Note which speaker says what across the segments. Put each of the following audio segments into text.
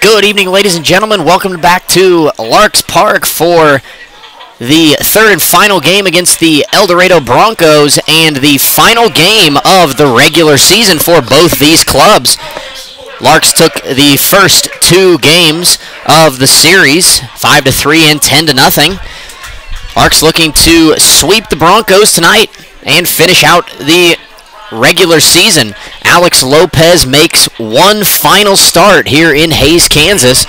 Speaker 1: Good evening, ladies and gentlemen. Welcome back to Larks Park for the third and final game against the El Dorado Broncos and the final game of the regular season for both these clubs. Larks took the first two games of the series, 5-3 and 10-0. Larks looking to sweep the Broncos tonight and finish out the regular season. Alex Lopez makes one final start here in Hays, Kansas.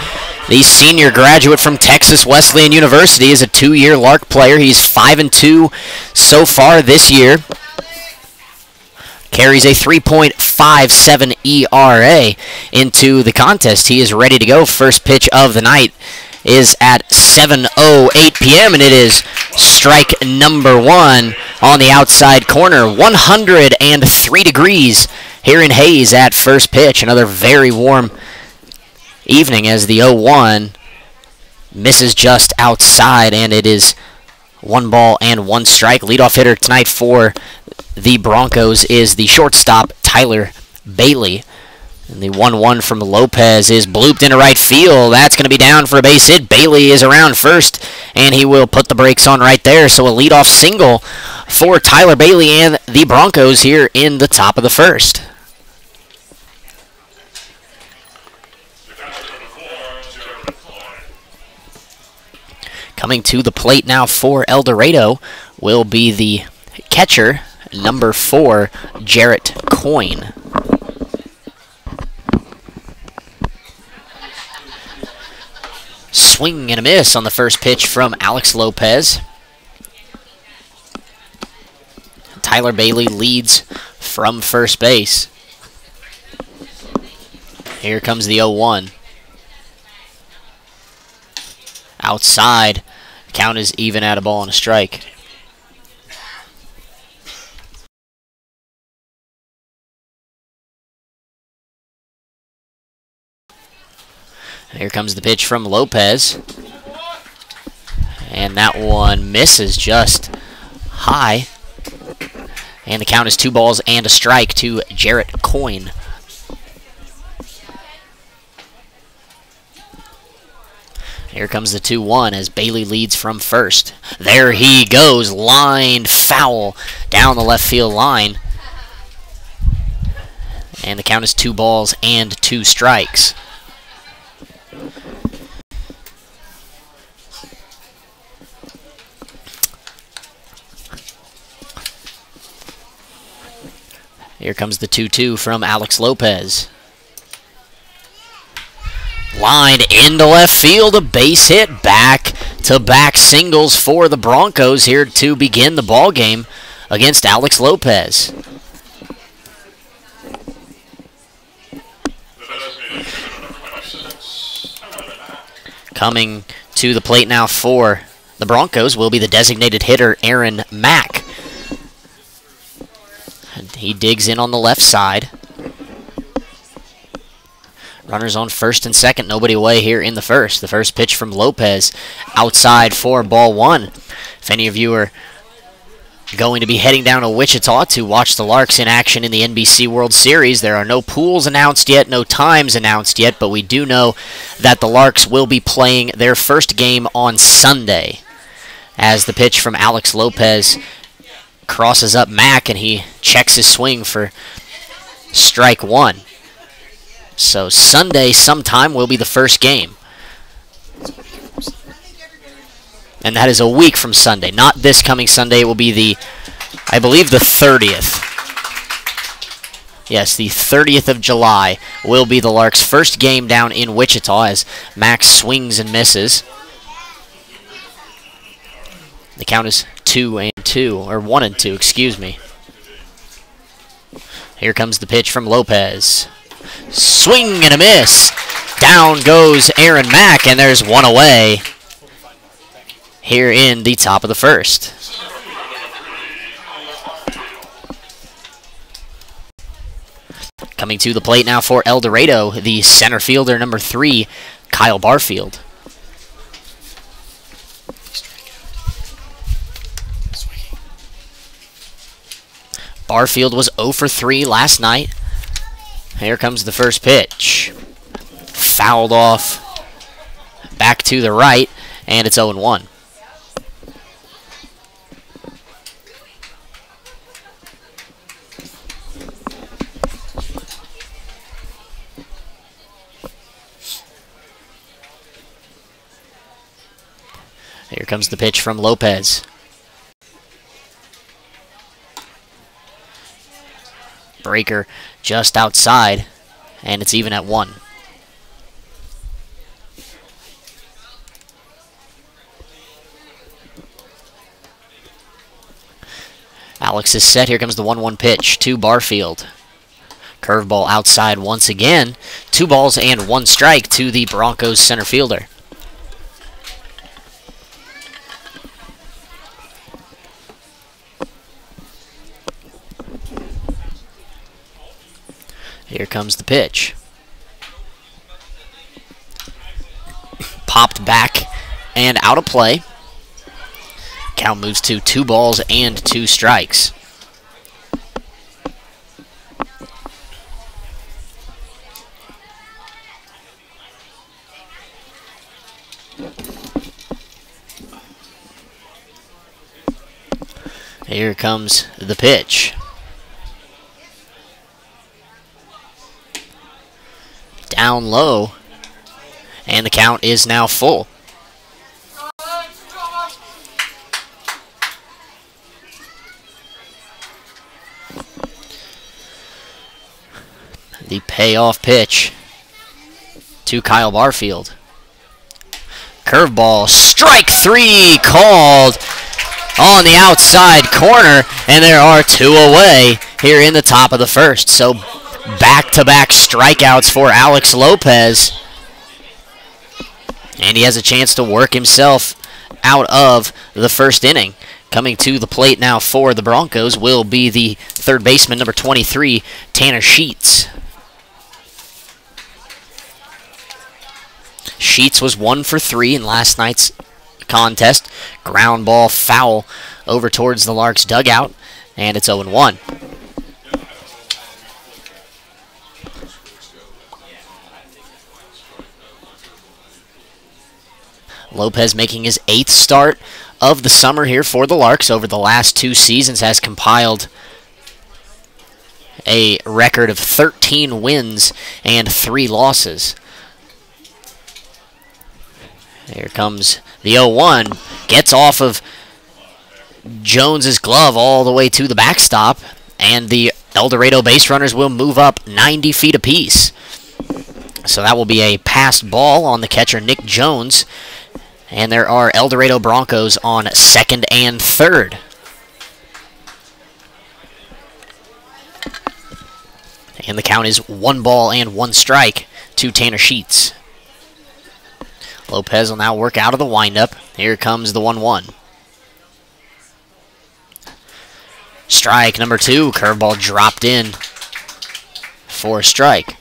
Speaker 1: The senior graduate from Texas Wesleyan University is a two-year Lark player. He's 5-2 so far this year. Carries a 3.57 ERA into the contest. He is ready to go. First pitch of the night is at 7:08 p.m. and it is strike number one on the outside corner. 103 degrees here in Hays at first pitch. Another very warm evening as the 0-1 misses just outside, and it is 1 ball and 1 strike. Leadoff hitter tonight for the Broncos is the shortstop Tyler Bailey. And the 1-1 from Lopez is blooped into right field. That's going to be down for a base hit. Bailey is around first, and he will put the brakes on right there. So a leadoff single for Tyler Bailey and the Broncos here in the top of the first. Coming to the plate now for El Dorado will be the catcher, number 4, Jarrett Coyne. Swing and a miss on the first pitch from Alex Lopez. Tyler Bailey leads from first base. Here comes the 0-1. Outside. Count is even at a ball and a strike. Here comes the pitch from Lopez. And that one misses just high. And the count is 2 balls and a strike to Jarrett Coyne. Here comes the 2-1 as Bailey leads from first. There he goes, lined foul down the left field line. And the count is 2 balls and 2 strikes. Here comes the 2-2 from Alex Lopez. Lined into left field, a base hit. Back-to-back singles for the Broncos here to begin the ball game against Alex Lopez. Coming to the plate now for the Broncos will be the designated hitter, Aaron Mack. He digs in on the left side. Runners on first and second, nobody away here in the first. The first pitch from Lopez outside for ball 1. If any of you are going to be heading down to Wichita to watch the Larks in action in the NBC World Series, there are no pools announced yet, no times announced yet, but we do know that the Larks will be playing their first game on Sunday. As the pitch from Alex Lopez crosses up Mack, and he checks his swing for strike 1. So Sunday sometime will be the first game. And that is a week from Sunday. Not this coming Sunday. It will be the, I believe, the 30th. Yes, the 30th of July will be the Larks' first game down in Wichita as Max swings and misses. The count is 2-2, or 1-2, excuse me. Here comes the pitch from Lopez. Swing and a miss. Down goes Aaron Mack, and there's one away here in the top of the first. Coming to the plate now for El Dorado, the center fielder, number 3, Kyle Barfield. Barfield was 0 for 3 last night. Here comes the first pitch. fouled off back to the right, and it's 0-1. Here comes the pitch from Lopez. Breaker just outside, and it's even at 1. Alex is set. Here comes the 1-1 pitch to Barfield. Curveball outside once again. 2 balls and 1 strike to the Broncos center fielder. Here comes the pitch. Popped back and out of play. Count moves to 2 balls and 2 strikes. Here comes the pitch. Down low, and the count is now full. The payoff pitch to Kyle Barfield. Curveball, strike 3 called on the outside corner, and there are 2 away here in the top of the first. So back-to-back strikeouts for Alex Lopez, and he has a chance to work himself out of the first inning. Coming to the plate now for the Broncos will be the third baseman, number 23, Tanner Sheets. Sheets was 1 for 3 in last night's contest. Ground ball foul over towards the Larks dugout, and it's 0-1. Lopez making his 8th start of the summer here for the Larks. Over the last 2 seasons has compiled a record of 13 wins and 3 losses. Here comes the 0-1. Gets off of Jones's glove all the way to the backstop, and the El Dorado base runners will move up 90 feet apiece. So that will be a passed ball on the catcher, Nick Jones. And there are El Dorado Broncos on 2nd and 3rd. And the count is 1 ball and 1 strike to Tanner Sheets. Lopez will now work out of the windup. Here comes the 1-1. Strike number 2. Curveball dropped in for a strike.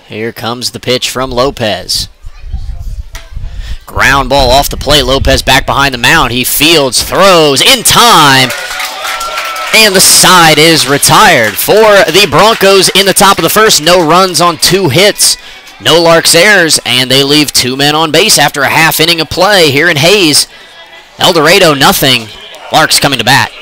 Speaker 1: Here comes the pitch from Lopez. Ground ball off the plate. Lopez back behind the mound. He fields, throws in time, and the side is retired for the Broncos in the top of the first. No runs on 2 hits, no Larks errors, and they leave 2 men on base after a half inning of play here in Hayes. El Dorado nothing. Larks coming to bat.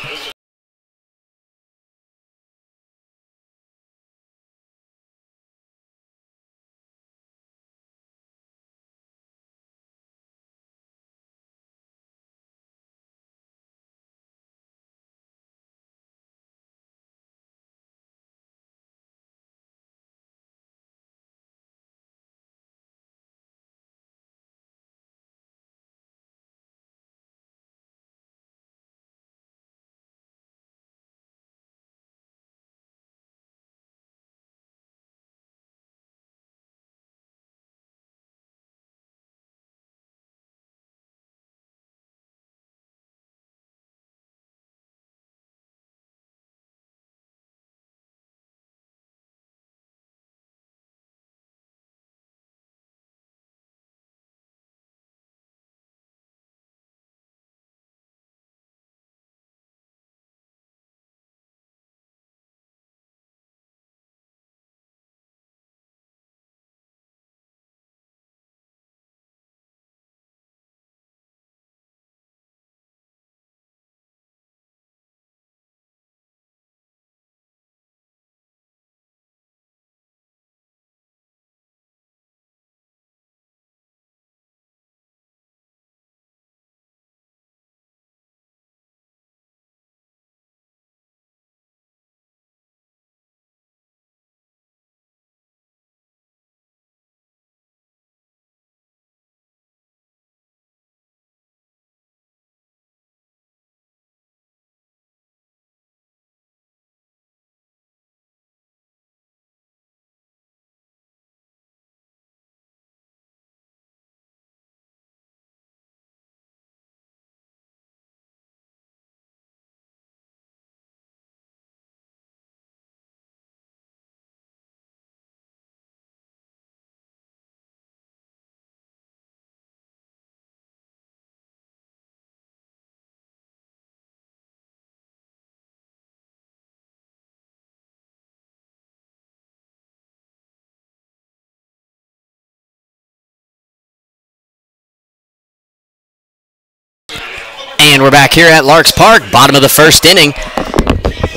Speaker 1: we're back here at Larks Park, bottom of the first inning.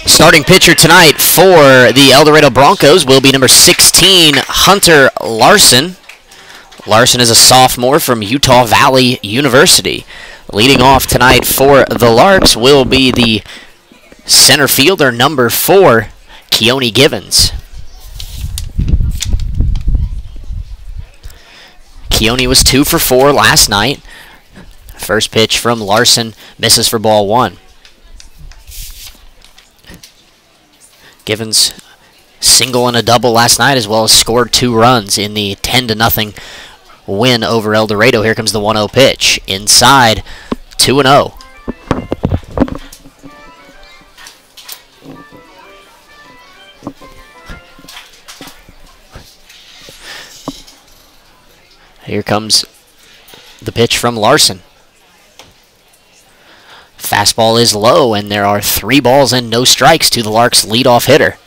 Speaker 1: Starting pitcher tonight for the El Dorado Broncos will be number 16, Hunter Larson. Larson is a sophomore from Utah Valley University. Leading off tonight for the Larks will be the center fielder, number 4, Keone Givens. Keone was 2 for 4 last night. First pitch from Larson misses for ball 1. Givens single and a double last night, as well as scored 2 runs in the 10-0 win over El Dorado. Here comes the 1-0 pitch. Inside, 2-0. Here comes the pitch from Larson. Fastball is low, and there are 3 balls and no strikes to the Larks' leadoff hitter.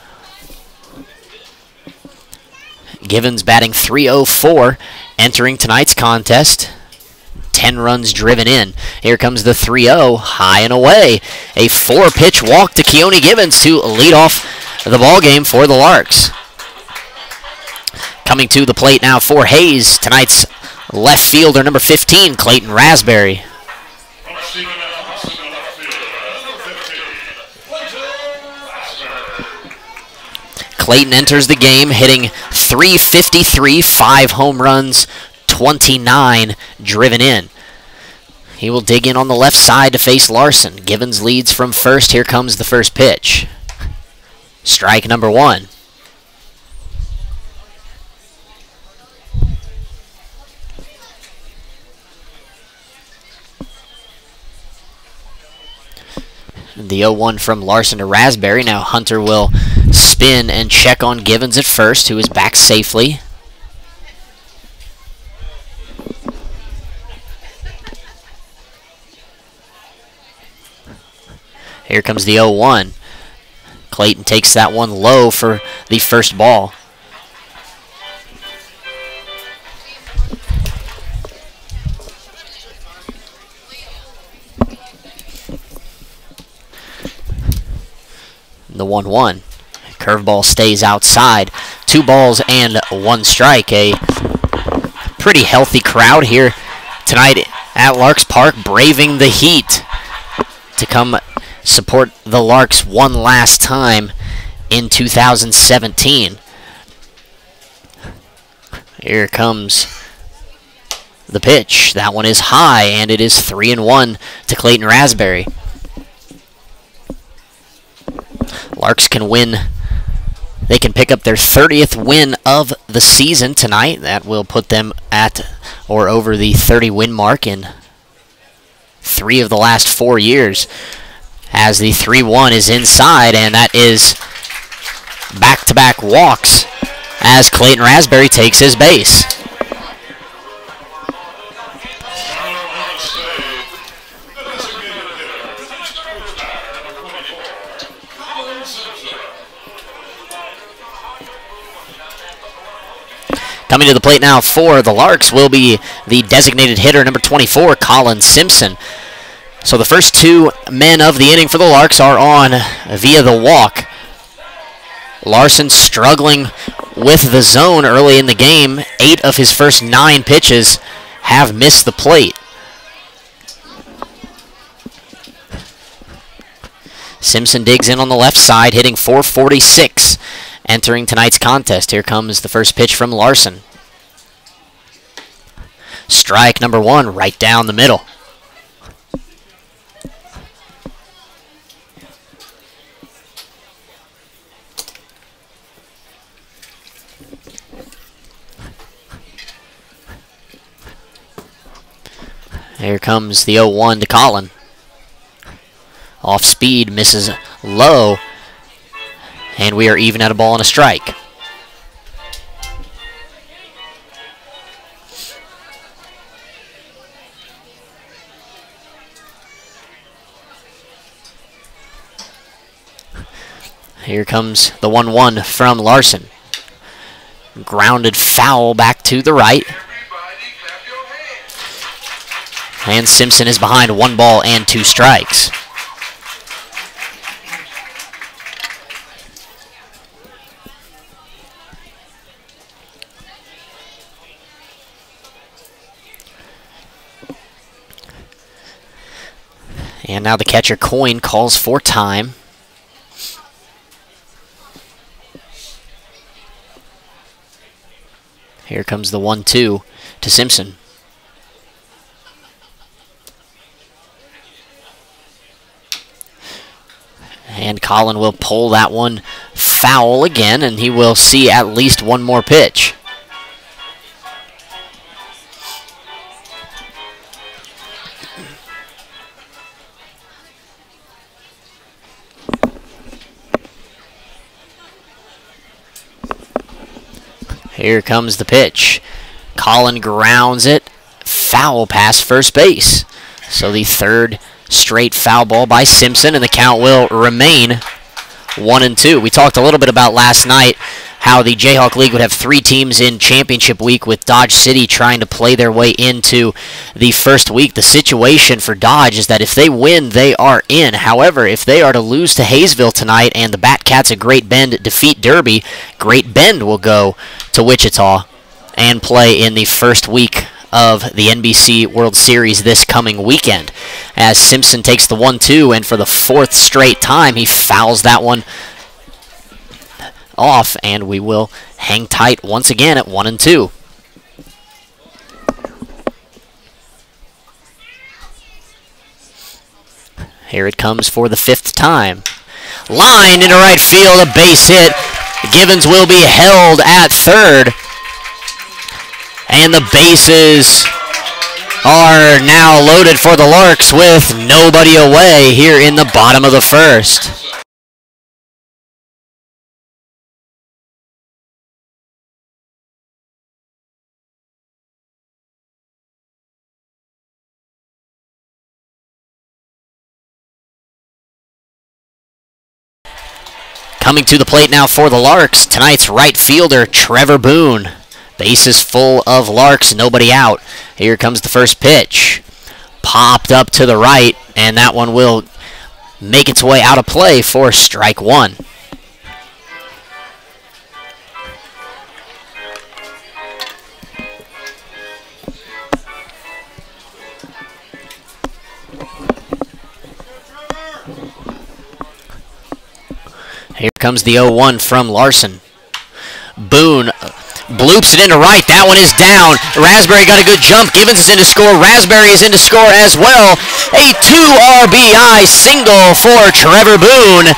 Speaker 1: Givens batting .304, entering tonight's contest. 10 runs driven in. Here comes the 3-0, high and away. A 4-pitch walk to Keone Givens to lead off the ballgame for the Larks. Coming to the plate now for Hayes, tonight's left fielder, number 15, Clayton Raspberry. Clayton enters the game hitting .353, 5 home runs, 29 driven in. He will dig in on the left side to face Larson. Givens leads from first. Here comes the first pitch. Strike number 1. The 0-1 from Larson to Raspberry. Now Hunter will spin and check on Givens at first, who is back safely. Here comes the 0-1. Clayton takes that one low for the first ball. The 1-1. Curveball stays outside. 2 balls and 1 strike. A pretty healthy crowd here tonight at Larks Park, braving the heat to come support the Larks one last time in 2017. Here comes the pitch. That one is high, and it is 3-1 to Clayton Raspberry. Larks can win. They can pick up their 30th win of the season tonight. That will put them at or over the 30-win mark in 3 of the last 4 years. As the 3-1 is inside, and that is back-to-back walks as Clayton Raspberry takes his base. Coming to the plate now for the Larks will be the designated hitter, number 24, Colin Simpson. So the first 2 men of the inning for the Larks are on via the walk. Larson struggling with the zone early in the game. 8 of his first 9 pitches have missed the plate. Simpson digs in on the left side, hitting .446. Entering tonight's contest, here comes the first pitch from Larson. Strike number 1, right down the middle. Here comes the 0-1 to Colin. Off speed, misses low. And we are even at a ball and a strike. Here comes the 1-1 from Larson. Grounded foul back to the right. And Simpson is behind 1 ball and 2 strikes. And now the catcher, Coyne, calls for time. Here comes the 1-2 to Simpson. And Colin will pull that one foul again, and he will see at least 1 more pitch. Here comes the pitch. Colin grounds it. Foul past first base. So the 3rd straight foul ball by Simpson, and the count will remain 1-2. We talked a little bit about last night how the Jayhawk League would have 3 teams in championship week, with Dodge City trying to play their way into the first week. The situation for Dodge is that if they win, they are in. However, if they are to lose to Hayesville tonight and the Batcats at Great Bend defeat Derby, Great Bend will go to Wichita and play in the first week of the NBC World Series this coming weekend. As Simpson takes the 1-2, and for the 4th straight time, he fouls that one off, and we will hang tight once again at 1-2. Here it comes for the 5th time. Line into right field, a base hit. Givens will be held at 3rd. And the bases are now loaded for the Larks with nobody away here in the bottom of the 1st. Coming to the plate now for the Larks, tonight's right fielder, Trevor Boone. Bases full of Larks, nobody out. Here comes the first pitch. Popped up to the right, and that one will make its way out of play for strike 1. Here comes the 0-1 from Larson. Boone bloops it into right. That one is down. Raspberry got a good jump. Givens is in to score. Raspberry is in to score as well. A 2 RBI single for Trevor Boone.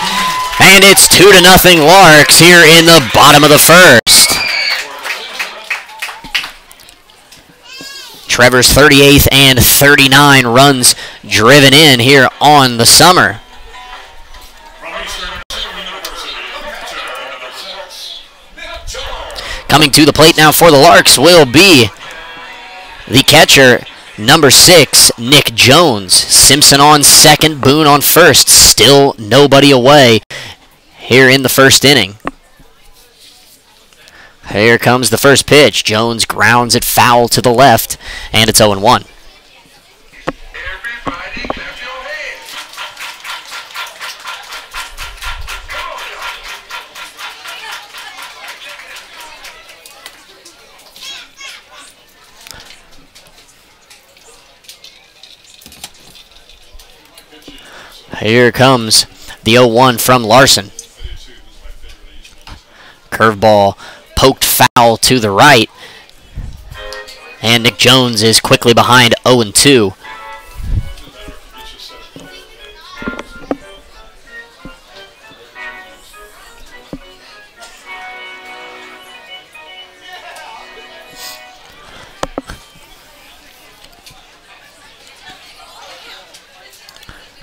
Speaker 1: And it's 2-0 Larks here in the bottom of the 1st. Trevor's 38th and 39 runs driven in here on the summer. Coming to the plate now for the Larks will be the catcher, number 6, Nick Jones. Simpson on 2nd, Boone on 1st. Still nobody away here in the 1st inning. Here comes the first pitch. Jones grounds it foul to the left, and it's 0-1. Here comes the 0-1 from Larson. Curveball poked foul to the right. And Nick Jones is quickly behind 0-2.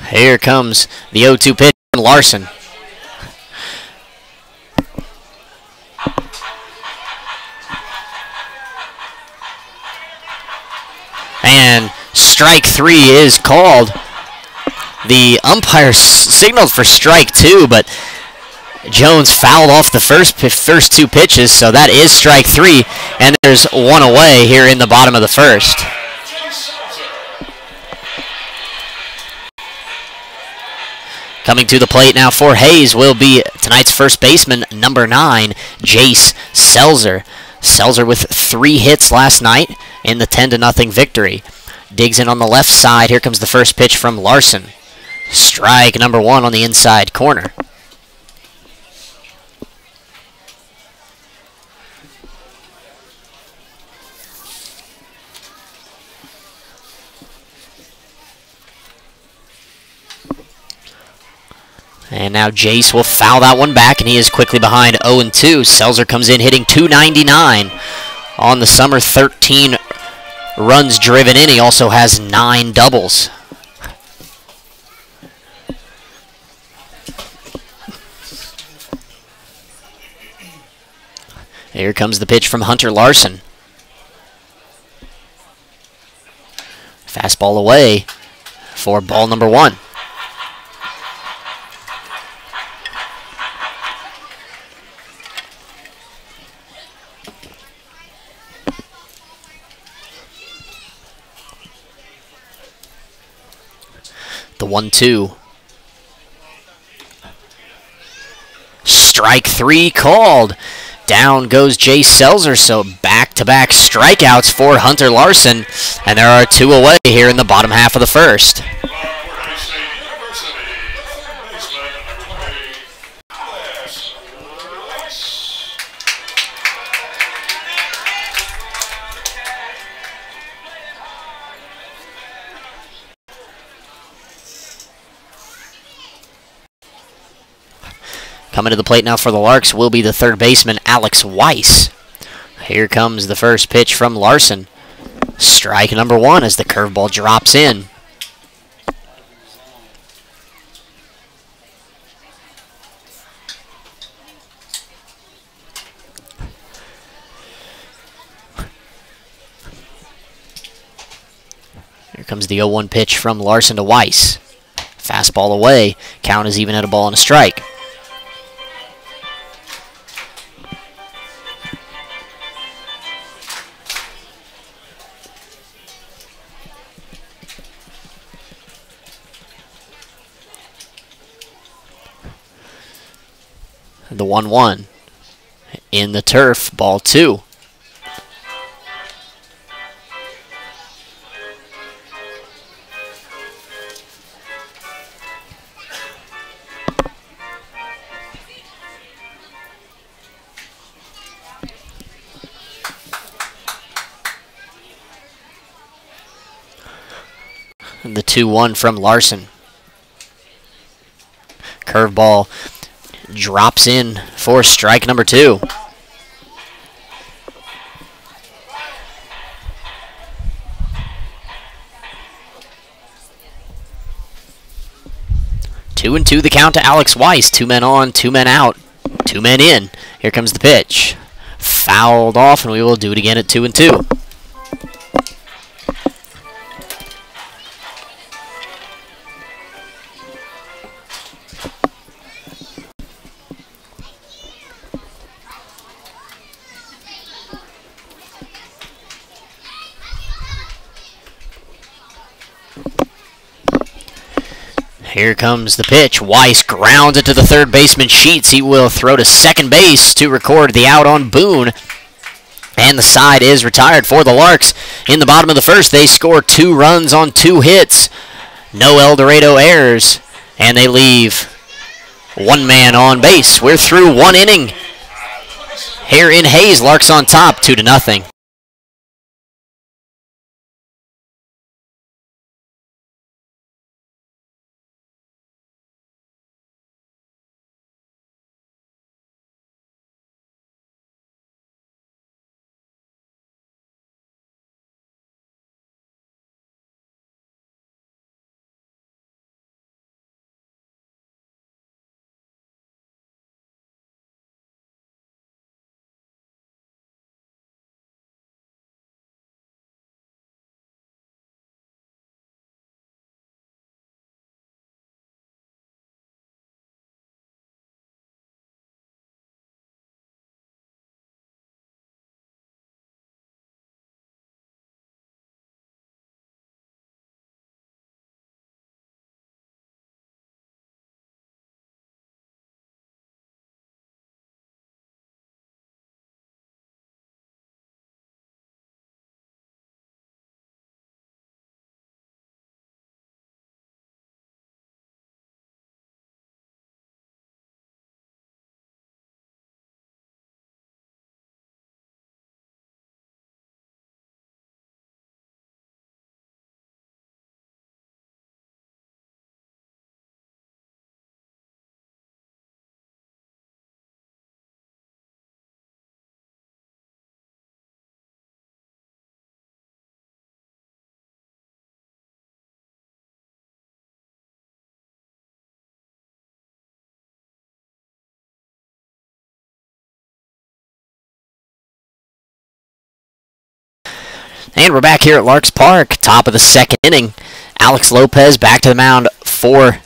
Speaker 1: Here comes the 0-2 pitch from Larson. And strike 3 is called. The umpire signaled for strike 2, but Jones fouled off the first 2 pitches, so that is strike 3, and there's 1 away here in the bottom of the 1st. Coming to the plate now for Hayes will be tonight's first baseman, number 9, Jace Selzer. Selzer with 3 hits last night in the 10-0 victory. Digs in on the left side. Here comes the first pitch from Larson. Strike number 1 on the inside corner. And now Jace will foul that one back, and he is quickly behind 0-2. Selzer comes in hitting .299 on the summer, 13 runs driven in. He also has 9 doubles. Here comes the pitch from Hunter Larson. Fastball away for ball number 1. The 1-2. Strike 3 called. Down goes Jace Selzer, so back-to-back strikeouts for Hunter Larson, and there are 2 away here in the bottom half of the first. Coming to the plate now for the Larks will be the third baseman, Alex Weiss. Here comes the first pitch from Larson. Strike number 1 as the curveball drops in. Here comes the 0-1 pitch from Larson to Weiss. Fastball away. Count is even at a ball and a strike. The 1-1 in the turf, ball 2. And the 2-1 from Larson. Curveball drops in for strike number 2. Two and 2 the count to Alex Weiss. 2 men on, 2 men out, 2 men in. Here comes the pitch. Fouled off, and we will do it again at 2 and 2. Here comes the pitch. Weiss grounds it to the third baseman, Sheets. He will throw to second base to record the out on Boone. And the side is retired for the Larks. In the bottom of the first, they score 2 runs on 2 hits. No El Dorado errors. And they leave 1 man on base. We're through 1 inning. Here in Hayes, Larks on top, 2-0. And we're back here at Larks Park, top of the second inning. Alex Lopez back to the mound for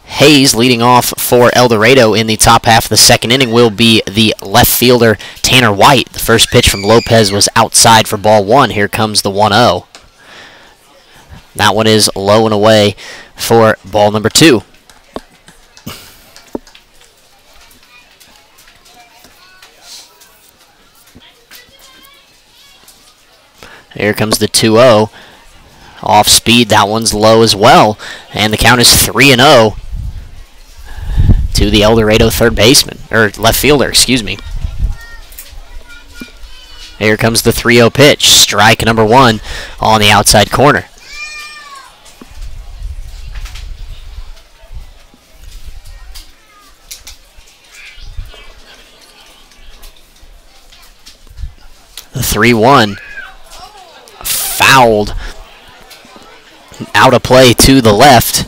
Speaker 1: Hayes. Leading off for El Dorado in the top half of the second inning will be the left fielder Tanner White. The first pitch from Lopez was outside for ball one. Here comes the 1-0. That one is low and away for ball number two. Here comes the 2-0. Off speed, that one's low as well. And the count is 3-0 to the El Dorado third baseman, or left fielder, excuse me. Here comes the 3-0 pitch. Strike number one on the outside corner. The 3-1. Fouled out of play to the left,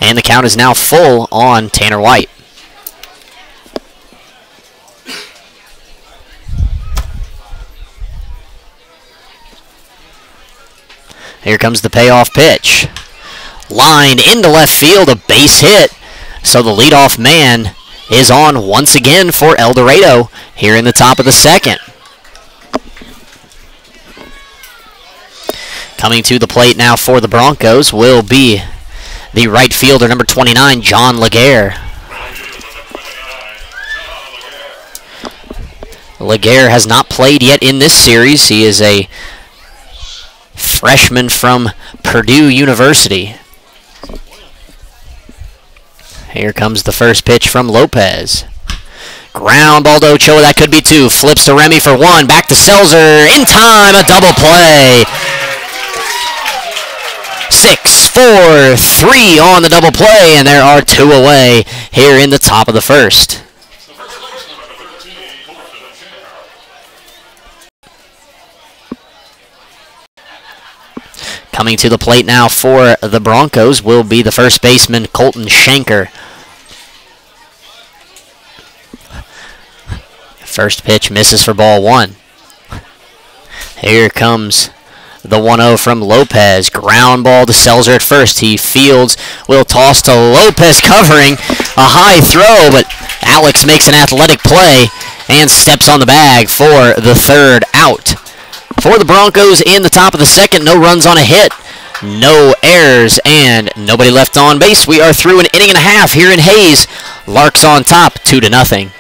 Speaker 1: and the count is now full on Tanner White. Here comes the payoff pitch. Lined into left field, a base hit. So the leadoff man is on once again for El Dorado here in the top of the second. Coming to the plate now for the Broncos will be the right fielder, number 29, John Laguerre. Laguerre has not played yet in this series. He is a freshman from Purdue University. Here comes the first pitch from Lopez. Ground ball to Ochoa, that could be two. Flips to Remy for one. Back to Selzer. In time, a double play. 6-4-3 on the double play, and there are two away here in the top of the first. Coming to the plate now for the Broncos will be the first baseman, Colton Shanker. First pitch misses for ball one. Here comes the 1-0 from Lopez. Ground ball to Selzer at first. He fields, will toss to Lopez covering. A high throw, but Alex makes an athletic play and steps on the bag for the third out. For the Broncos in the top of the second, no runs on a hit, no errors, and nobody left on base. We are through an inning and a half here in Hayes. Larks on top, 2-0.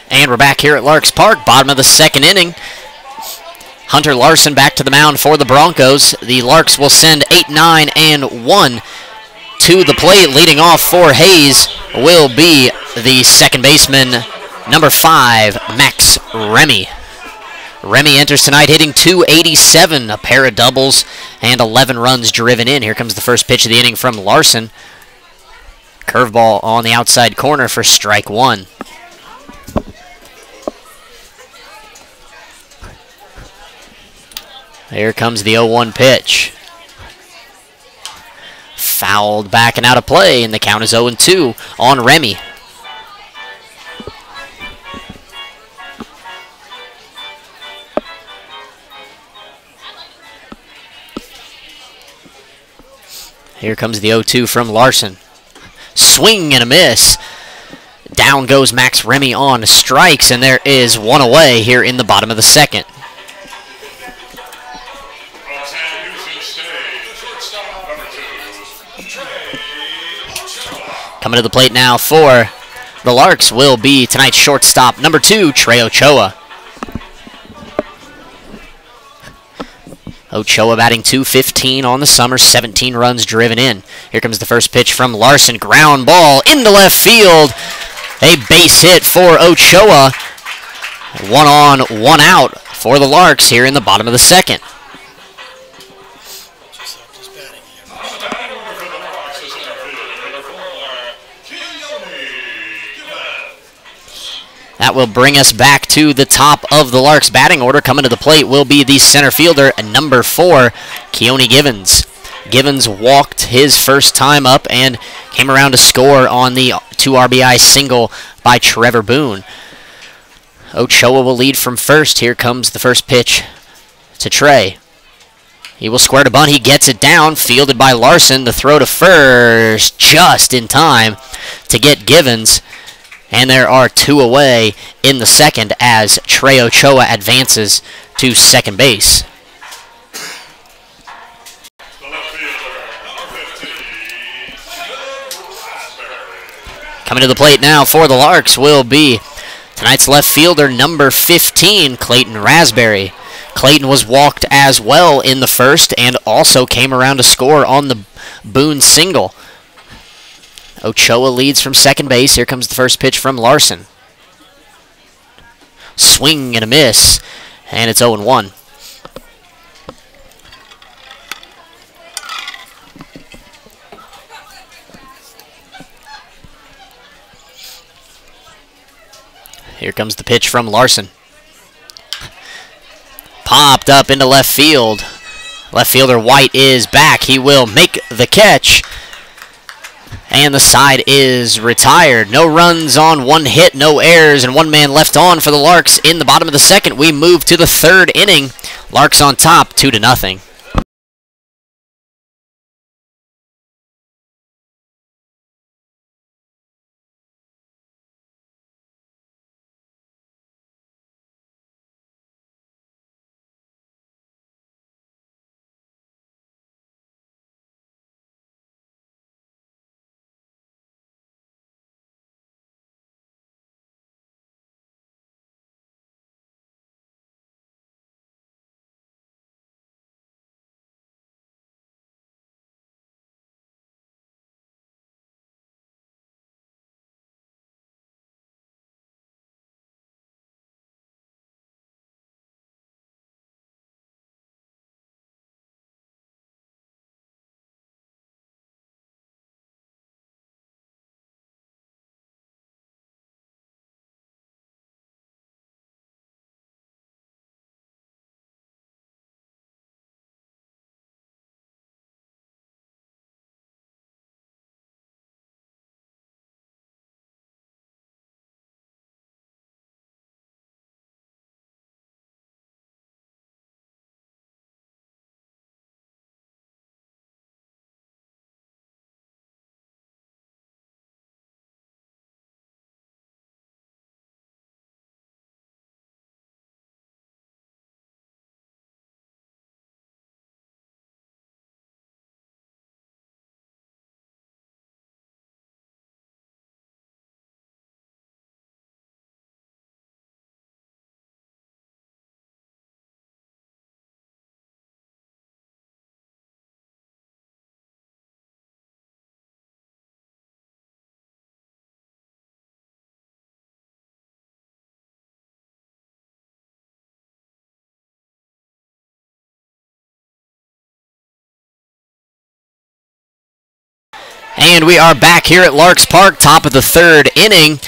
Speaker 1: And we're back here at Larks Park, bottom of the second inning. Hunter Larson back to the mound for the Broncos. The Larks will send 8, 9, and 1 to the plate. Leading off for Hayes will be the second baseman, number 5, Max Remy. Remy enters tonight hitting .287, a pair of doubles, and 11 runs driven in. Here comes the first pitch of the inning from Larson. Curveball on the outside corner for strike one. Here comes the 0-1 pitch. Fouled back and out of play, and the count is 0-2 on Remy. Here comes the 0-2 from Larson. Swing and a miss. Down goes Max Remy on strikes, and there is one away here in the bottom of the second. Coming to the plate now for the Larks will be tonight's shortstop, number 2, Trey Ochoa. Ochoa batting .215 on the summer, 17 runs driven in. Here comes the first pitch from Larson. Ground ball into left field. A base hit for Ochoa. 1 on, 1 out for the Larks here in the bottom of the second. That will bring us back to the top of the Larks batting order. Coming to the plate will be the center fielder, number 4, Keone Givens. Givens walked his first time up and came around to score on the 2 RBI single by Trevor Boone. Ochoa will lead from first. Here comes the first pitch to Trey. He will square to bunt. He gets it down, fielded by Larson. The throw to first just in time to get Givens. And there are 2 away in the second as Trey Ochoa advances to second base. Coming to the plate now for the Larks will be tonight's left fielder, number 15, Clayton Raspberry. Clayton was walked as well in the first and also came around to score on the Boone single. Ochoa leads from second base. Here comes the first pitch from Larson. Swing and a miss, and it's 0-1. Here comes the pitch from Larson. Popped up into left field. Left fielder White is back. He will make the catch. And the side is retired. No runs on 1 hit, no errors, and 1 man left on for the Larks in the bottom of the second. We move to the 3rd inning. Larks on top, 2-0. And we are back here at Larks Park, top of the 3rd inning.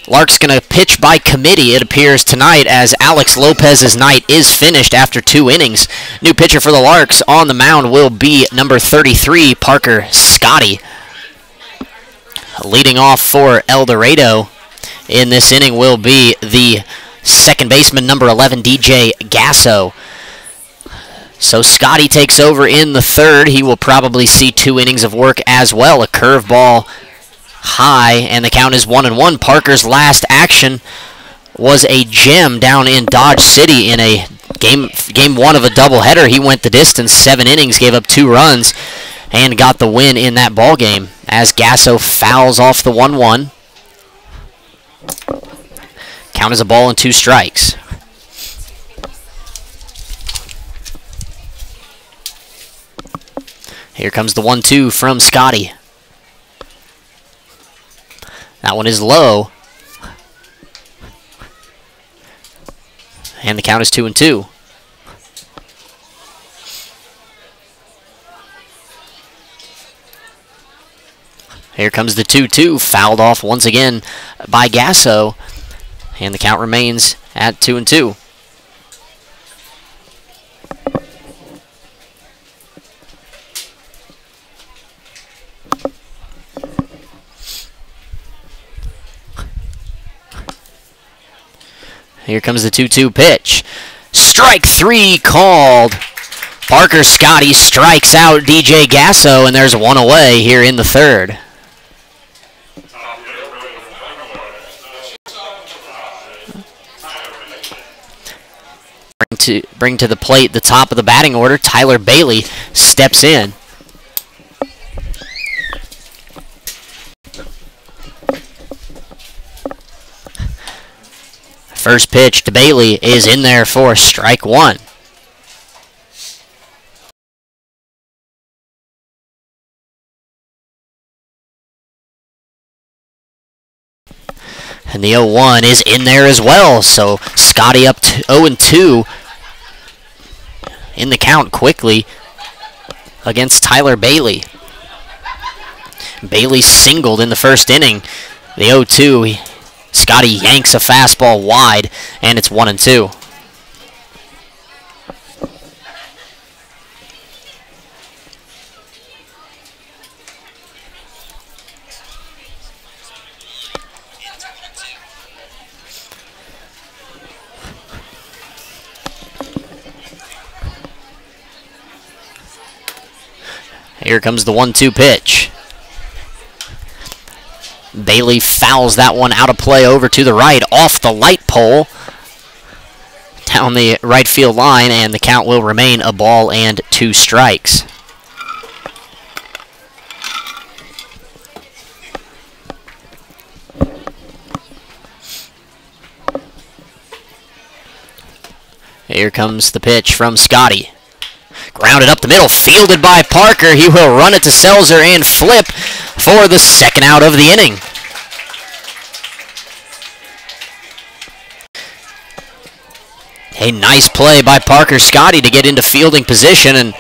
Speaker 1: Larks going to pitch by committee, it appears, tonight, as Alex Lopez's night is finished after 2 innings. New pitcher for the Larks on the mound will be number 33, Parker Scotty. Leading off for El Dorado in this inning will be the second baseman, number 11, DJ Gasso. So Scotty takes over in the third. He will probably see 2 innings of work as well. A curveball high, and the count is 1-1. Parker's last action was a gem down in Dodge City in a game 1 of a doubleheader. He went the distance, 7 innings, gave up 2 runs, and got the win in that ball game as Gasso fouls off the 1-1. Count is a ball and 2 strikes. Here comes the 1-2 from Scotty. That one is low. And the count is 2-2. Here comes the 2-2, fouled off once again by Gasso, and the count remains at 2-2. Here comes the 2-2 pitch. Strike 3 called. Parker Scotty strikes out DJ Gasso, and there's 1 away here in the third. Bring to the plate the top of the batting order. Tyler Bailey steps in. First pitch to Bailey is in there for strike 1. And the 0-1 is in there as well. So Scotty up to 0-2 in the count quickly against Tyler Bailey. Bailey singled in the first inning. The 0-2, Scotty yanks a fastball wide, and it's 1-2. Here comes the 1-2 pitch. Bailey fouls that one out of play over to the right, off the light pole, down the right field line, and the count will remain a ball and 2 strikes. Here comes the pitch from Scotty. Grounded up the middle, fielded by Parker. He will run it to Selzer and flip for the second out of the inning. A nice play by Parker Scotty to get into fielding position, and,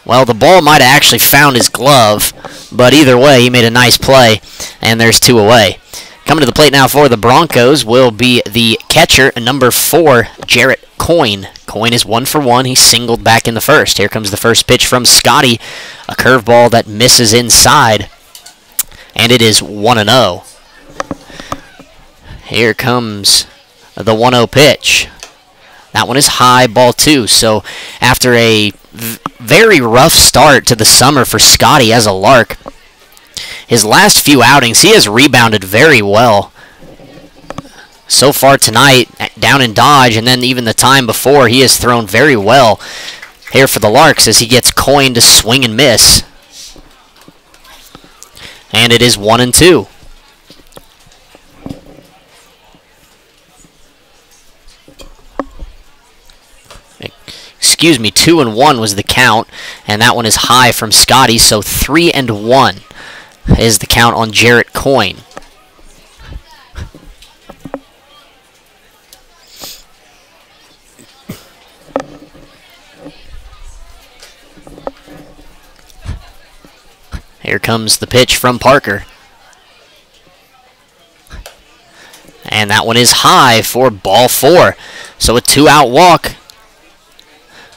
Speaker 1: well, the ball might have actually found his glove, but either way, he made a nice play, and there's 2 away. Coming to the plate now for the Broncos will be the catcher, number 4, Jarrett Coyne. Coyne is 1 for 1. He singled back in the first. Here comes the first pitch from Scotty. A curveball that misses inside, and it is 1-0. Here comes the 1-0 pitch. That one is high, ball 2. So after a very rough start to the summer for Scotty as a Lark, his last few outings, he has rebounded very well. So far tonight, down in Dodge, and then even the time before, he has thrown very well here for the Larks as he gets Coyne to swing and miss. And it is 1-2. Excuse me, 2-1 was the count, and that one is high from Scotty, so 3-1 is the count on Jarrett Coyne. Here comes the pitch from Parker. that one is high for ball 4. So a 2-out walk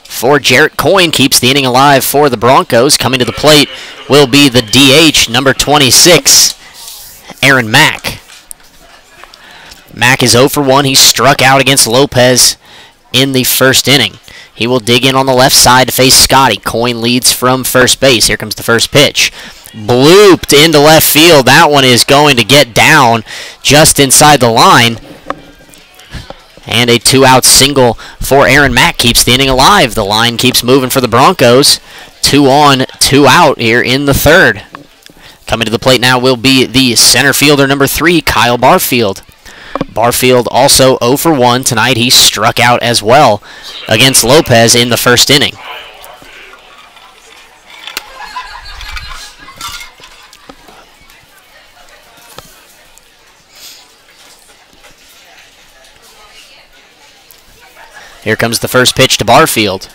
Speaker 1: for Jarrett Coyne keeps the inning alive for the Broncos. Coming to the plate will be the DH, number 26, Aaron Mack. Mack is 0 for 1. He struck out against Lopez in the first inning. He will dig in on the left side to face Scotty. Coyne leads from first base. Here comes the first pitch. Blooped into left field. That one is going to get down just inside the line. And a 2-out single for Aaron Mack keeps the inning alive. The line keeps moving for the Broncos. 2 on, 2 out here in the third. Coming to the plate now will be the center fielder, number 3, Kyle Barfield. Barfield also 0 for 1 tonight. He struck out as well against Lopez in the first inning. Here comes the first pitch to Barfield.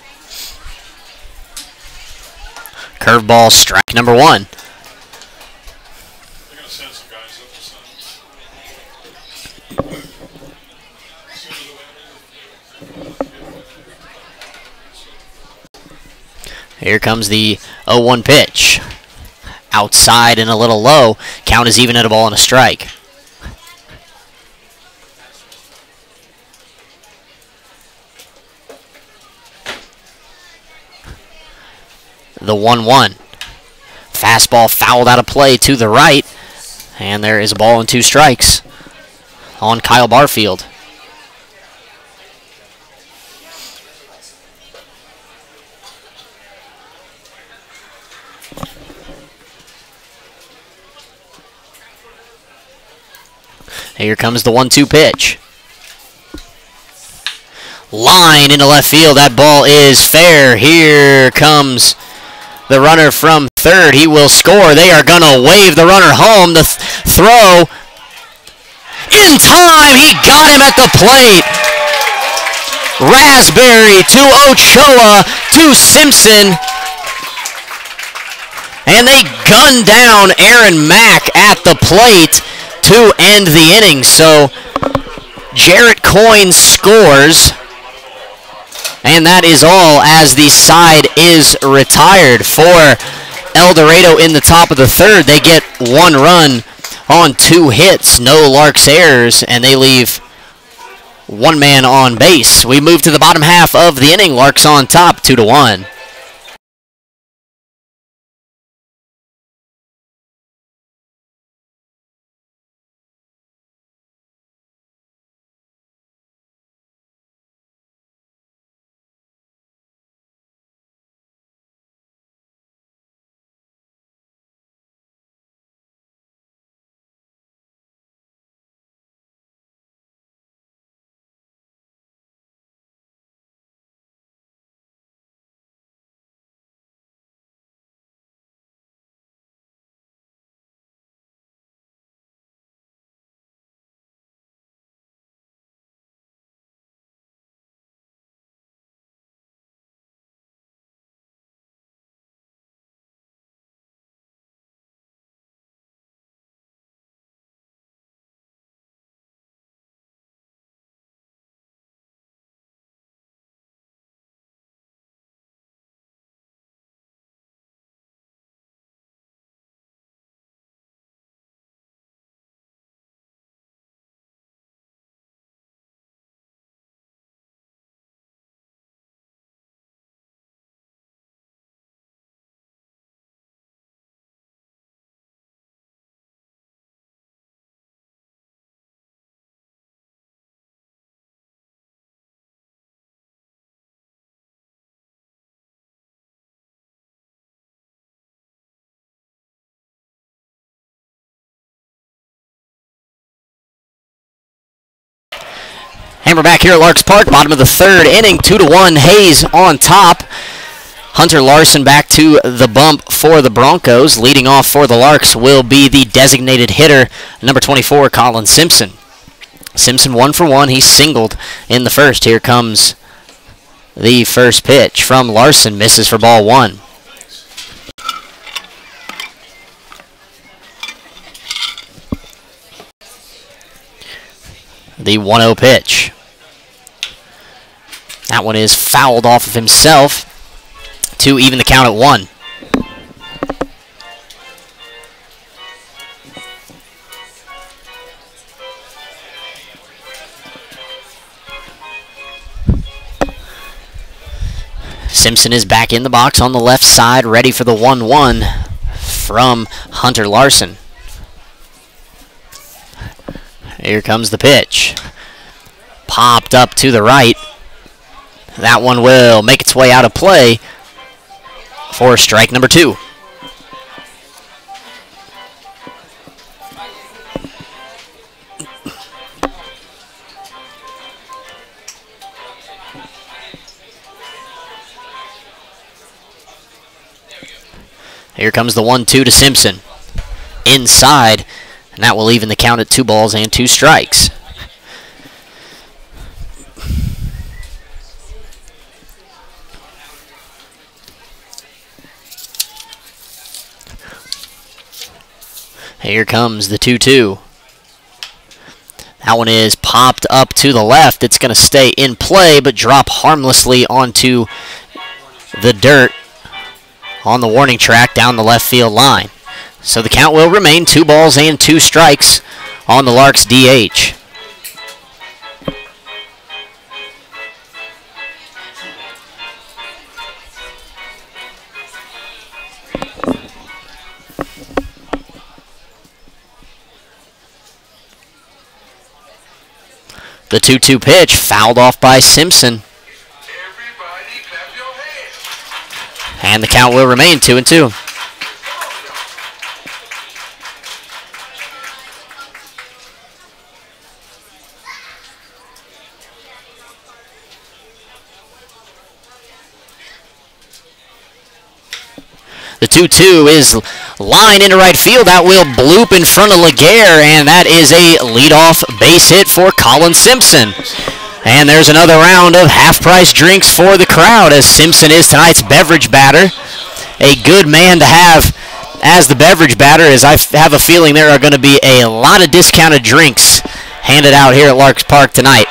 Speaker 1: Curveball, strike number 1. Here comes the 0-1 pitch. Outside and a little low. Count is even at a ball and a strike. The 1-1. Fastball fouled out of play to the right. And there is a ball and 2 strikes on Kyle Barfield. Here comes the 1-2 pitch. Line into left field. That ball is fair. Here comes the runner from third. He will score. They are going to wave the runner home. The throw in time. He got him at the plate. Raspberry to Ochoa to Simpson. And they gun down Aaron Mack at the plate to end the inning. So Jarrett Coyne scores. And that is all as the side is retired for El Dorado in the top of the third. They get 1 run on 2 hits, no Larks errors, and they leave 1 man on base. We move to the bottom half of the inning. Larks on top, 2-1. And we're back here at Larks Park, bottom of the third inning, 2-1, Hayes on top. Hunter Larson back to the bump for the Broncos. Leading off for the Larks will be the designated hitter, number 24, Colin Simpson. Simpson 1 for 1. He singled in the first. Here comes the first pitch from Larson. Misses for ball 1. The 1-0 pitch. That one is fouled off of himself to even the count at 1. Simpson is back in the box on the left side, ready for the 1-1 from Hunter Larson. Here comes the pitch. Popped up to the right. That one will make its way out of play for strike number 2. Here comes the 1-2 to Simpson. Inside, and that will even the count at 2 balls and 2 strikes. Here comes the 2-2. That one is popped up to the left. It's going to stay in play, but drop harmlessly onto the dirt on the warning track down the left field line. So the count will remain 2 balls and 2 strikes on the Larks DH. The 2-2 pitch fouled off by Simpson. And the count will remain 2-2. The 2-2 is line into right field. That will bloop in front of Laguerre, and that is a leadoff base hit for Colin Simpson. And there's another round of half-price drinks for the crowd, as Simpson is tonight's beverage batter. A good man to have as the beverage batter, as I have a feeling there are going to be a lot of discounted drinks handed out here at Larks Park tonight.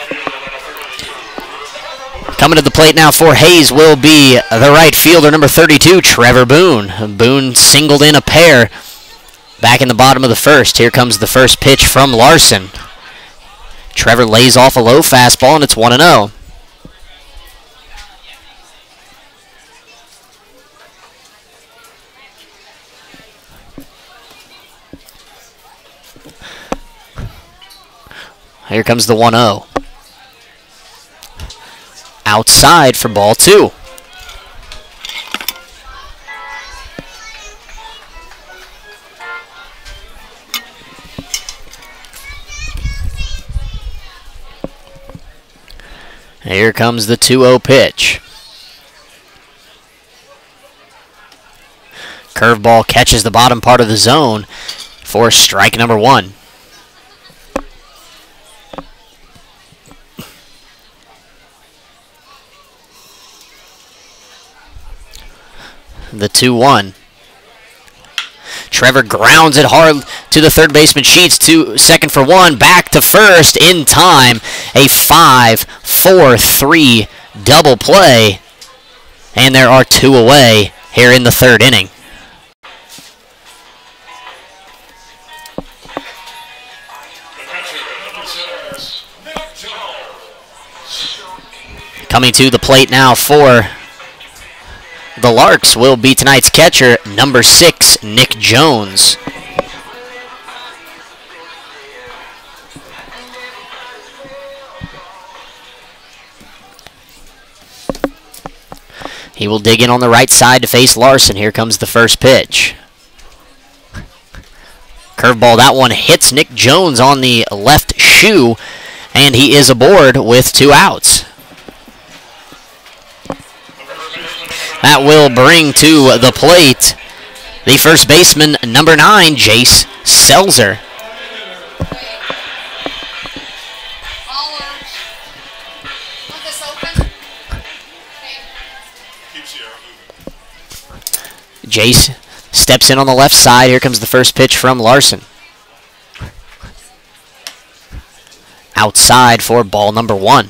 Speaker 1: Coming to the plate now for Hayes will be the right fielder, number 32, Trevor Boone. Boone singled in a pair back in the bottom of the first. Here comes the first pitch from Larson. Trevor lays off a low fastball, and it's 1-0. Here comes the 1-0. Outside for ball 2. Here comes the 2-0 pitch. Curveball catches the bottom part of the zone for strike number 1. The 2-1. Trevor grounds it hard to the third baseman. Sheets to second for 1. Back to first in time. A 5-4-3 double play. And there are 2 away here in the third inning. Coming to the plate now for the Larks will be tonight's catcher, number 6, Nick Jones. He will dig in on the right side to face Larson. Here comes the first pitch. Curveball, that one hits Nick Jones on the left shoe, and he is aboard with 2 outs. That will bring to the plate the first baseman, number 9, Jace Selzer. Jace steps in on the left side. Here comes the first pitch from Larson. outside for ball number 1.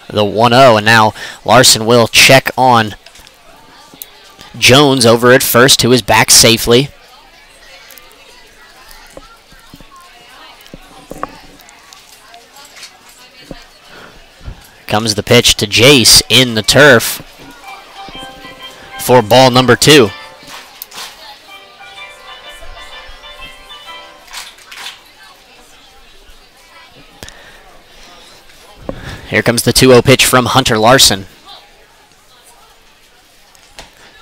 Speaker 1: The 1-0, and now Larson will check on Jones over at first, who is back safely. Comes the pitch to Jace in the turf for ball number 2. Here comes the 2-0 pitch from Hunter Larson.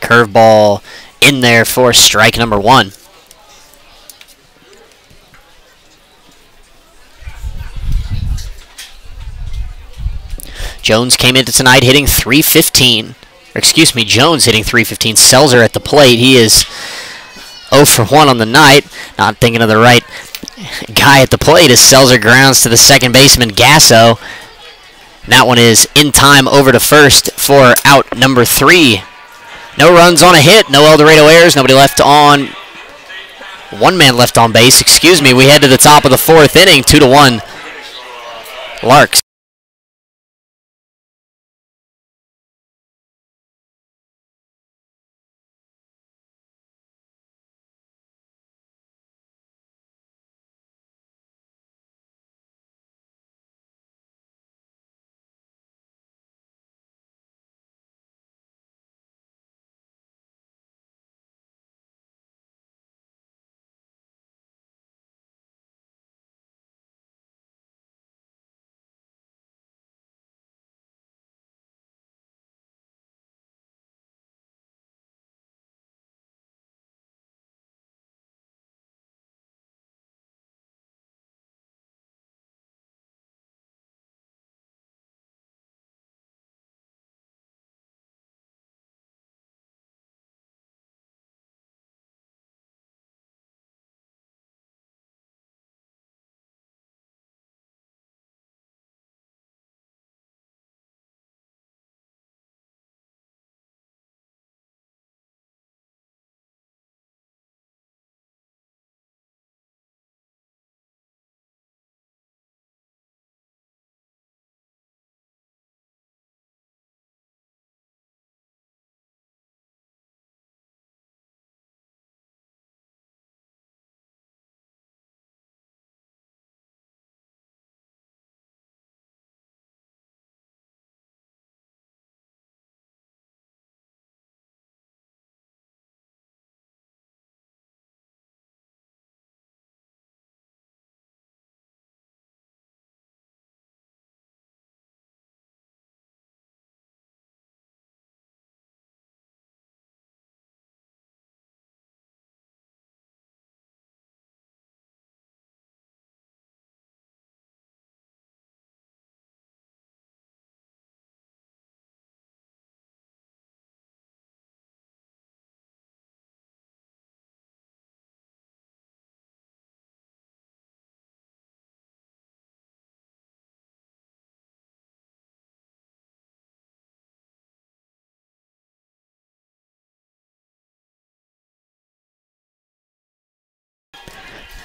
Speaker 1: Curveball in there for strike number 1. Jones came into tonight hitting .315. Excuse me, Jones hitting .315. Selzer at the plate. He is 0 for 1 on the night. Not thinking of the right guy at the plate as Selzer grounds to the second baseman, Gasso. That one is in time over to first for out number 3. No runs on a hit, no El Dorado errors, nobody left on. One man left on base, excuse me. We head to the top of the 4th inning, 2-1 Larks.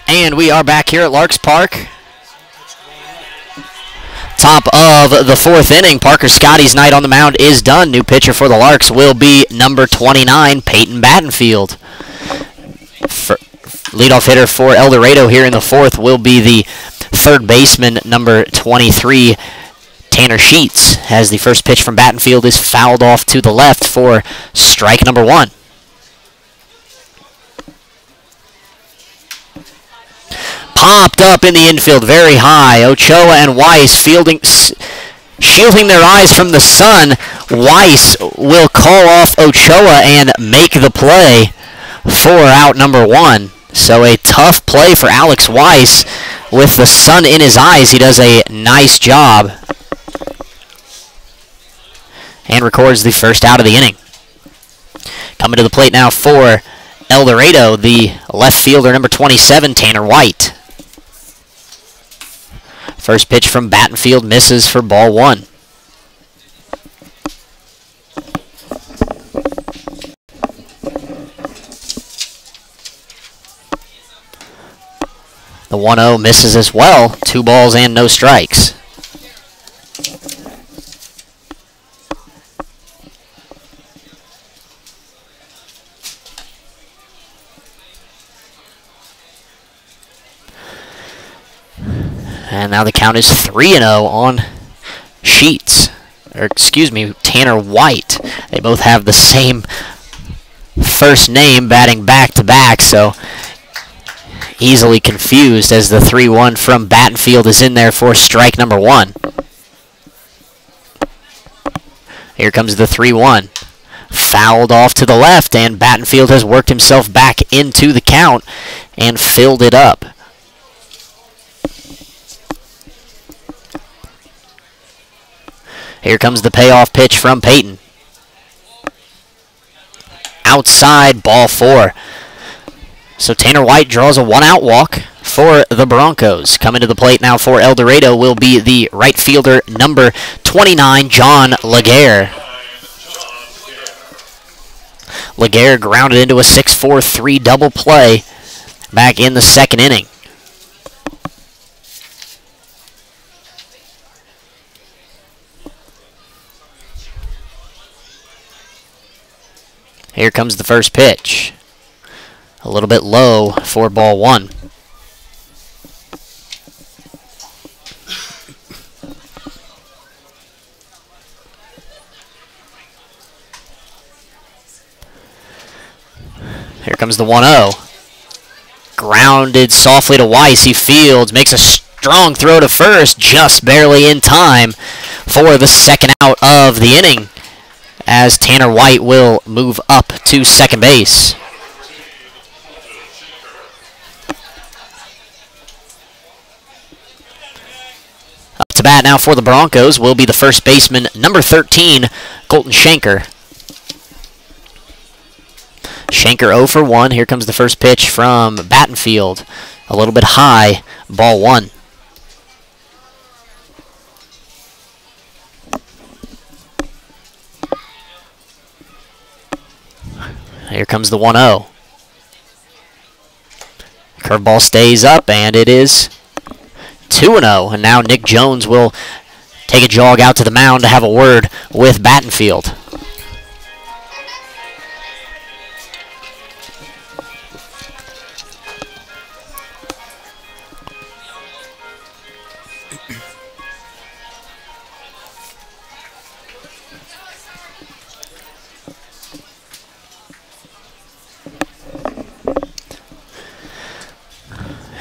Speaker 1: And we are back here at Larks Park. Top of the 4th inning. Parker Scotty's night on the mound is done. New pitcher for the Larks will be number 29, Peyton Battenfield. Leadoff hitter for El Dorado here in the 4th will be the 3rd baseman, number 23, Tanner Sheets, as the first pitch from Battenfield is fouled off to the left for strike number 1. Popped up in the infield very high. Ochoa and Weiss shielding their eyes from the sun. Weiss will call off Ochoa and make the play for out number 1. So a tough play for Alex Weiss with the sun in his eyes. He does a nice job and records the first out of the inning. Coming to the plate now for El Dorado, the left fielder, number 27, Tanner White. First pitch from Battenfield misses for ball 1. The 1-0 misses as well. 2 balls and no strikes. And now the count is 3-0 on Sheets. Or excuse me, Tanner White. They both have the same first name, batting back-to-back, so easily confused as the 3-1 from Battenfield is in there for strike number 1. Here comes the 3-1. Fouled off to the left, and Battenfield has worked himself back into the count and filled it up. Here comes the payoff pitch from Peyton. Outside, ball 4. So Tanner White draws a 1-out walk for the Broncos. Coming to the plate now for El Dorado will be the right fielder, number 29, John Laguerre. Laguerre grounded into a 6-4-3 double play back in the second inning. Here comes the first pitch. A little bit low for ball 1. Here comes the 1-0. Grounded softly to Weiss. He fields, makes a strong throw to first, just barely in time for the second out of the inning, as Tanner White will move up to second base. Up to bat now for the Broncos will be the first baseman, number 13, Colton Shanker. Shanker 0 for 1. Here comes the first pitch from Battenfield. A little bit high, ball 1. Here comes the 1-0. Curveball stays up, and it is 2-0. And now Nick Jones will take a jog out to the mound to have a word with Battenfield.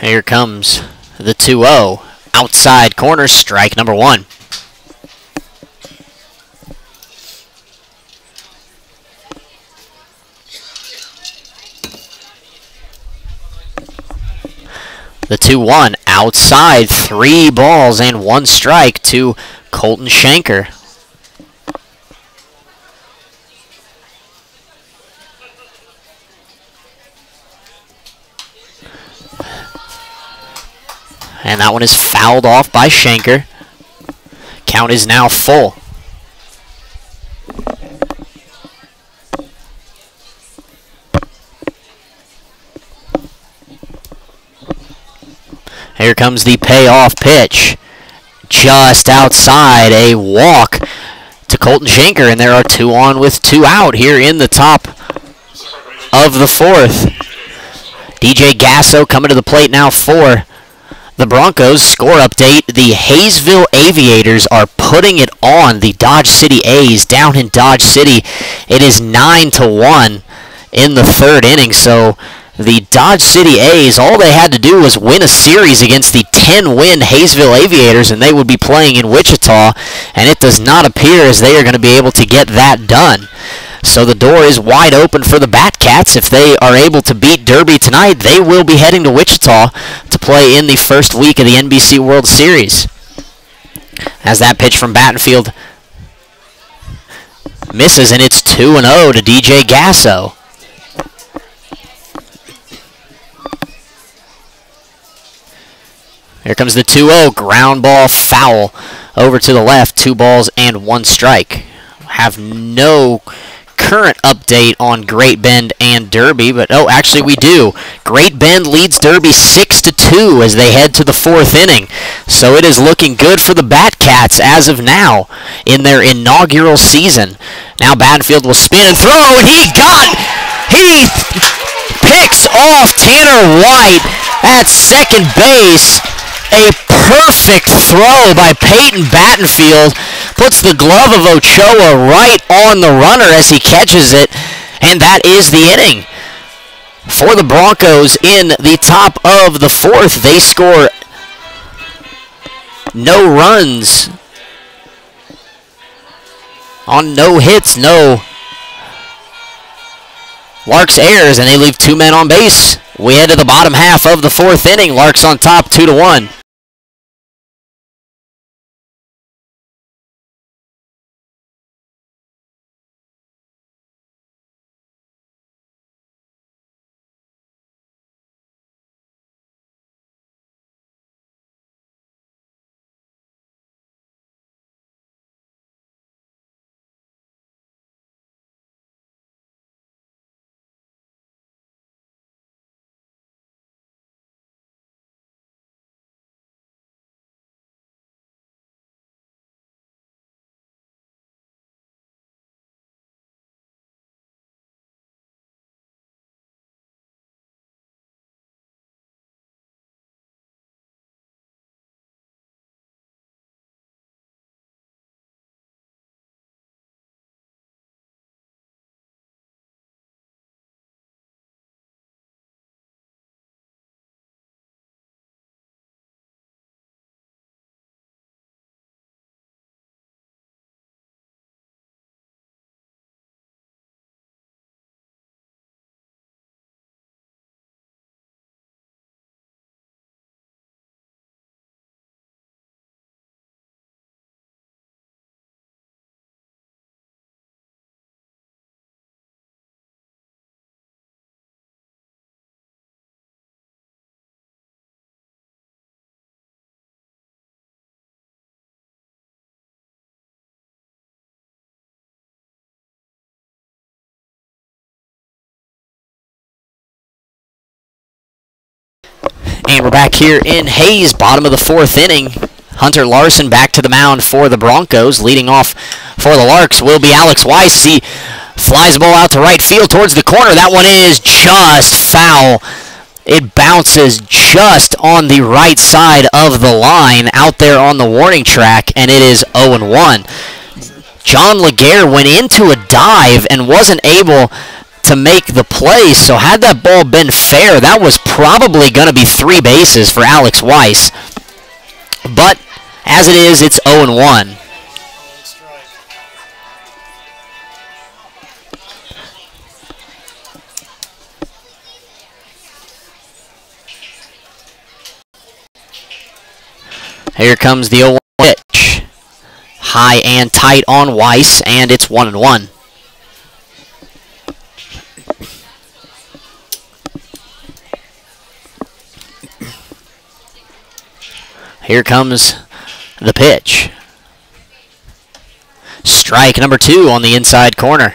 Speaker 1: Here comes the 2-0. Outside corner, strike number 1. The 2-1 outside, 3 balls and 1 strike to Colton Shanker. And that one is fouled off by Shanker. Count is now full. Here comes the payoff pitch. Just outside, a walk to Colton Shanker, and there are 2 on with 2 out here in the top of the 4th. DJ Gasso coming to the plate now for the Broncos. Score update: the Hayesville Aviators are putting it on the Dodge City A's down in Dodge City. It is 9-1 in the 3rd inning. So the Dodge City A's, all they had to do was win a series against the 10-win Hayesville Aviators, and they would be playing in Wichita, and it does not appear as they are going to be able to get that done. So the door is wide open for the Batcats. If they are able to beat Derby tonight, they will be heading to Wichita to play in the first week of the NBC World Series. As that pitch from Battenfield misses, and it's 2-0 to DJ Gasso. Here comes the 2-0, ground ball foul over to the left, 2 balls and 1 strike. Have no current update on Great Bend and Derby, but oh, actually we do. Great Bend leads Derby 6-2 as they head to the 4th inning. So it is looking good for the Batcats as of now in their inaugural season. Now Battenfield will spin and throw, and he picks off Tanner White at second base. A perfect throw by Peyton Battenfield. Puts the glove of Ochoa right on the runner as he catches it. And that is the inning. For the Broncos in the top of the 4th, they score no runs on no hits, no Larks errors, and they leave 2 men on base. We head to the bottom half of the 4th inning. Larks on top 2-1. And we're back here in Hayes, bottom of the 4th inning. Hunter Larson back to the mound for the Broncos. Leading off for the Larks will be Alex Weiss. He flies the ball out to right field towards the corner. That one is just foul. It bounces just on the right side of the line out there on the warning track, and it is 0-1. John Laguerre went into a dive and wasn't able to make the play, so had that ball been fair, that was probably going to be 3 bases for Alex Weiss. But as it is, it's 0-1. Here comes the 0-1 pitch. High and tight on Weiss, and it's 1-1. Here comes the pitch. Strike number 2 on the inside corner.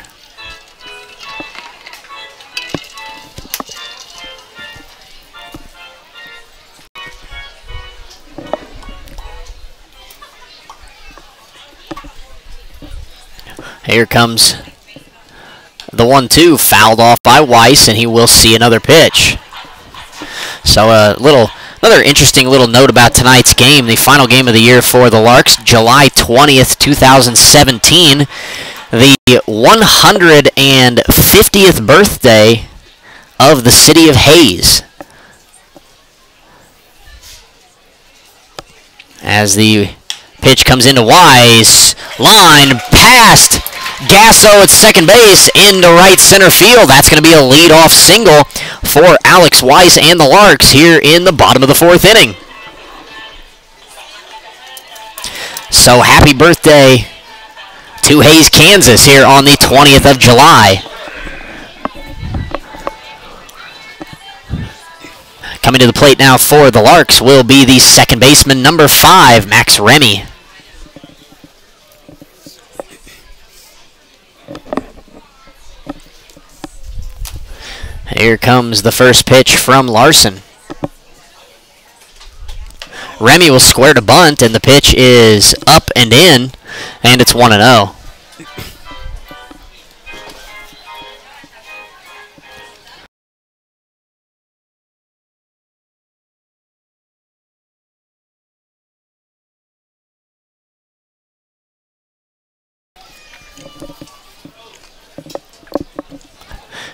Speaker 1: Here comes the 1-2, fouled off by Weiss, and he will see another pitch. So another interesting little note about tonight's game, the final game of the year for the Larks, July 20th, 2017, the 150th birthday of the city of Hayes. As the pitch comes into Weiss, line past Gasso at second base into right center field. That's going to be a leadoff single for Alex Weiss and the Larks here in the bottom of the 4th inning. So happy birthday to Hayes, Kansas here on the 20th of July. Coming to the plate now for the Larks will be the second baseman, number 5, Max Remy. Here comes the first pitch from Larson. Remy will square to bunt, and the pitch is up and in, and it's 1-0.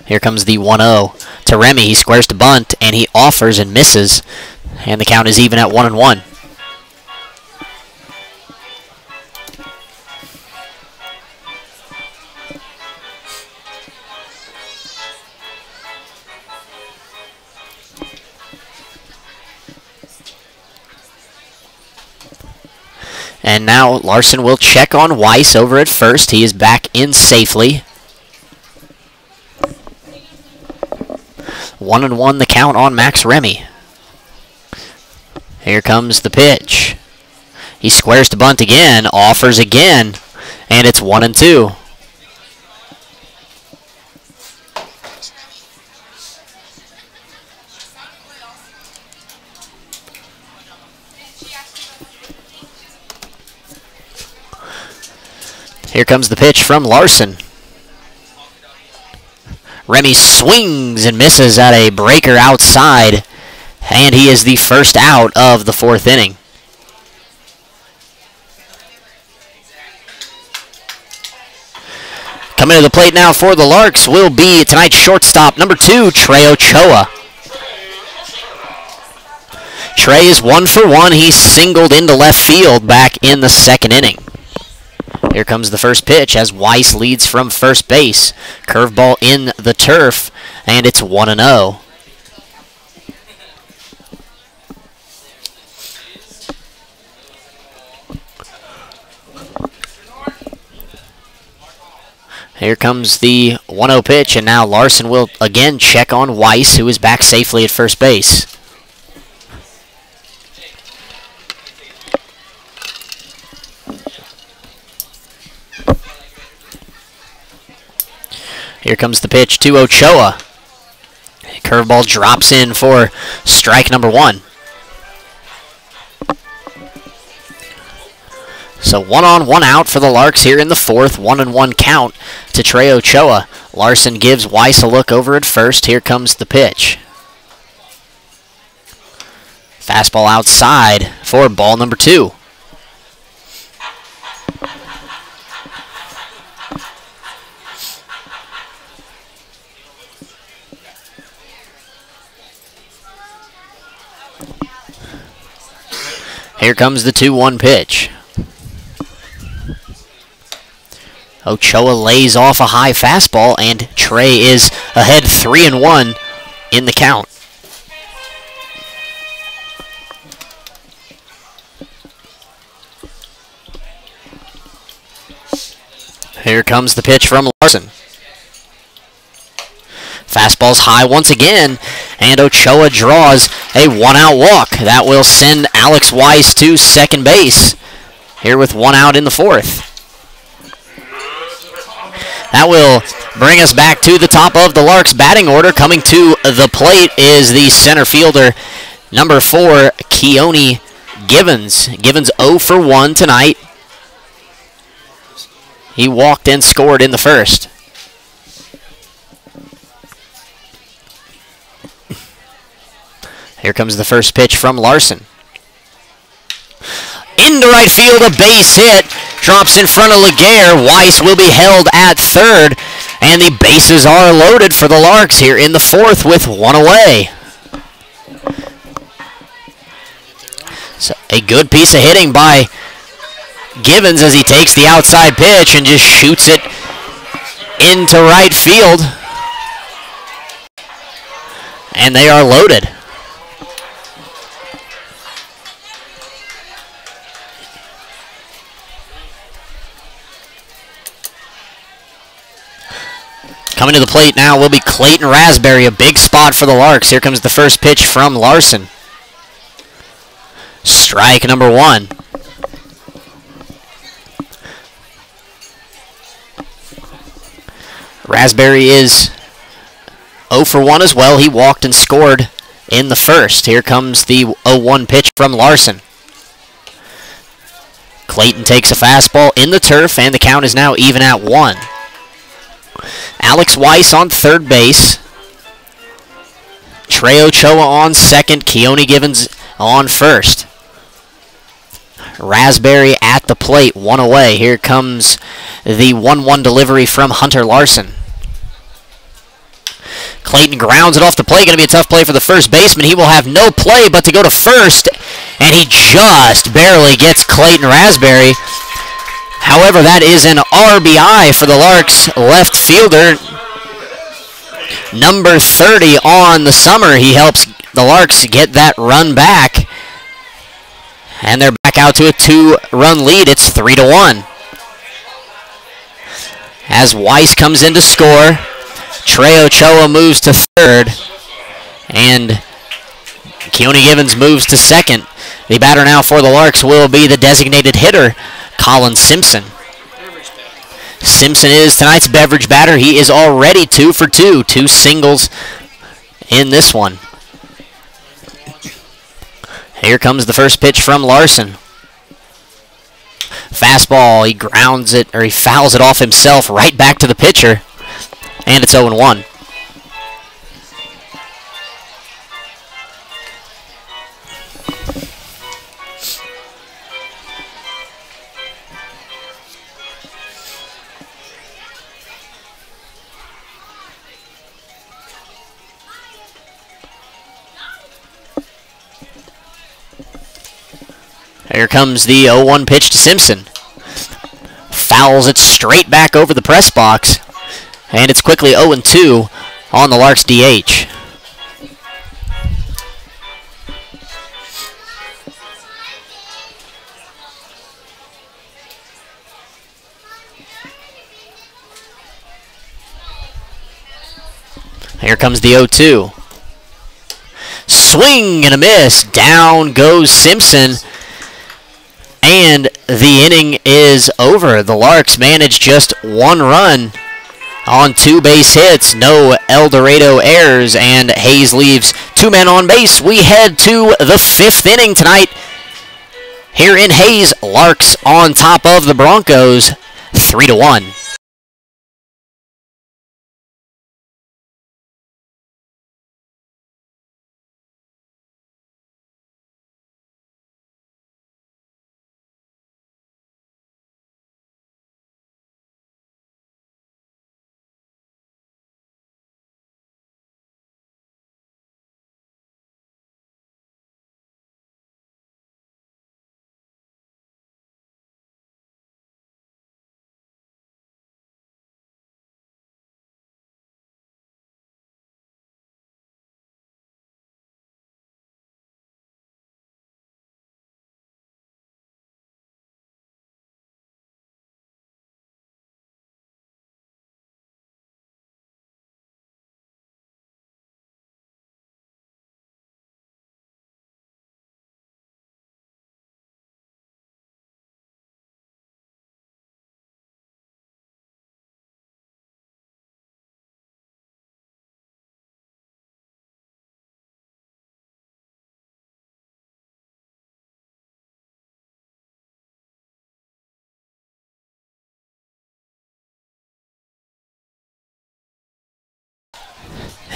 Speaker 1: Here comes the 1-0 to Remy. He squares to bunt, and he offers and misses. And the count is even at 1-1. And now Larson will check on Weiss over at first. He is back in safely. 1-1 the count on Max Remy. Here comes the pitch. He squares to bunt again, offers again, and it's 1-2. Here comes the pitch from Larson. Remy swings and misses at a breaker outside, and he is the first out of the fourth inning. Coming to the plate now for the Larks will be tonight's shortstop, number 2, Trey Ochoa. Trey is 1 for 1. He singled into left field back in the second inning. Here comes the first pitch as Weiss leads from first base. Curveball in the turf, and it's 1-0. Here comes the 1-0 pitch, and now Larson will again check on Weiss, who is back safely at first base. Here comes the pitch to Ochoa. Curveball drops in for strike number 1. So 1 on, 1 out for the Larks here in the fourth. 1-1 count to Trey Ochoa. Larson gives Weiss a look over at first. Here comes the pitch. Fastball outside for ball number 2. Here comes the 2-1 pitch. Ochoa lays off a high fastball, and Trey is ahead 3-1 in the count. Here comes the pitch from Larson. Fastball's high once again, and Ochoa draws a 1-out walk. That will send Alex Weiss to second base here with 1 out in the fourth. That will bring us back to the top of the Larks batting order. Coming to the plate is the center fielder, number 4, Keone Givens. Givens 0 for 1 tonight. He walked and scored in the first. Here comes the first pitch from Larson. Into right field, a base hit. Drops in front of Laguerre. Weiss will be held at third. And the bases are loaded for the Larks here in the fourth with 1 away. So a good piece of hitting by Givens as he takes the outside pitch and just shoots it into right field. And they are loaded. Coming to the plate now will be Clayton Raspberry, a big spot for the Larks. Here comes the first pitch from Larson. Strike number 1. Raspberry is 0 for 1 as well. He walked and scored in the first. Here comes the 0-1 pitch from Larson. Clayton takes a fastball in the turf, and the count is now even at 1. Alex Weiss on third base. Trey Ochoa on second. Keone Givens on first. Raspberry at the plate, 1 away. Here comes the 1-1 delivery from Hunter Larson. Clayton grounds it off the plate. Going to be a tough play for the first baseman. He will have no play but to go to first, and he just barely gets Clayton Raspberry. However, that is an RBI for the Larks left fielder. Number 30 on the summer. He helps the Larks get that run back. And they're back out to a 2-run lead. It's 3-1. As Weiss comes in to score, Trey Ochoa moves to third, and Keone Givens moves to second. The batter now for the Larks will be the designated hitter, Colin Simpson. Simpson is tonight's beverage batter. He is already 2 for 2. 2 singles in this one. Here comes the first pitch from Larson. Fastball, he grounds it, or he fouls it off himself right back to the pitcher. And it's 0-1. Here comes the 0-1 pitch to Simpson. Fouls it straight back over the press box. And it's quickly 0-2 on the Larks DH. Here comes the 0-2. Swing and a miss. Down goes Simpson. And the inning is over. The Larks managed just 1 run on 2 base hits, no El Dorado errors, and Hayes leaves 2 men on base. We head to the 5th inning tonight. Here in Hayes, Larks on top of the Broncos, 3-1.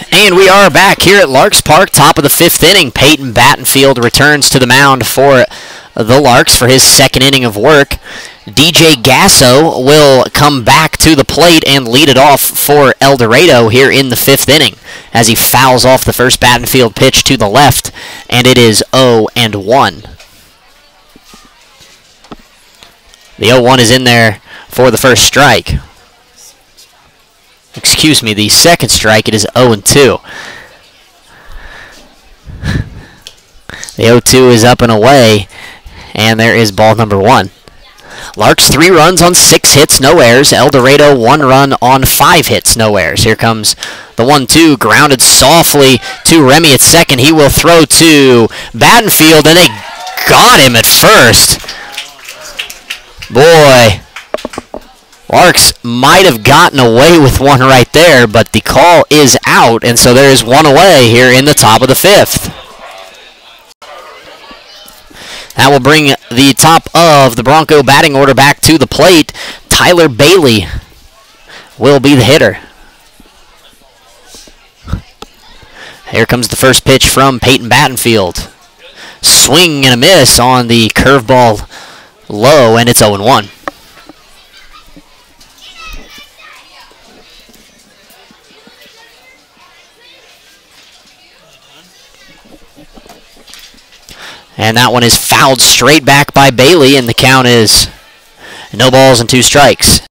Speaker 1: And we are back here at Larks Park, top of the 5th inning. Peyton Battenfield returns to the mound for the Larks for his 2nd inning of work. DJ Gasso will come back to the plate and lead it off for El Dorado here in the 5th inning as he fouls off the first Battenfield pitch to the left, and it is 0-1. The 0-1 is in there for the first strike. Excuse me, the second strike, it is 0-2. The 0-2 is up and away, and there is ball number 1. Larks 3 runs on 6 hits, no errors. El Dorado 1 run on 5 hits, no errors. Here comes the 1-2, grounded softly to Remy at second. He will throw to Battenfield, and they got him at first. Boy, Larks might have gotten away with one right there, but the call is out, and so there is one away here in the top of the fifth. That will bring the top of the Bronco batting order back to the plate. Tyler Bailey will be the hitter. Here comes the first pitch from Peyton Battenfield. Swing and a miss on the curveball low, and it's 0-1. And that one is fouled straight back by Bailey, and the count is no balls and 2 strikes.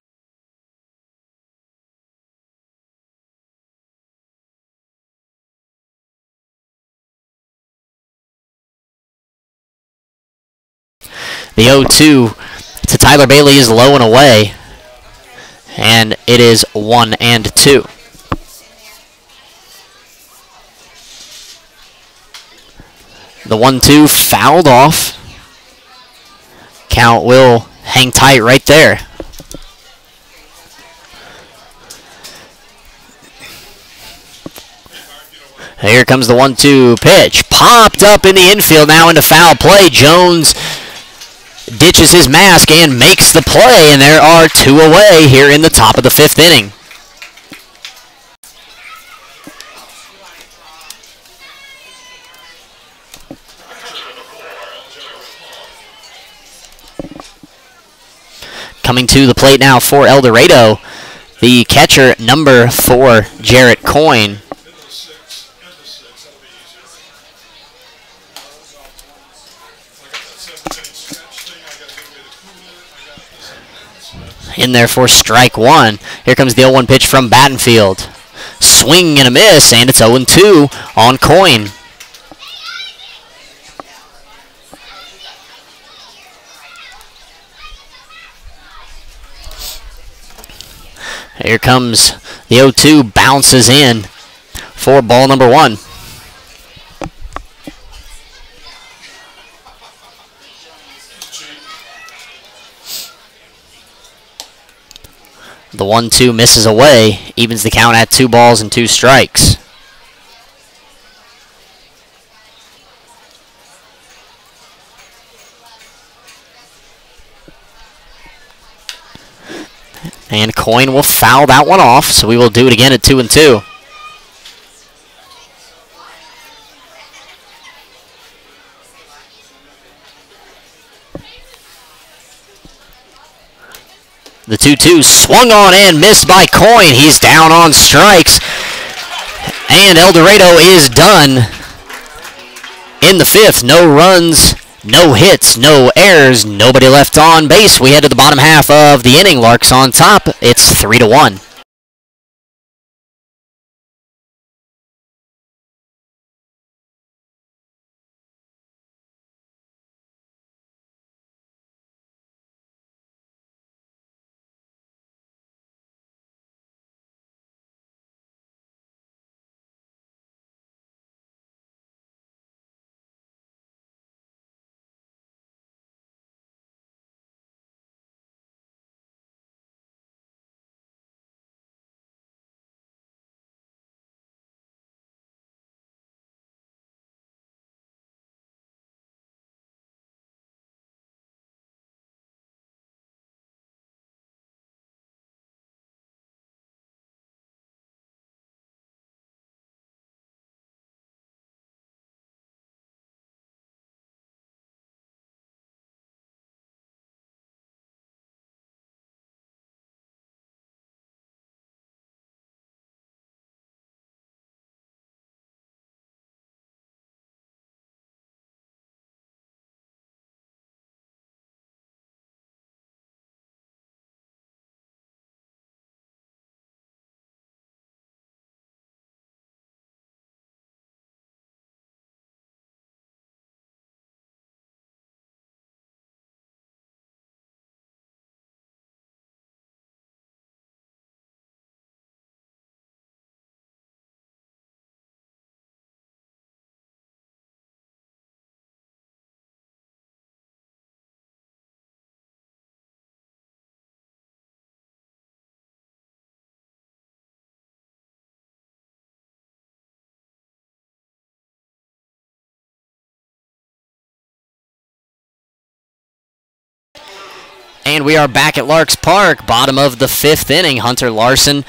Speaker 1: The 0-2 to Tyler Bailey is low and away, and it is 1-2. The 1-2 fouled off. Count will hang tight right there. Here comes the 1-2 pitch. Popped up in the infield, now into foul play. Jones ditches his mask and makes the play, and there are 2 away here in the top of the 5th inning. Coming to the plate now for El Dorado, the catcher, number 4, Jarrett Coyne. In there for strike 1. Here comes the 0-1 pitch from Battenfield. Swing and a miss, and it's 0-2 on Coyne. Here comes the 0-2, bounces in for ball number 1. The 1-2 misses away, evens the count at 2 balls and 2 strikes. And Coyne will foul that one off, so we will do it again at 2-2. The 2-2 swung on and missed by Coyne. He's down on strikes. And El Dorado is done in the 5th. No runs, no hits, no errors, nobody left on base. We head to the bottom half of the inning. Larks on top. It's 3-1. And we are back at Larks Park, bottom of the 5th inning. Hunter Larson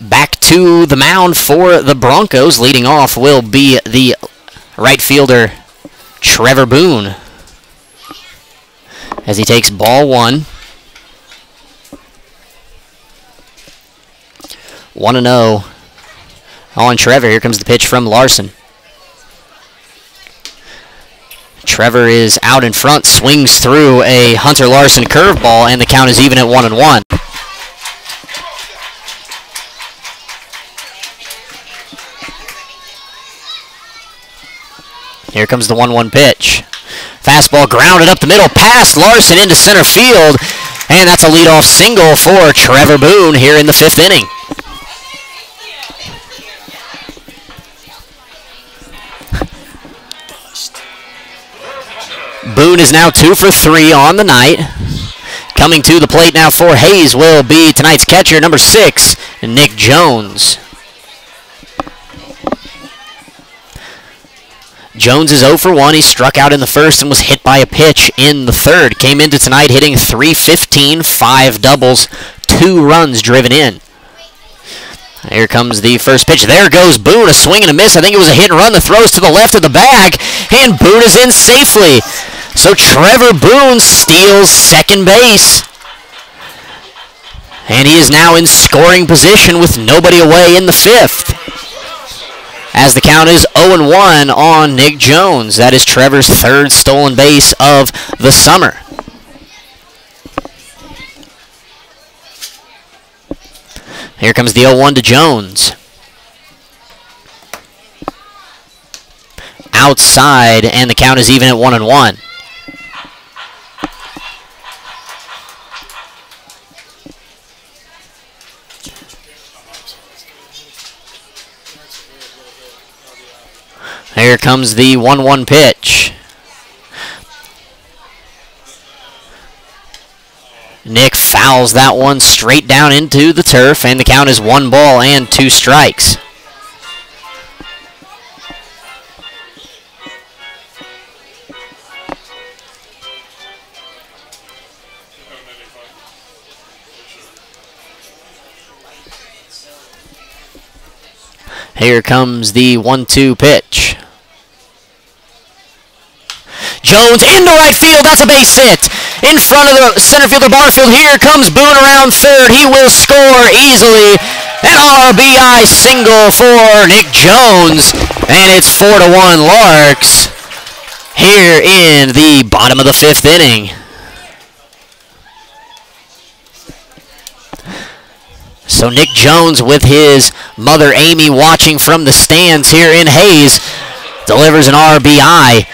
Speaker 1: back to the mound for the Broncos. Leading off will be the right fielder, Trevor Boone, as he takes ball 1. 1-0 on Trevor. Here comes the pitch from Larson. Trevor is out in front, swings through a Hunter Larson curveball, and the count is even at 1-1. Here comes the 1-1 pitch. Fastball grounded up the middle, past Larson into center field, and that's a leadoff single for Trevor Boone here in the 5th inning. Boone is now 2 for 3 on the night. Coming to the plate now for Hayes will be tonight's catcher, number 6, Nick Jones. Jones is 0 for 1. He struck out in the first and was hit by a pitch in the third. Came into tonight hitting .315, 5 doubles, 2 runs driven in. Here comes the first pitch. There goes Boone, a swing and a miss. I think it was a hit and run. The throws to the left of the bag, and Boone is in safely. So Trevor Boone steals second base. And he is now in scoring position with nobody away in the 5th. As the count is 0-1 on Nick Jones. That is Trevor's 3rd stolen base of the summer. Here comes the 0-1 to Jones. Outside, and the count is even at 1-1. Here comes the 1-1 pitch. Nick fouls that one straight down into the turf, and the count is 1 ball and 2 strikes. Here comes the 1-2 pitch. Jones into right field. That's a base hit. In front of the center fielder Barfield. Here comes Boone around third. He will score easily. An RBI single for Nick Jones. And it's 4-1 Larks here in the bottom of the 5th inning. So Nick Jones, with his mother Amy watching from the stands here in Hayes, delivers an RBI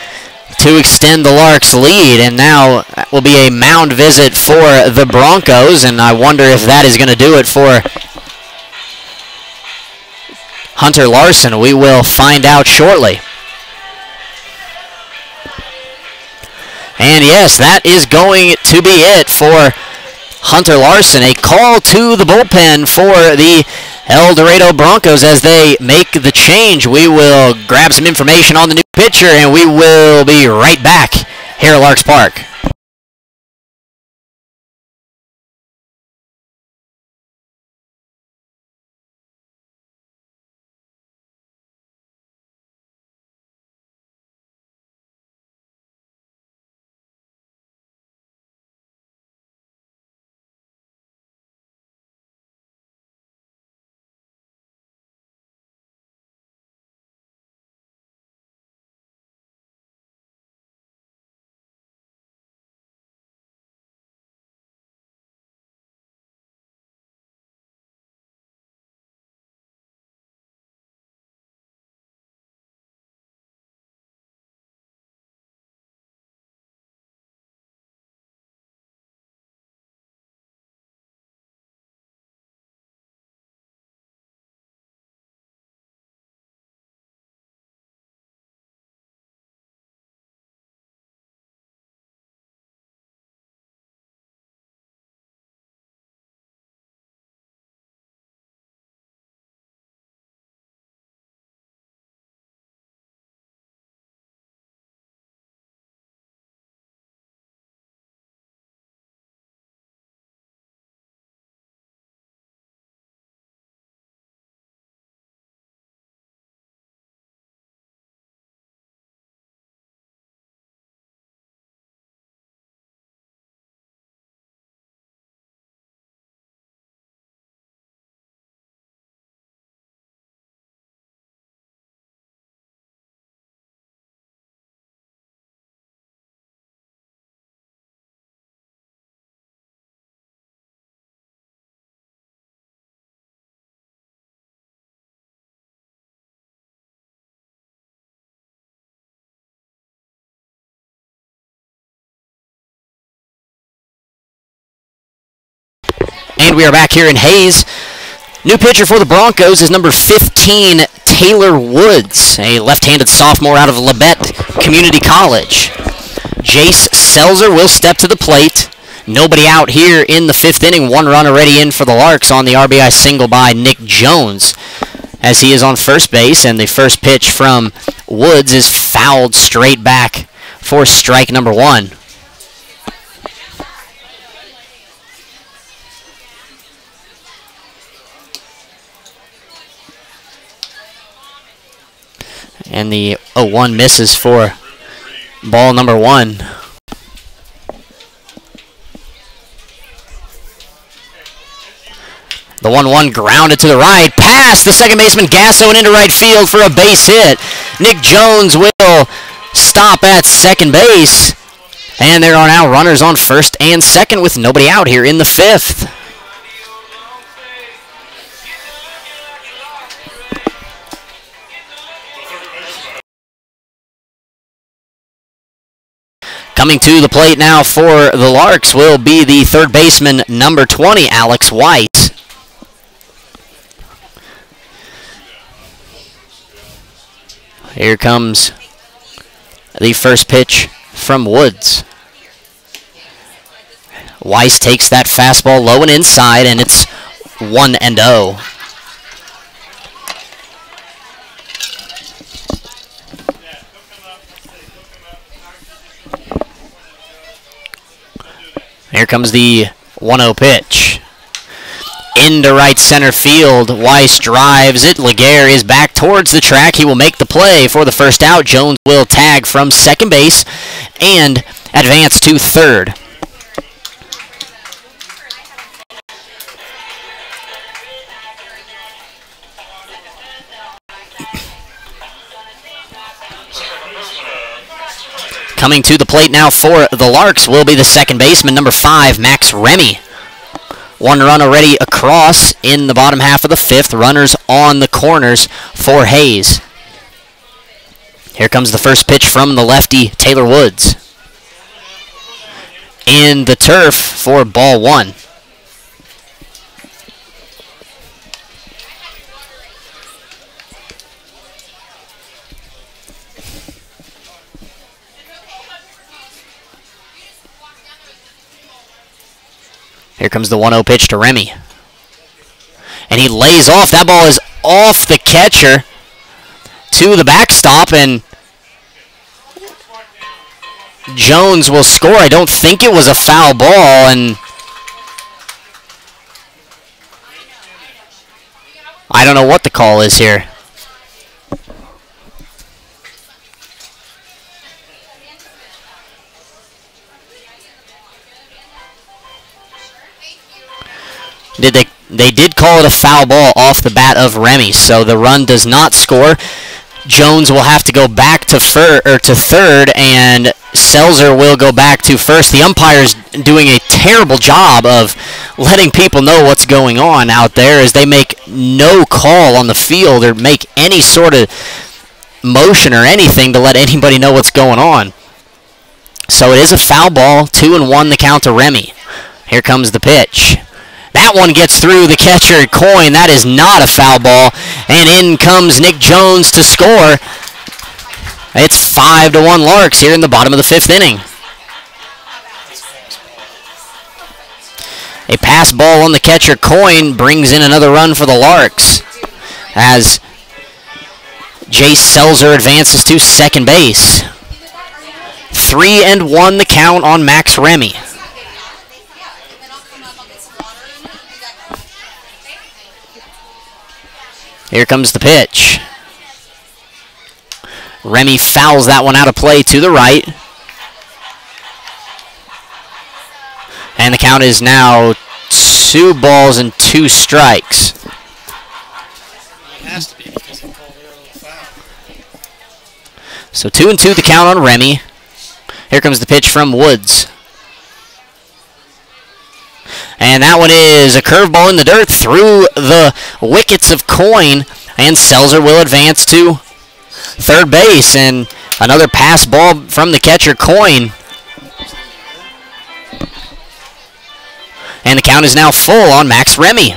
Speaker 1: to extend the Larks' lead, and now will be a mound visit for the Broncos, and I wonder if that is going to do it for Hunter Larson. We will find out shortly. And yes, that is going to be it for Hunter Larson. A call to the bullpen for the El Dorado Broncos as they make the change. We will grab some information on the new pitcher, and we will be right back here at Larks Park. And we are back here in Hayes. New pitcher for the Broncos is number 15, Taylor Woods, a left-handed sophomore out of Labette Community College. Jace Selzer will step to the plate. Nobody out here in the 5th inning. 1 run already in for the Larks on the RBI single by Nick Jones, as he is on first base, and the first pitch from Woods is fouled straight back for strike number 1. And the 0-1 misses for ball number 1. The 1-1 grounded to the right. Pass the second baseman Gasso and into right field for a base hit. Nick Jones will stop at second base. And there are now runners on first and second with nobody out here in the 5th. Coming to the plate now for the Larks will be the third baseman, number 20, Alex Weiss. Here comes the first pitch from Woods. Weiss takes that fastball low and inside, and it's 1-0. Here comes the 1-0 pitch. Into right center field. Weiss drives it. Laguerre is back towards the track. He will make the play for the first out. Jones will tag from second base and advance to third. Coming to the plate now for the Larks will be the second baseman, number 5, Max Remy. 1 run already across in the bottom half of the 5th. Runners on the corners for Hayes. Here comes the first pitch from the lefty, Taylor Woods. In the turf for ball 1. Here comes the 1-0 pitch to Remy. And he lays off. That ball is off the catcher to the backstop, and Jones will score. I don't think it was a foul ball, and I don't know what the call is here. They did call it a foul ball off the bat of Remy, so the run does not score. Jones will have to go back to third, and Selzer will go back to first. The umpire's doing a terrible job of letting people know what's going on out there, as they make no call on the field or make any sort of motion or anything to let anybody know what's going on. So it is a foul ball. 2-1 the count to Remy. Here comes the pitch. That one gets through the catcher Coyne. That is not a foul ball. And in comes Nick Jones to score. It's 5-1 Larks here in the bottom of the 5th inning. A pass ball on the catcher Coyne brings in another run for the Larks, as Jace Selzer advances to second base. 3-1 the count on Max Remy. Here comes the pitch. Remy fouls that one out of play to the right. And the count is now 2 balls and 2 strikes.
Speaker 2: It has to be because they called it a foul.
Speaker 1: So 2-2 the count on Remy. Here comes the pitch from Woods. And that one is a curveball in the dirt through the wickets of Coyne. And Selzer will advance to third base. And another pass ball from the catcher Coyne. And the count is now full on Max Remy.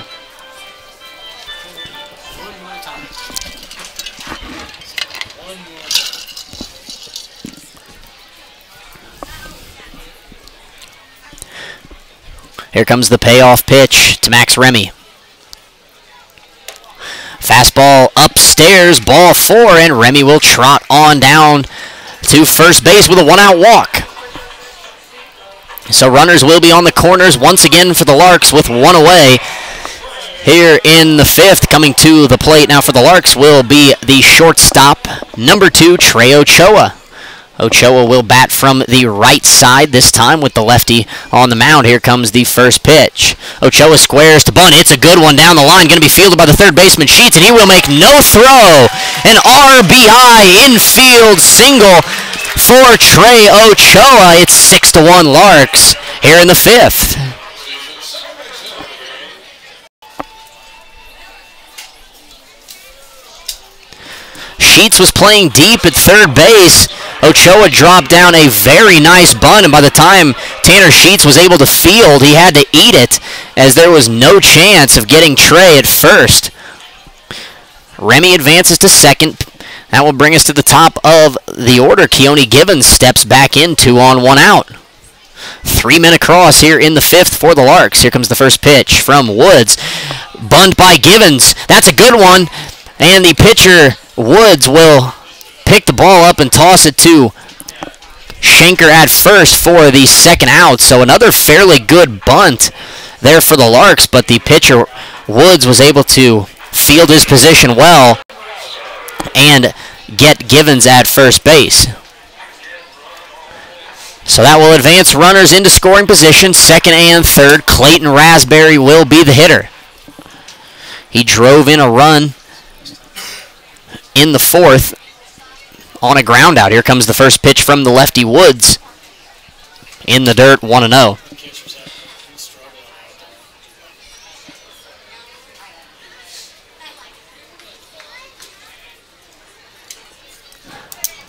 Speaker 1: Here comes the payoff pitch to Max Remy. Fastball upstairs, ball 4, and Remy will trot on down to first base with a 1-out walk. So runners will be on the corners once again for the Larks with 1 away. Here in the 5th, coming to the plate now for the Larks will be the shortstop, number 2, Trey Ochoa. Ochoa will bat from the right side this time with the lefty on the mound. Here comes the first pitch. Ochoa squares to bunt. It's a good one down the line. Going to be fielded by the third baseman, Sheets, and he will make no throw. An RBI infield single for Trey Ochoa. It's 6-1 Larks here in the 5th. Sheets was playing deep at third base. Ochoa dropped down a very nice bunt, and by the time Tanner Sheets was able to field, he had to eat it as there was no chance of getting Trey at first. Remy advances to second. That will bring us to the top of the order. Keone Givens steps back in, 2 on, 1 out. 3-men across here in the 5th for the Larks. Here comes the first pitch from Woods. Bunt by Givens. That's a good one. And the pitcher, Woods, will pick the ball up and toss it to Schenker at first for the 2nd out. So another fairly good bunt there for the Larks, but the pitcher, Woods, was able to field his position well and get Givens at first base. So that will advance runners into scoring position. 2nd and 3rd, Clayton Raspberry will be the hitter. He drove in a run in the 4th on a ground out. Here comes the first pitch from the lefty, Woods. In the dirt, 1-0.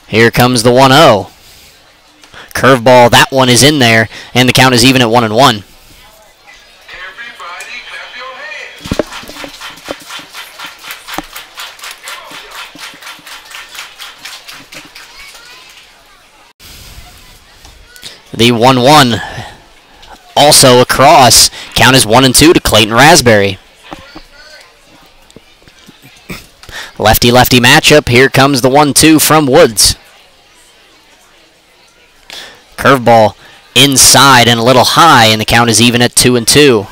Speaker 1: Here comes the 1-0. Curveball, that one is in there, and the count is even at 1-1. The 1-1 also across. Count is 1-2 to Clayton Raspberry. Lefty-lefty matchup. Here comes the 1-2 from Woods. Curveball inside and a little high, and the count is even at 2-2.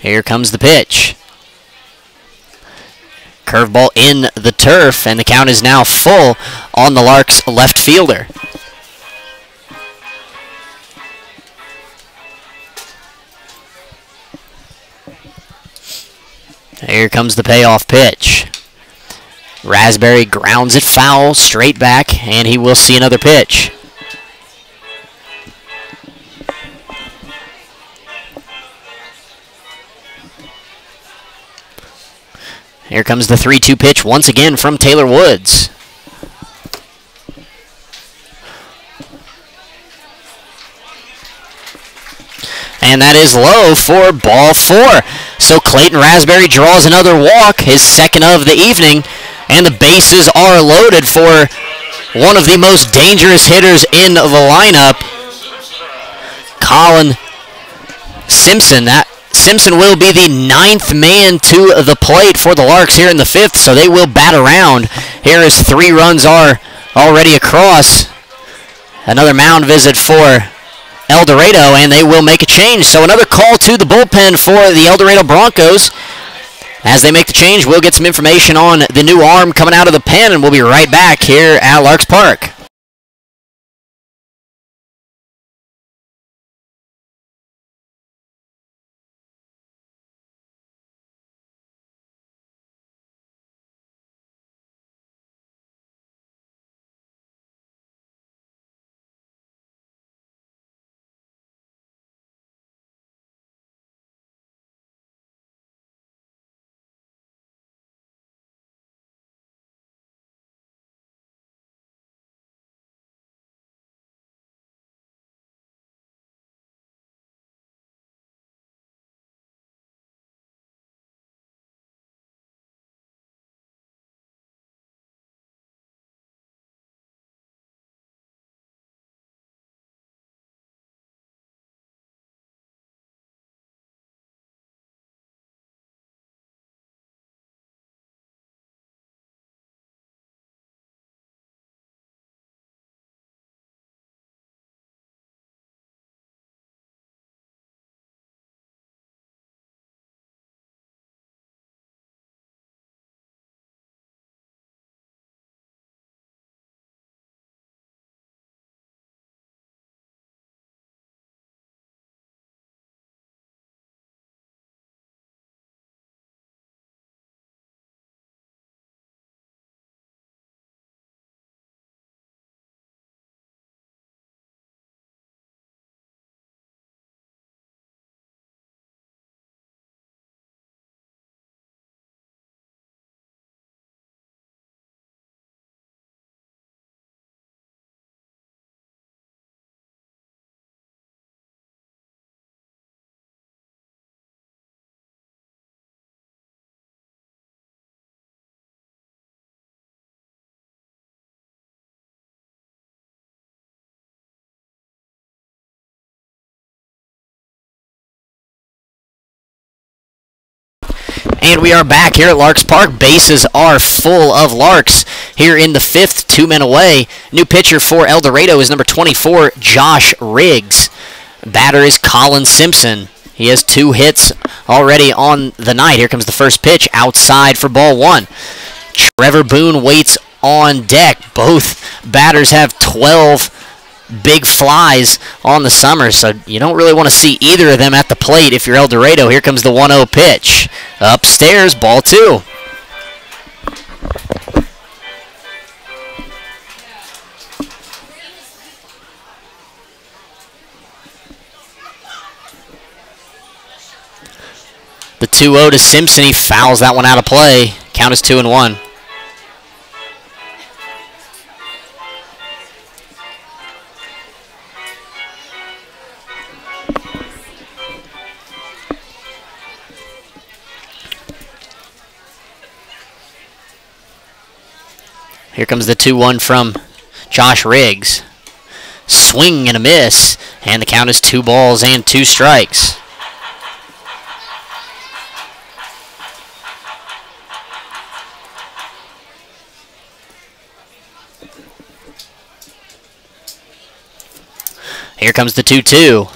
Speaker 1: Here comes the pitch. Curveball in the turf, and the count is now full on the Larks left fielder. Here comes the payoff pitch. Raspberry grounds it foul, straight back, and he will see another pitch. Here comes the 3-2 pitch once again from Taylor Woods. And that is low for ball 4. So Clayton Raspberry draws another walk, his 2nd of the evening, and the bases are loaded for one of the most dangerous hitters in the lineup, Colin Simpson. Simpson will be the 9th man to the plate for the Larks here in the 5th, so they will bat around. Here as 3 runs are already across. Another mound visit for El Dorado, and they will make a change. So another call to the bullpen for the El Dorado Broncos. As they make the change, we'll get some information on the new arm coming out of the pen, and we'll be right back here at Larks Park. And we are back here at Larks Park. Bases are full of Larks here in the fifth, 2 men away. New pitcher for El Dorado is number 24, Josh Riggs. Batter is Colin Simpson. He has 2 hits already on the night. Here comes the first pitch outside for ball 1. Trevor Boone waits on deck. Both batters have 12 big flies on the summer, so you don't really want to see either of them at the plate if you're El Dorado. Here comes the 1-0 pitch. Upstairs, ball 2. The 2-0 to Simpson. He fouls that one out of play. Count is 2-1. Here comes the 2-1 from Josh Riggs. Swing and a miss, and the count is 2 balls and 2 strikes. Here comes the 2-2.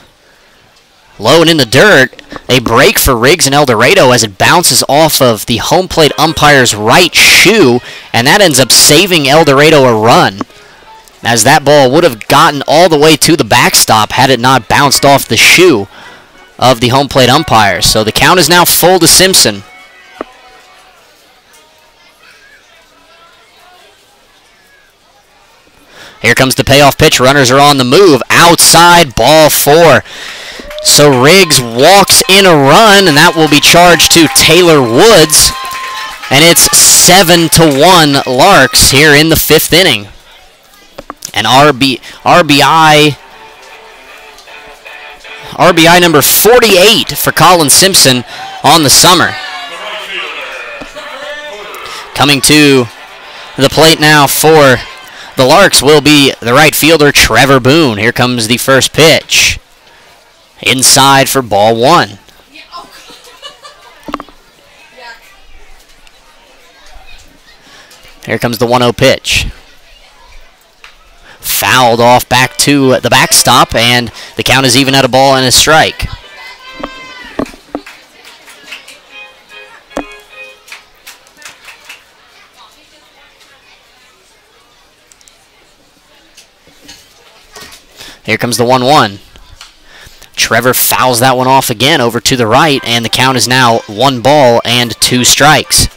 Speaker 1: Low and in the dirt. A break for Riggs and El Dorado as it bounces off of the home plate umpire's right shoe, and that ends up saving El Dorado a run, as that ball would have gotten all the way to the backstop had it not bounced off the shoe of the home plate umpire. So the count is now full to Simpson. Here comes the payoff pitch. Runners are on the move. Outside, ball 4. So Riggs walks in a run, and that will be charged to Taylor Woods. And it's 7-1 Larks here in the 5th inning. And RBI number 48 for Colin Simpson on the summer. Coming to the plate now for the Larks will be the right fielder, Trevor Boone. Here comes the first pitch. Inside for ball 1. Here comes the 1-0 pitch. Fouled off back to the backstop, and the count is even at a ball and a strike. Here comes the 1-1. Trevor fouls that one off again over to the right, and the count is now 1 ball and 2 strikes.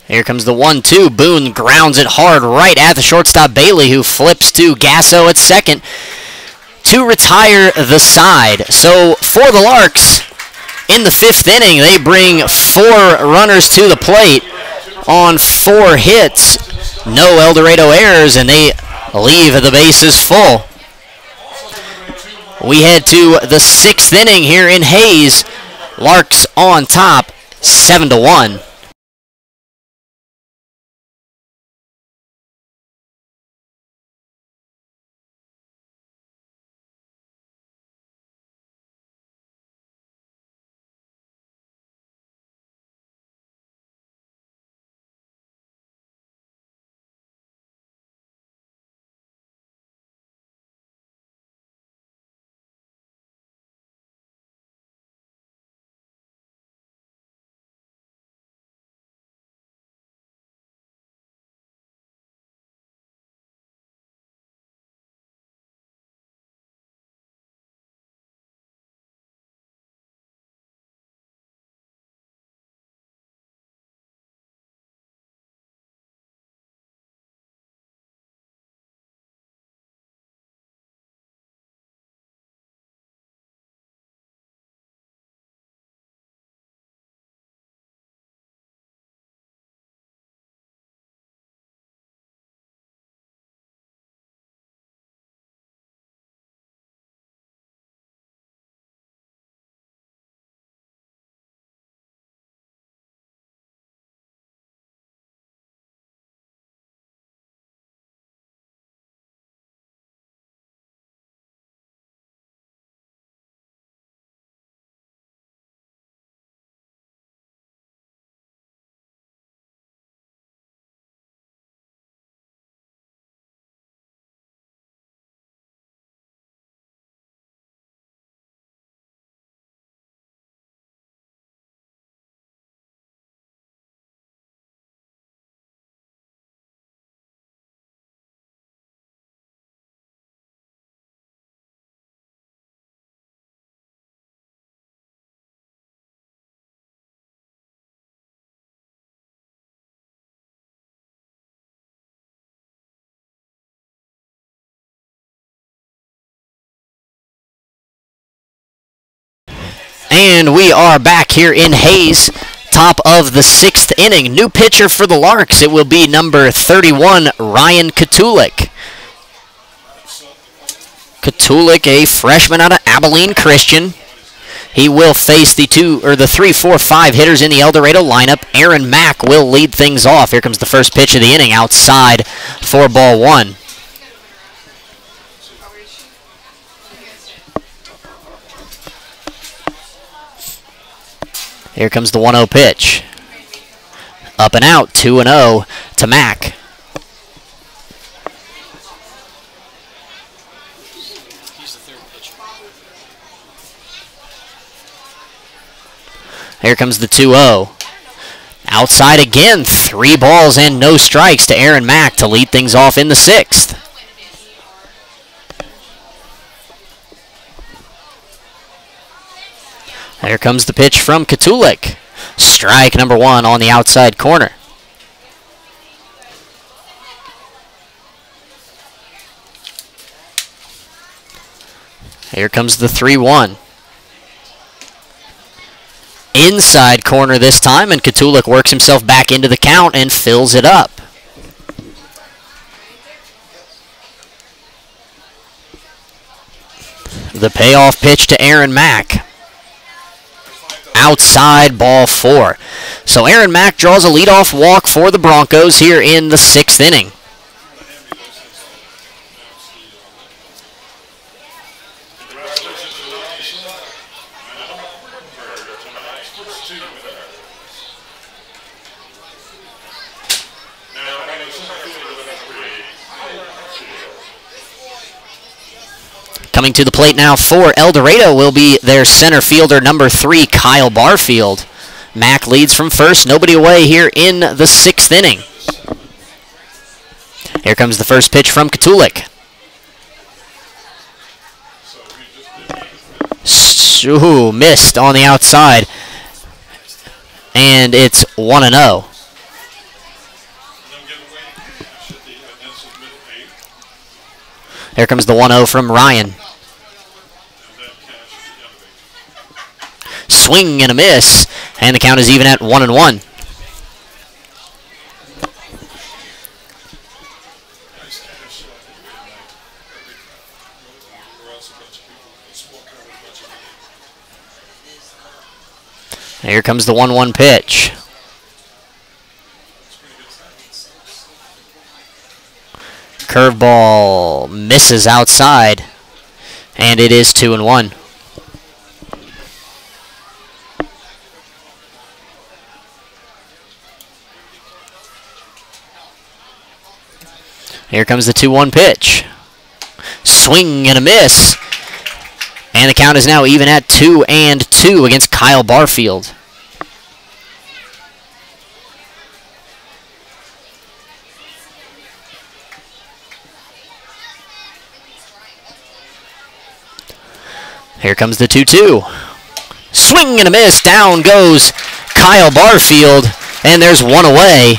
Speaker 1: Here comes the 1-2. Boone grounds it hard right at the shortstop Bailey, who flips to Gasso at second to retire the side. So for the Larks, in the 5th inning, they bring 4 runners to the plate on 4 hits. No El Dorado errors, and they leave the bases full. We head to the 6th inning here in Hayes. Larks on top, 7-1. And we are back here in Hayes, top of the 6th inning. New pitcher for the Larks. It will be number 31, Ryan Katulik. Katulik, a freshman out of Abilene Christian. He will face the 3, 4, 5 hitters in the El Dorado lineup. Aaron Mack will lead things off. Here comes the first pitch of the inning, outside for ball 1. Here comes the 1-0 pitch. Up and out, 2-0 to Mack. Here comes the 2-0. Outside again, 3 balls and no strikes to Aaron Mack to lead things off in the 6th. Here comes the pitch from Katulik. Strike number 1 on the outside corner. Here comes the 3-1. Inside corner this time, and Katulik works himself back into the count and fills it up. The payoff pitch to Aaron Mack. Outside, ball 4. So Aaron Mack draws a leadoff walk for the Broncos here in the 6th inning. Coming to the plate now for El Dorado will be their center fielder, number 3, Kyle Barfield. Mack leads from first, nobody away here in the 6th inning. Here comes the first pitch from Katulik. Missed on the outside. And it's 1-0. Here comes the 1-0 from Ryan. Swing and a miss, and the count is even at 1-1. Here comes the 1-1 pitch. Curveball misses outside, and it is 2-1. Here comes the 2-1 pitch. Swing and a miss. And the count is now even at 2-2 against Kyle Barfield. Here comes the 2-2. Swing and a miss. Down goes Kyle Barfield. And there's one away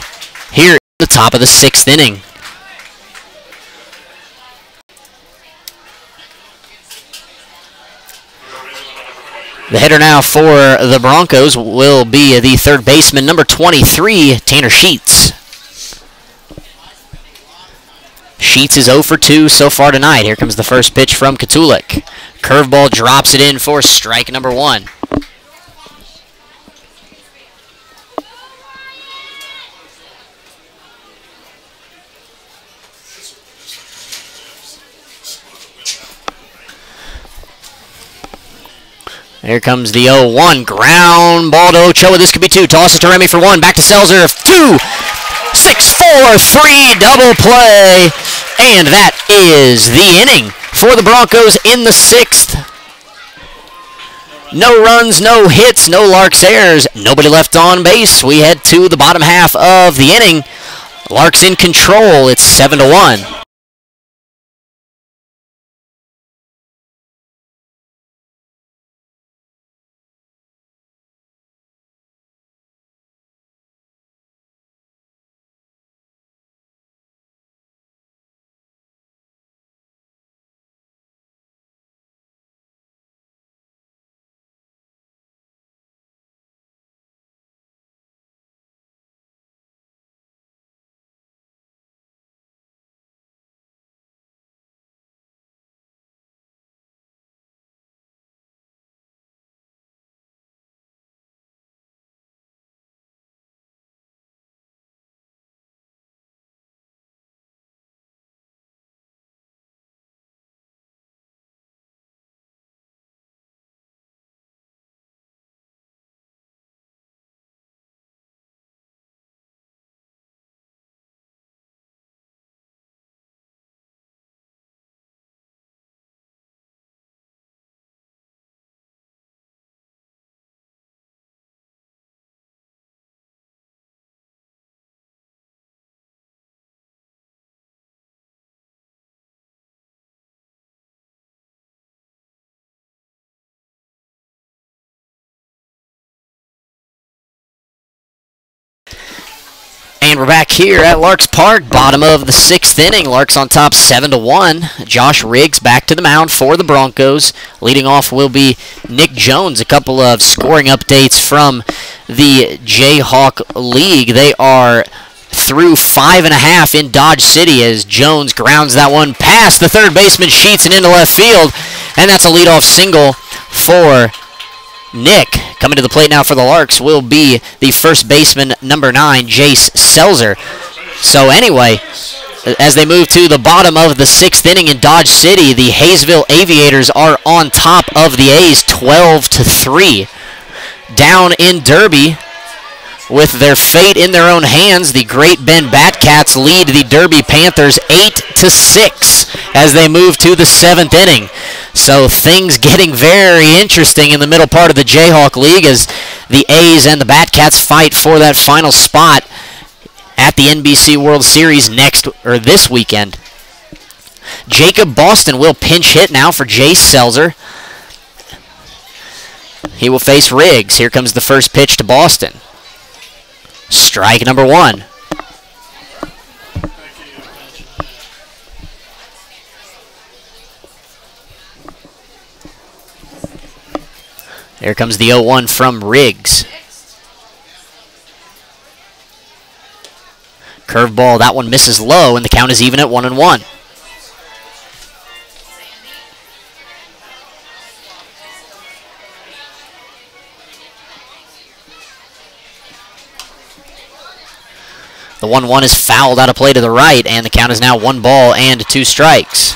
Speaker 1: here at the top of the 6th inning. The hitter now for the Broncos will be the third baseman, number 23, Tanner Sheets. Sheets is 0 for 2 so far tonight. Here comes the first pitch from Katulik. Curveball drops it in for strike number 1. Here comes the 0-1. Ground ball to Ochoa. This could be 2. Toss it to Remy for 1. Back to Selzer. 2. 6-4-3 double play. And that is the inning for the Broncos in the 6th. No runs, no hits, no Larks errors. Nobody left on base. We head to the bottom half of the inning. Larks in control. It's 7-1. And we're back here at Larks Park, bottom of the 6th inning. Larks on top 7-1. Josh Riggs back to the mound for the Broncos. Leading off will be Nick Jones. A couple of scoring updates from the Jayhawk League. They are through 5.5 in Dodge City as Jones grounds that one past the third baseman, Sheets, and into left field. And that's a leadoff single for Nick. Coming to the plate now for the Larks will be the first baseman, number 9, Jace Selzer. So anyway, as they move to the bottom of the 6th inning in Dodge City, the Hayesville Aviators are on top of the A's 12-3. Down in Derby, with their fate in their own hands, the Great Bend Batcats lead the Derby Panthers 8-6 as they move to the 7th inning. So things getting very interesting in the middle part of the Jayhawk League as the A's and the Batcats fight for that final spot at the NBC World Series this weekend. Jacob Boston will pinch hit now for Jace Selzer. He will face Riggs. Here comes the first pitch to Boston. Strike number 1. Here comes the 0-1 from Riggs. Curveball, that one misses low, and the count is even at 1-1. The 1-1 is fouled out of play to the right, and the count is now 1 ball and 2 strikes.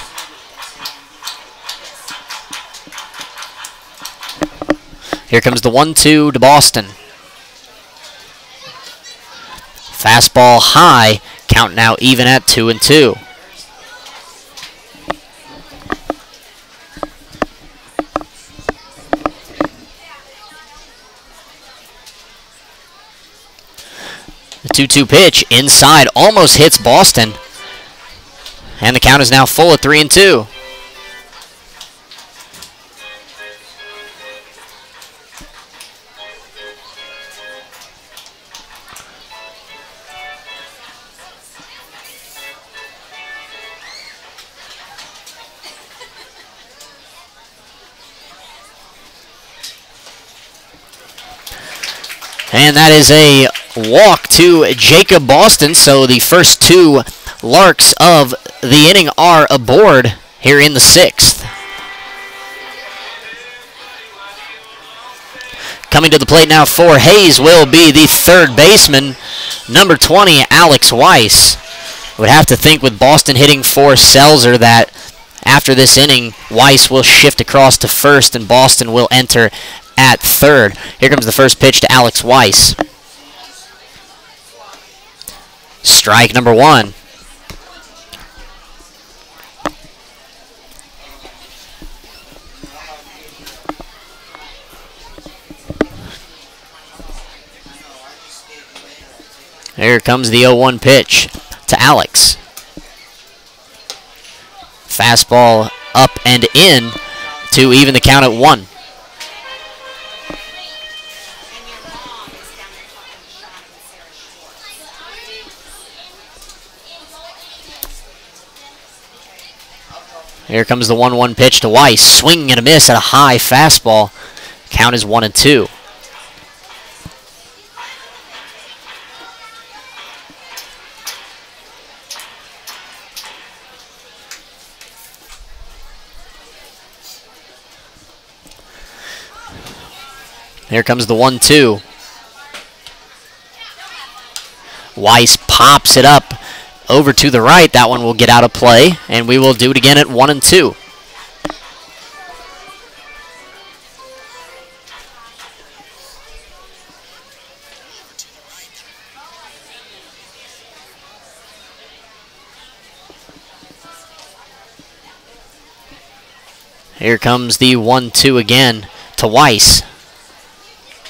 Speaker 1: Here comes the 1-2 to Boston. Fastball high, count now even at 2-2. The 2-2 pitch inside almost hits Boston. And the count is now full at 3-2. And that is a walk to Jacob Boston, so the first 2 Larks of the inning are aboard here in the 6th. Coming to the plate now for Hayes will be the third baseman, number 20, Alex Weiss. Would have to think with Boston hitting for Selzer that after this inning, Weiss will shift across to first and Boston will enter at third. Here comes the first pitch to Alex Weiss. Strike number 1. Here comes the 0-1 pitch to Alex. Fastball up and in to even the count at 1. Here comes the 1-1 pitch to Weiss. Swing and a miss at a high fastball. Count is 1-2. Here comes the 1-2. Weiss pops it up over to the right. That one will get out of play, and we will do it again at 1-2. Here comes the 1-2 again to Weiss.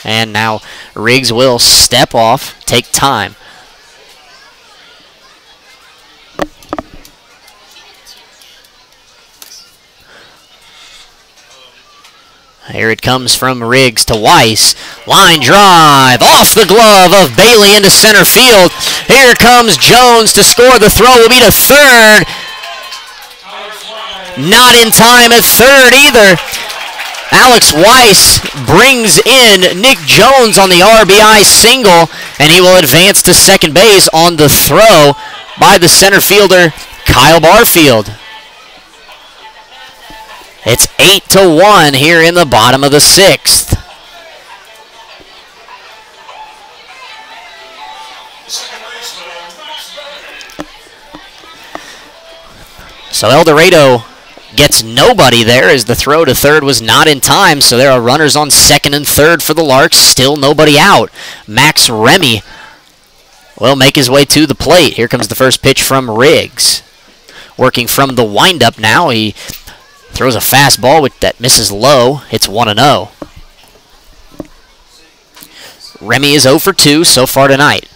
Speaker 1: And now Riggs will step off, take time. Here it comes from Riggs to Weiss. Line drive off the glove of Bailey into center field. Here comes Jones to score. The throw will be to third. Not in time at third either. Alex Weiss brings in Nick Jones on the RBI single, and he will advance to second base on the throw by the center fielder, Kyle Barfield. It's 8-1 here in the bottom of the sixth. So El Dorado gets nobody there as the throw to third was not in time, so there are runners on second and third for the Larks, still nobody out. Max Remy will make his way to the plate. Here comes the first pitch from Riggs. Working from the windup now, he throws a fastball that misses low. It's 1-0. Remy is 0 for 2 so far tonight.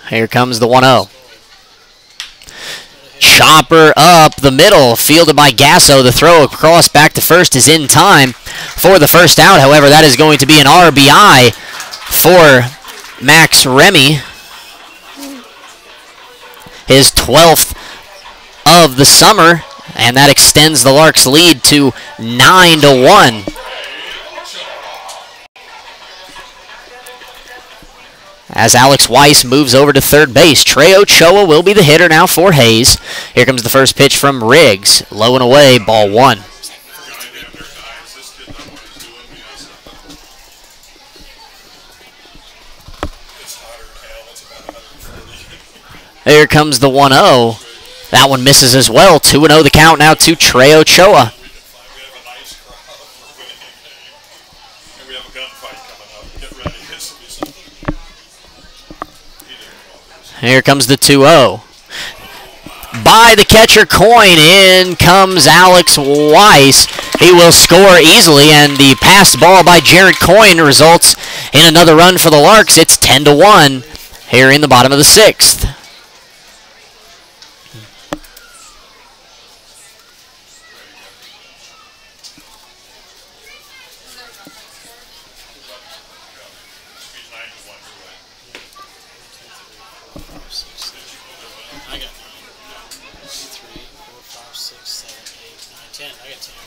Speaker 1: Here comes the 1-0. Chopper up the middle, fielded by Gasso. The throw across back to first is in time for the first out. However, that is going to be an RBI for Max Remy. His 12th of the summer, and that extends the Larks' lead to 9-1. As Alex Weiss moves over to third base, Trey Ochoa will be the hitter now for Hayes. Here comes the first pitch from Riggs. Low and away, ball one. Here comes the 1-0. That one misses as well. 2-0 the count now to Trey Ochoa. Here comes the 2-0. By the catcher Coyne, in comes Alex Weiss. He will score easily, and the passed ball by Jared Coyne results in another run for the Larks. It's 10-1 here in the bottom of the sixth.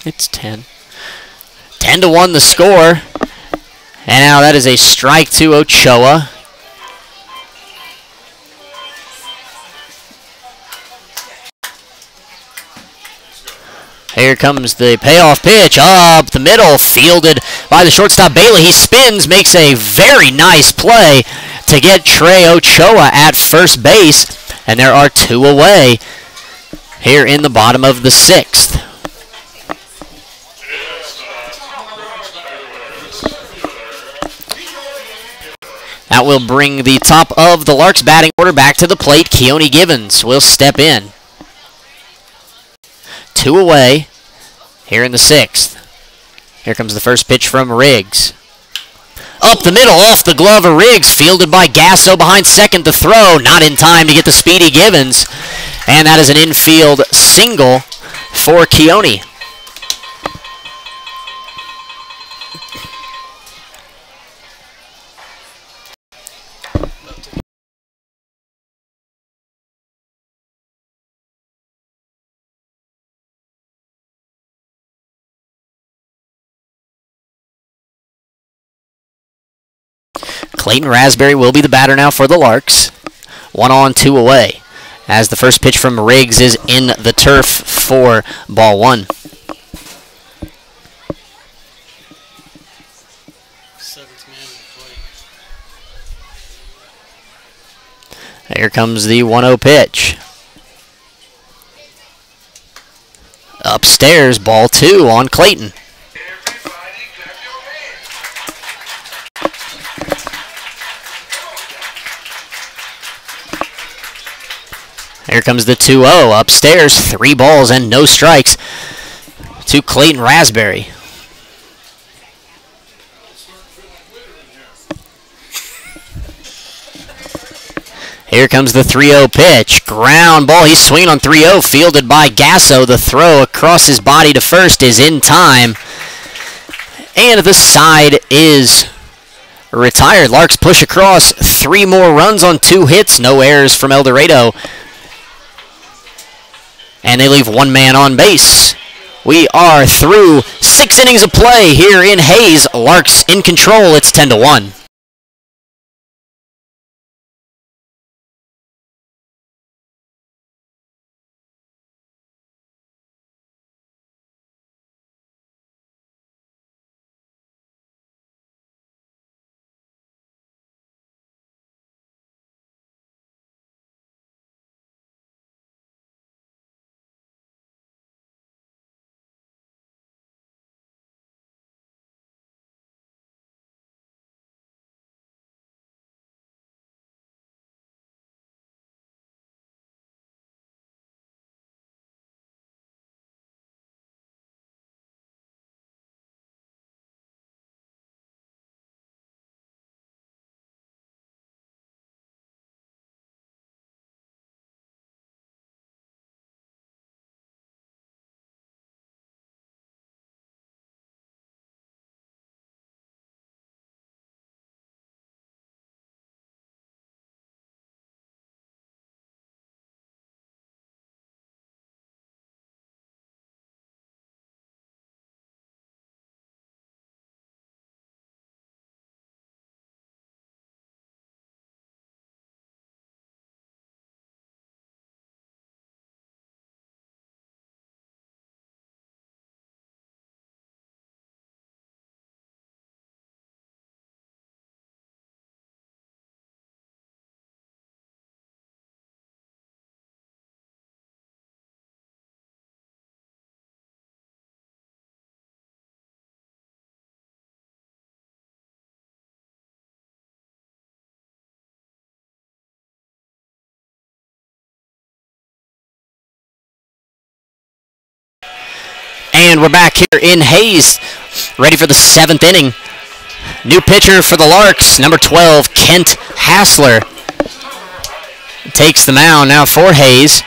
Speaker 1: It's 10. 10-1 the score. And now that is a strike to Ochoa. Here comes the payoff pitch up the middle, fielded by the shortstop Bailey. He spins, makes a very nice play to get Trey Ochoa at first base. And there are two away here in the bottom of the sixth. That will bring the top of the Larks batting order back to the plate. Keone Givens will step in. Two away here in the sixth. Here comes the first pitch from Riggs. Up the middle, off the glove of Riggs, fielded by Gasso behind second. The throw, not in time to get the speedy Givens. And that is an infield single for Keone. Clayton Raspberry will be the batter now for the Larks. 1 on, 2 away. As the first pitch from Riggs is in the turf for ball one. Here comes the 1-0 pitch. Upstairs, ball two on Clayton. Here comes the 2-0 upstairs. 3 balls and no strikes to Clayton Raspberry. Here comes the 3-0 pitch. Ground ball. He's swinging on 3-0. Fielded by Gasso. The throw across his body to first is in time. And the side is retired. Larks push across. 3 more runs on 2 hits. No errors from El Dorado. And they leave 1 man on base. We are through 6 innings of play here in Hayes. Larks in control. It's 10-1. And we're back here in Hayes, ready for the 7th inning. New pitcher for the Larks, number 12, Kent Hassler. Takes the mound now for Hayes.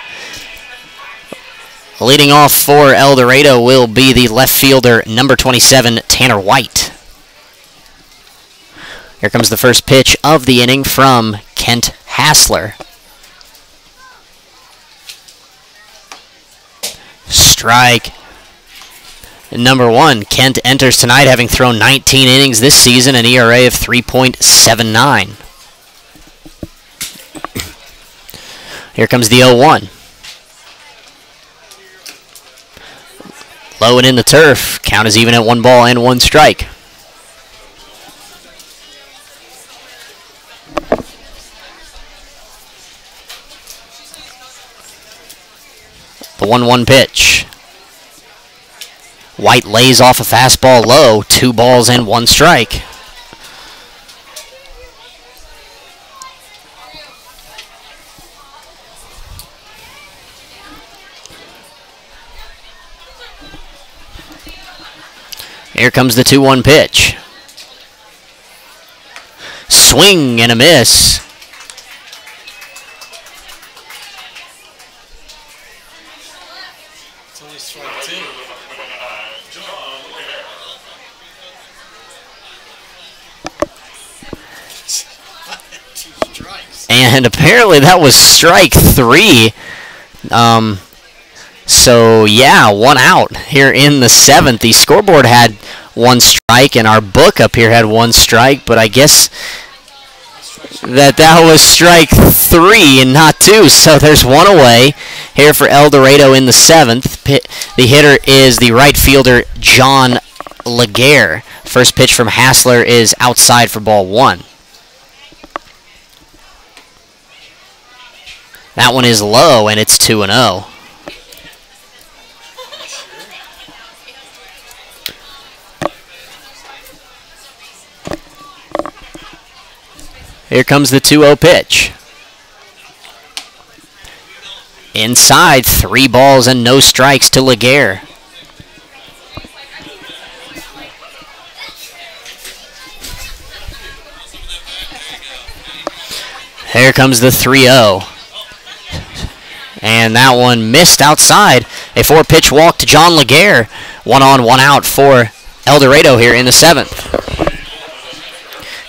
Speaker 1: Leading off for El Dorado will be the left fielder, number 27, Tanner White. Here comes the first pitch of the inning from Kent Hassler. Strike number 1. Kent enters tonight having thrown 19 innings this season, an ERA of 3.79. Here comes the 0-1. Low and in the turf. Count is even at 1 ball and 1 strike. The 1-1 pitch. White lays off a fastball low, 2 balls and 1 strike. Here comes the 2-1 pitch. Swing and a miss.
Speaker 2: It's only strike 2.
Speaker 1: And apparently that was strike 3. So, yeah, 1 out here in the 7th. The scoreboard had 1 strike, and our book up here had 1 strike, but I guess that was strike 3 and not 2. So there's 1 away here for El Dorado in the 7th. The hitter is the right fielder, John Laguerre. First pitch from Hassler is outside for ball 1. That one is low, and it's 2-0. Here comes the 2-0 pitch. Inside, 3 balls and no strikes to Laguerre. Here comes the 3-0. And that one missed outside. A 4-pitch walk to John Laguerre. 1 on, 1 out for Dorado here in the 7th.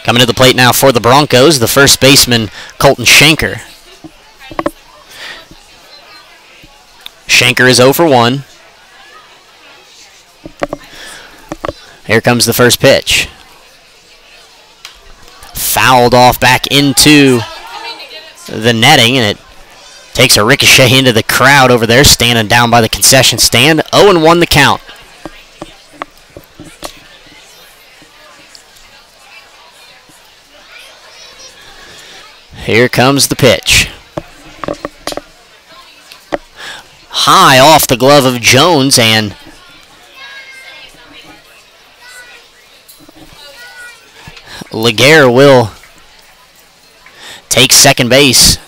Speaker 1: Coming to the plate now for the Broncos, the first baseman, Colton Shanker. Shanker is 0 for 1. Here comes the first pitch. Fouled off back into the netting, and it takes a ricochet into the crowd over there, standing down by the concession stand. 0-1 the count. Here comes the pitch. High off the glove of Jones, and Laguerre will take second base.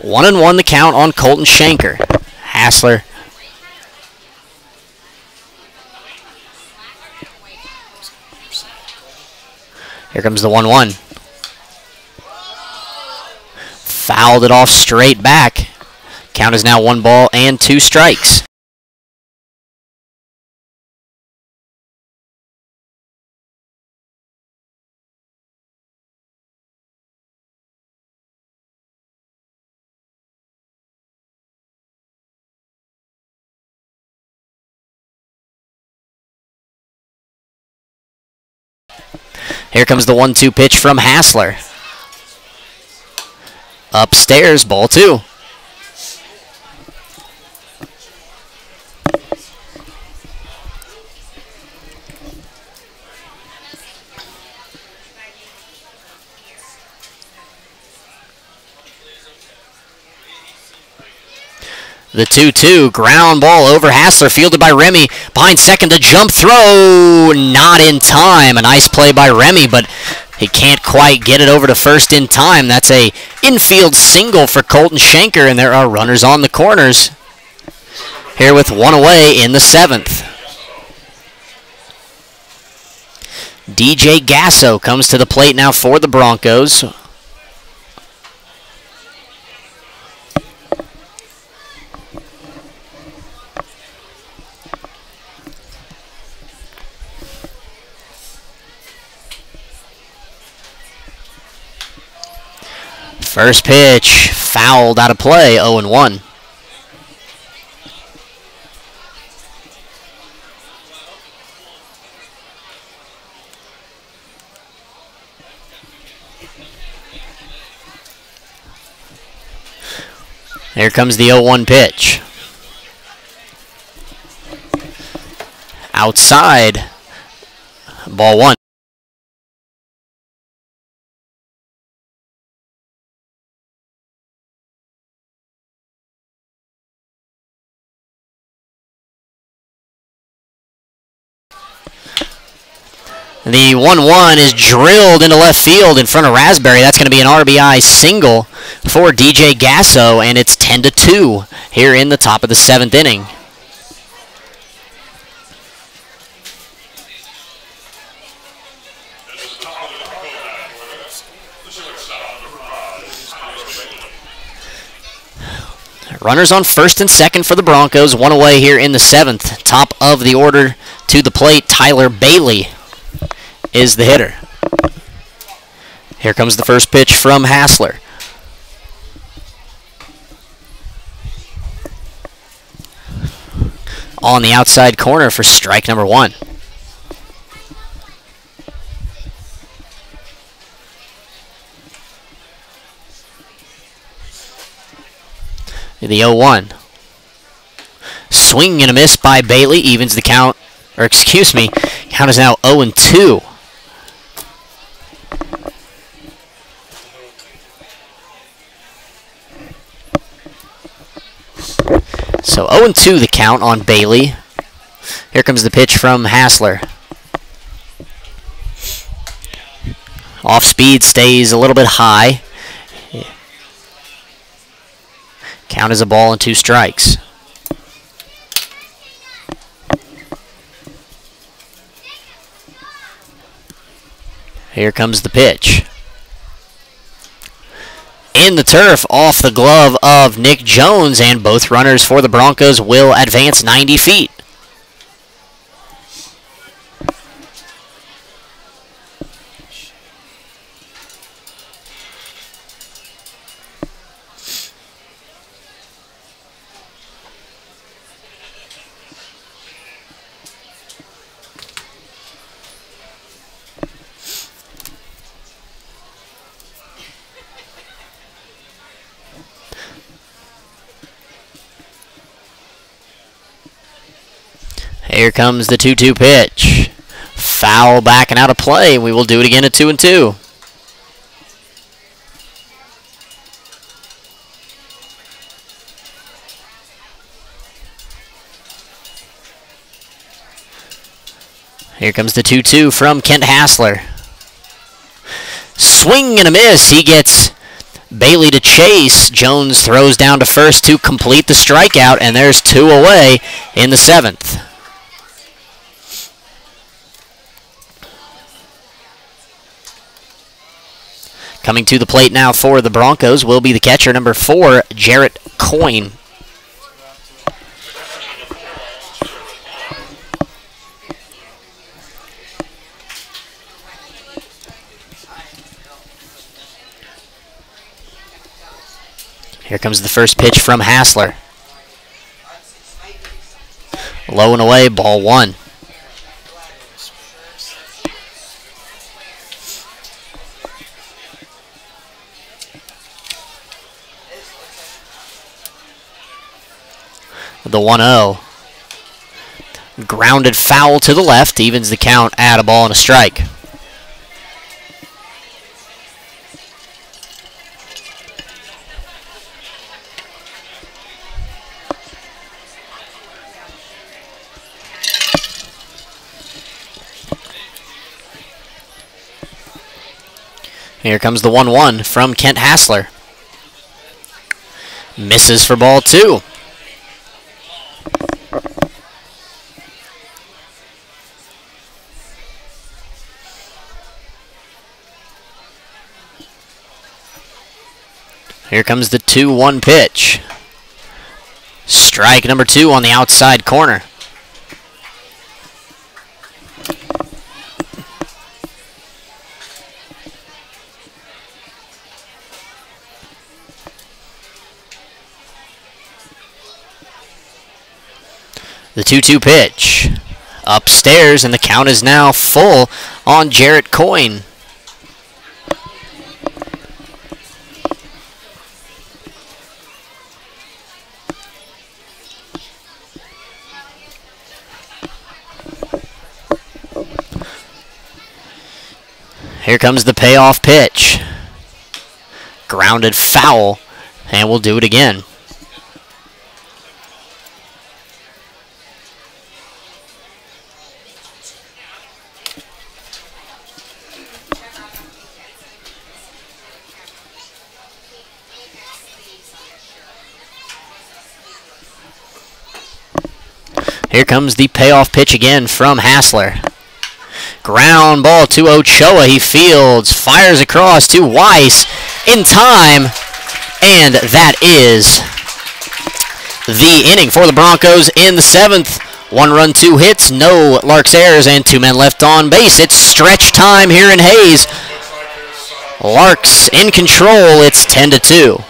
Speaker 1: One and one the count on Colton Shanker. Hassler here comes the 1-1. Fouled it off straight back. Count is now 1 ball and 2 strikes. Here comes the 1-2 pitch from Hassler. Upstairs, ball 2. The 2-2 ground ball over Hassler, fielded by Remy. Behind second, the jump throw, not in time. A nice play by Remy, but he can't quite get it over to first in time. That's a infield single for Colton Shanker, and there are runners on the corners. Here with 1 away in the 7th. DJ Gasso comes to the plate now for the Broncos. First pitch, fouled out of play, 0-1. Here comes the 0-1 pitch. Outside, ball 1. The 1-1 is drilled into left field in front of Raspberry. That's going to be an RBI single for DJ Gasso, and it's 10-2 here in the top of the 7th inning. Runners on first and second for the Broncos. 1 away here in the 7th. Top of the order to the plate, Tyler Bailey is the hitter. Here comes the first pitch from Hassler. On the outside corner for strike number 1. The 0-1. Swing and a miss by Bailey evens the count, or excuse me, count is now 0-2. So 0-2 the count on Bailey. Here comes the pitch from Hassler. Off speed, stays a little bit high. Count is a ball and 2 strikes. Here comes the pitch. In the turf, off the glove of Nick Jones, and both runners for the Broncos will advance 90 feet. Here comes the 2-2 pitch. Foul back and out of play. We will do it again at 2-2. Here comes the 2-2 from Kent Hassler. Swing and a miss. He gets Bailey to chase. Jones throws down to first to complete the strikeout, and there's 2 away in the 7th. Coming to the plate now for the Broncos will be the catcher, number 4, Jarrett Coyne. Here comes the first pitch from Hassler. Low and away, ball 1. The 1-0. Grounded foul to the left, evens the count at a ball and a strike. Here comes the 1-1 from Kent Hassler. Misses for ball 2. Here comes the 2-1 pitch. Strike number 2 on the outside corner. The 2-2 pitch. Upstairs, and the count is now full on Jarrett Coyne. Here comes the payoff pitch. Grounded foul, and we'll do it again. Here comes the payoff pitch again from Hassler. Ground ball to Ochoa. He fields, fires across to Weiss in time, and that is the inning for the Broncos in the 7th. 1 run, 2 hits, no Larks errors, and 2 men left on base. It's stretch time here in Hayes. Larks in control. It's 10-2.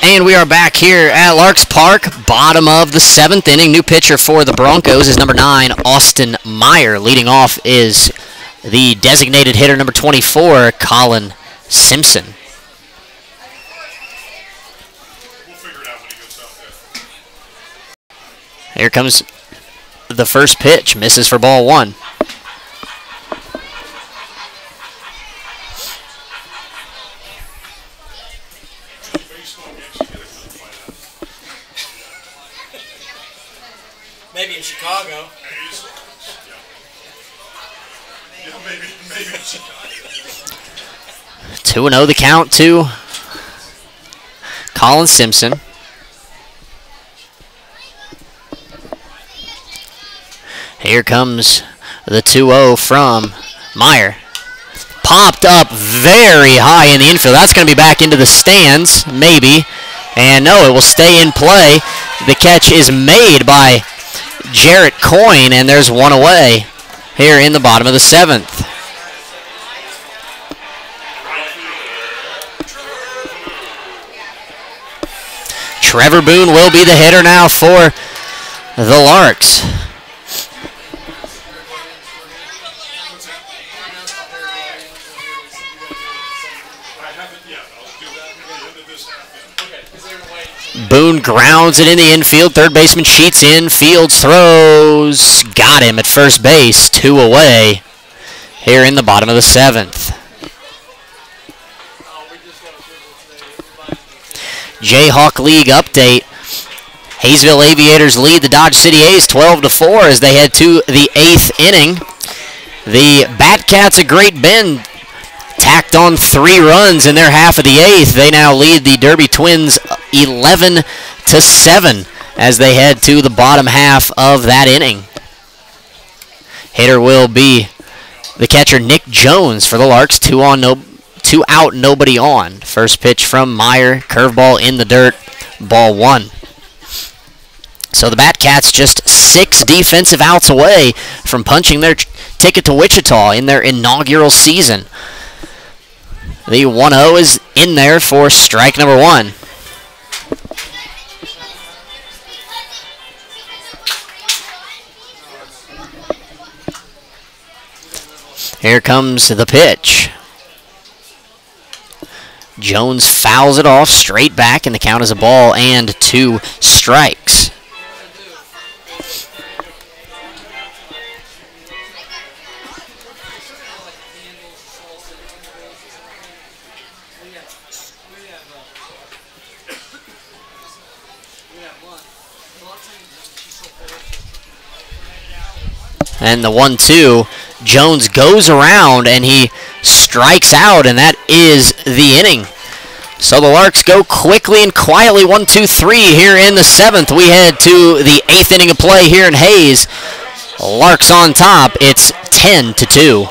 Speaker 1: And we are back here at Larks Park, bottom of the 7th inning. New pitcher for the Broncos is number 9, Austin Meyer. Leading off is the designated hitter, number 24, Colin Simpson. Here comes the first pitch. Misses for ball 1.
Speaker 2: Maybe in Chicago.
Speaker 3: Maybe in Chicago.
Speaker 1: 2-0 the count to Colin Simpson. Here comes the 2-0 from Meyer. Popped up very high in the infield. That's going to be back into the stands, maybe. And no, it will stay in play. The catch is made by Jarrett Coyne, and there's one away here in the bottom of the 7th. Trevor Boone will be the hitter now for the Larks. Boone grounds it in the infield. Third baseman Sheets in. Fields throws. Got him at first base. 2 away here in the bottom of the 7th. Jayhawk League update. Hayesville Aviators lead the Dodge City A's 12-4 as they head to the 8th inning. The Batcats of Great Bend tacked on 3 runs in their half of the 8th. They now lead the Derby Twins 11-7 as they head to the bottom half of that inning. Hitter will be the catcher Nick Jones for the Larks. 2 out, nobody on. First pitch from Meyer, curveball in the dirt, ball 1. So the Batcats just 6 defensive outs away from punching their ticket to Wichita in their inaugural season. The 1-0 is in there for strike number 1. Here comes the pitch. Jones fouls it off straight back, and the count is a ball and 2 strikes. And the 1-2, Jones goes around and he strikes out, and that is the inning. So the Larks go quickly and quietly 1-2-3 here in the 7th. We head to the 8th inning of play here in Hayes. Larks on top. It's 10-2.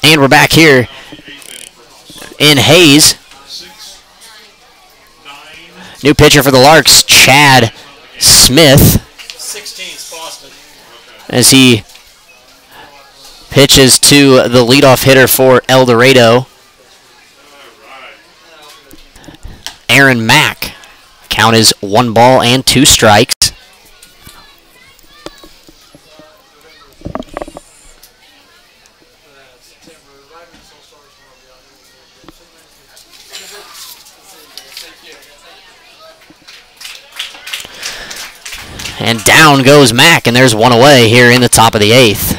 Speaker 1: And we're back here in Hayes. New pitcher for the Larks, Chad Smith,
Speaker 2: 16's Boston.
Speaker 1: as he pitches to the leadoff hitter for El Dorado, Aaron Mack. Count is 1 ball and 2 strikes. And down goes Mack, and there's 1 away here in the top of the 8th.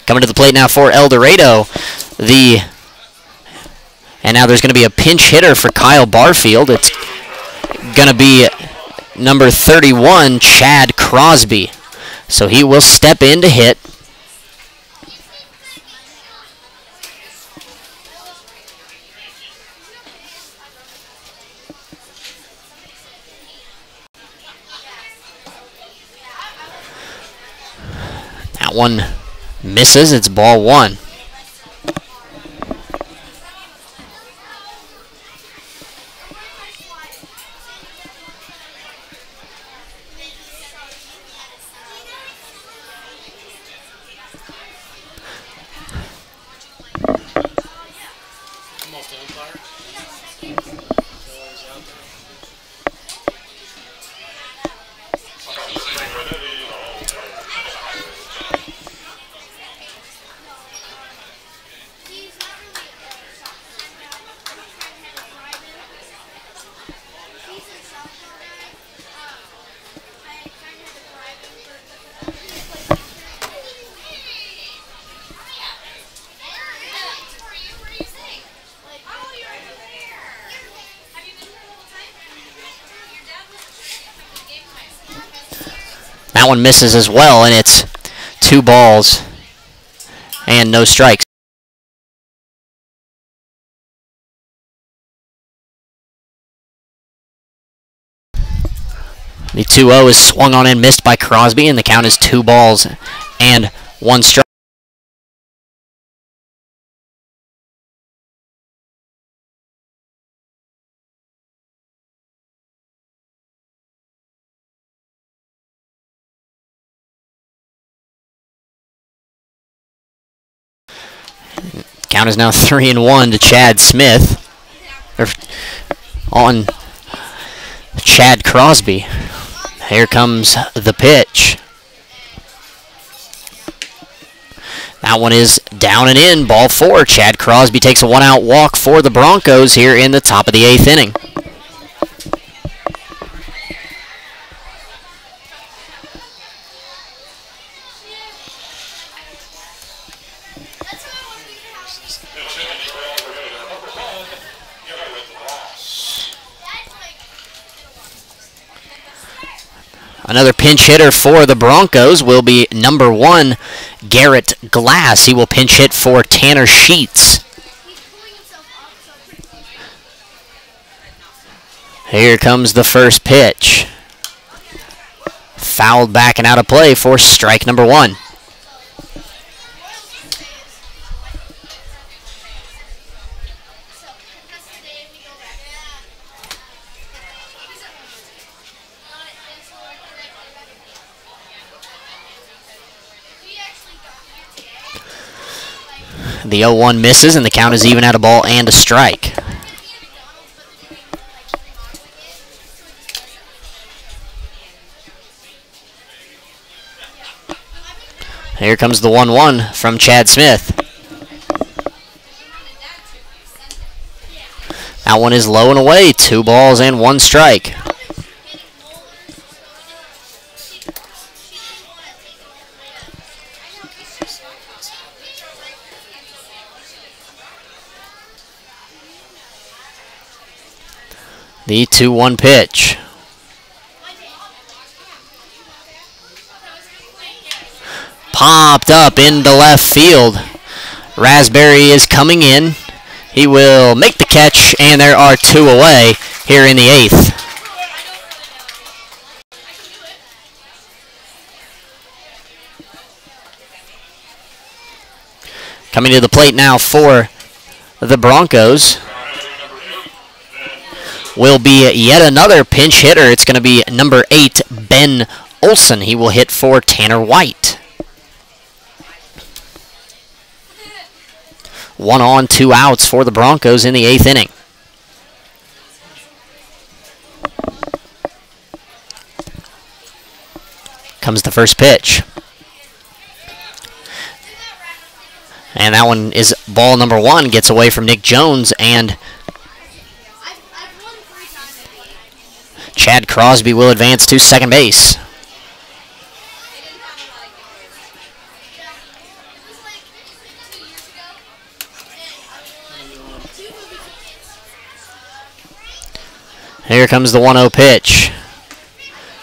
Speaker 1: Coming to the plate now for El Dorado. And now there's going to be a pinch hitter for Kyle Barfield. It's going to be number 31, Chad Crosby. So he will step in to hit. That one misses. It's ball 1. That one misses as well, and it's 2 balls and no strikes. The 2-0 is swung on and missed by Crosby, and the count is 2 balls and 1 strike. Count is now 3-1 to Chad Smith. On Chad Crosby. Here comes the pitch. That one is down and in, ball 4. Chad Crosby takes a 1-out walk for the Broncos here in the top of the 8th inning. Another pinch hitter for the Broncos will be number 1, Garrett Glass. He will pinch hit for Tanner Sheets. Here comes the first pitch. Fouled back and out of play for strike number 1. The 0-1 misses, and the count is even at a ball and a strike. Here comes the 1-1 from Chad Smith. That one is low and away, 2 balls and 1 strike. The 2-1 pitch. Popped up into left field. Raspberry is coming in. He will make the catch, and there are 2 away here in the 8th. Coming to the plate now for the Broncos will be yet another pinch hitter. It's going to be number 8, Ben Olson. He will hit for Tanner White. 1 on, 2 outs for the Broncos in the 8th inning. Comes the first pitch. And that one is ball number 1. Gets away from Nick Jones, and Chad Crosby will advance to second base. Here comes the 1-0 pitch.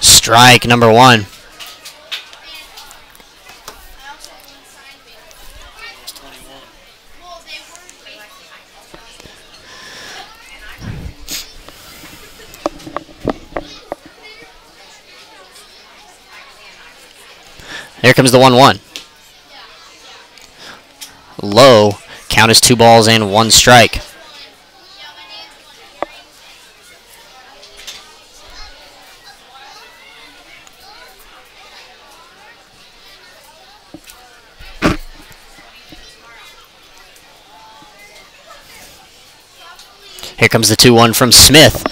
Speaker 1: Strike number 1. Here comes the 1-1. Low. Count is 2 balls and 1 strike. Here comes the 2-1 from Smith.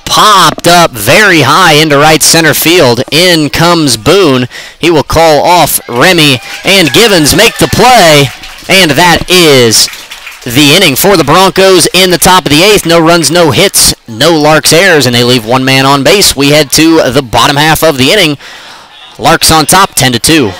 Speaker 1: Popped up very high into right center field. In comes Boone. He will call off Remy, and Givens make the play. And that is the inning for the Broncos in the top of the 8th. No runs, no hits, no Larks errors, and they leave 1 man on base. We head to the bottom half of the inning. Larks on top, 10-2.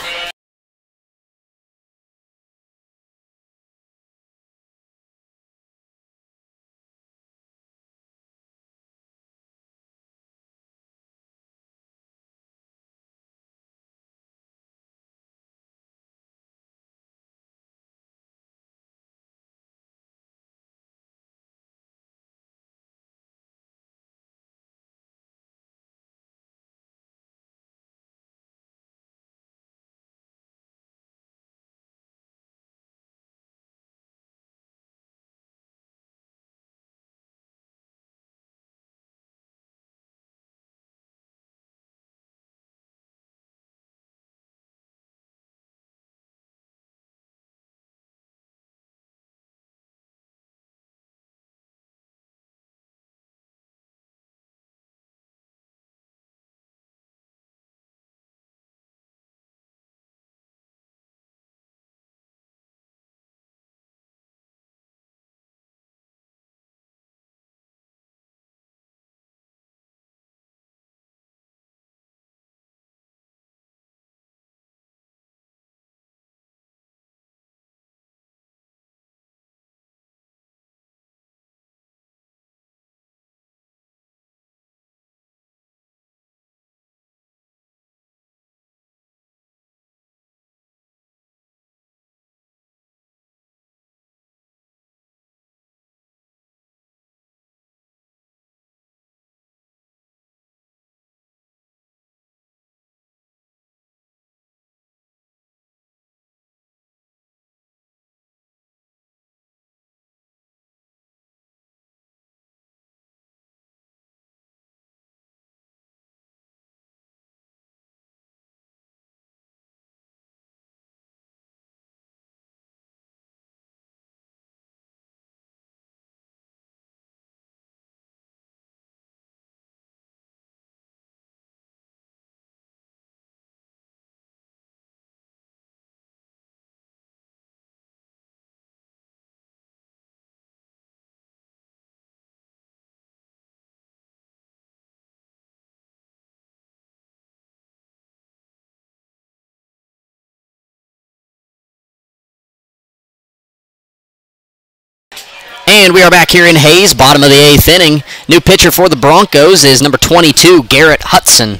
Speaker 1: And we are back here in Hayes, bottom of the 8th inning. New pitcher for the Broncos is number 22, Garrett Hudson.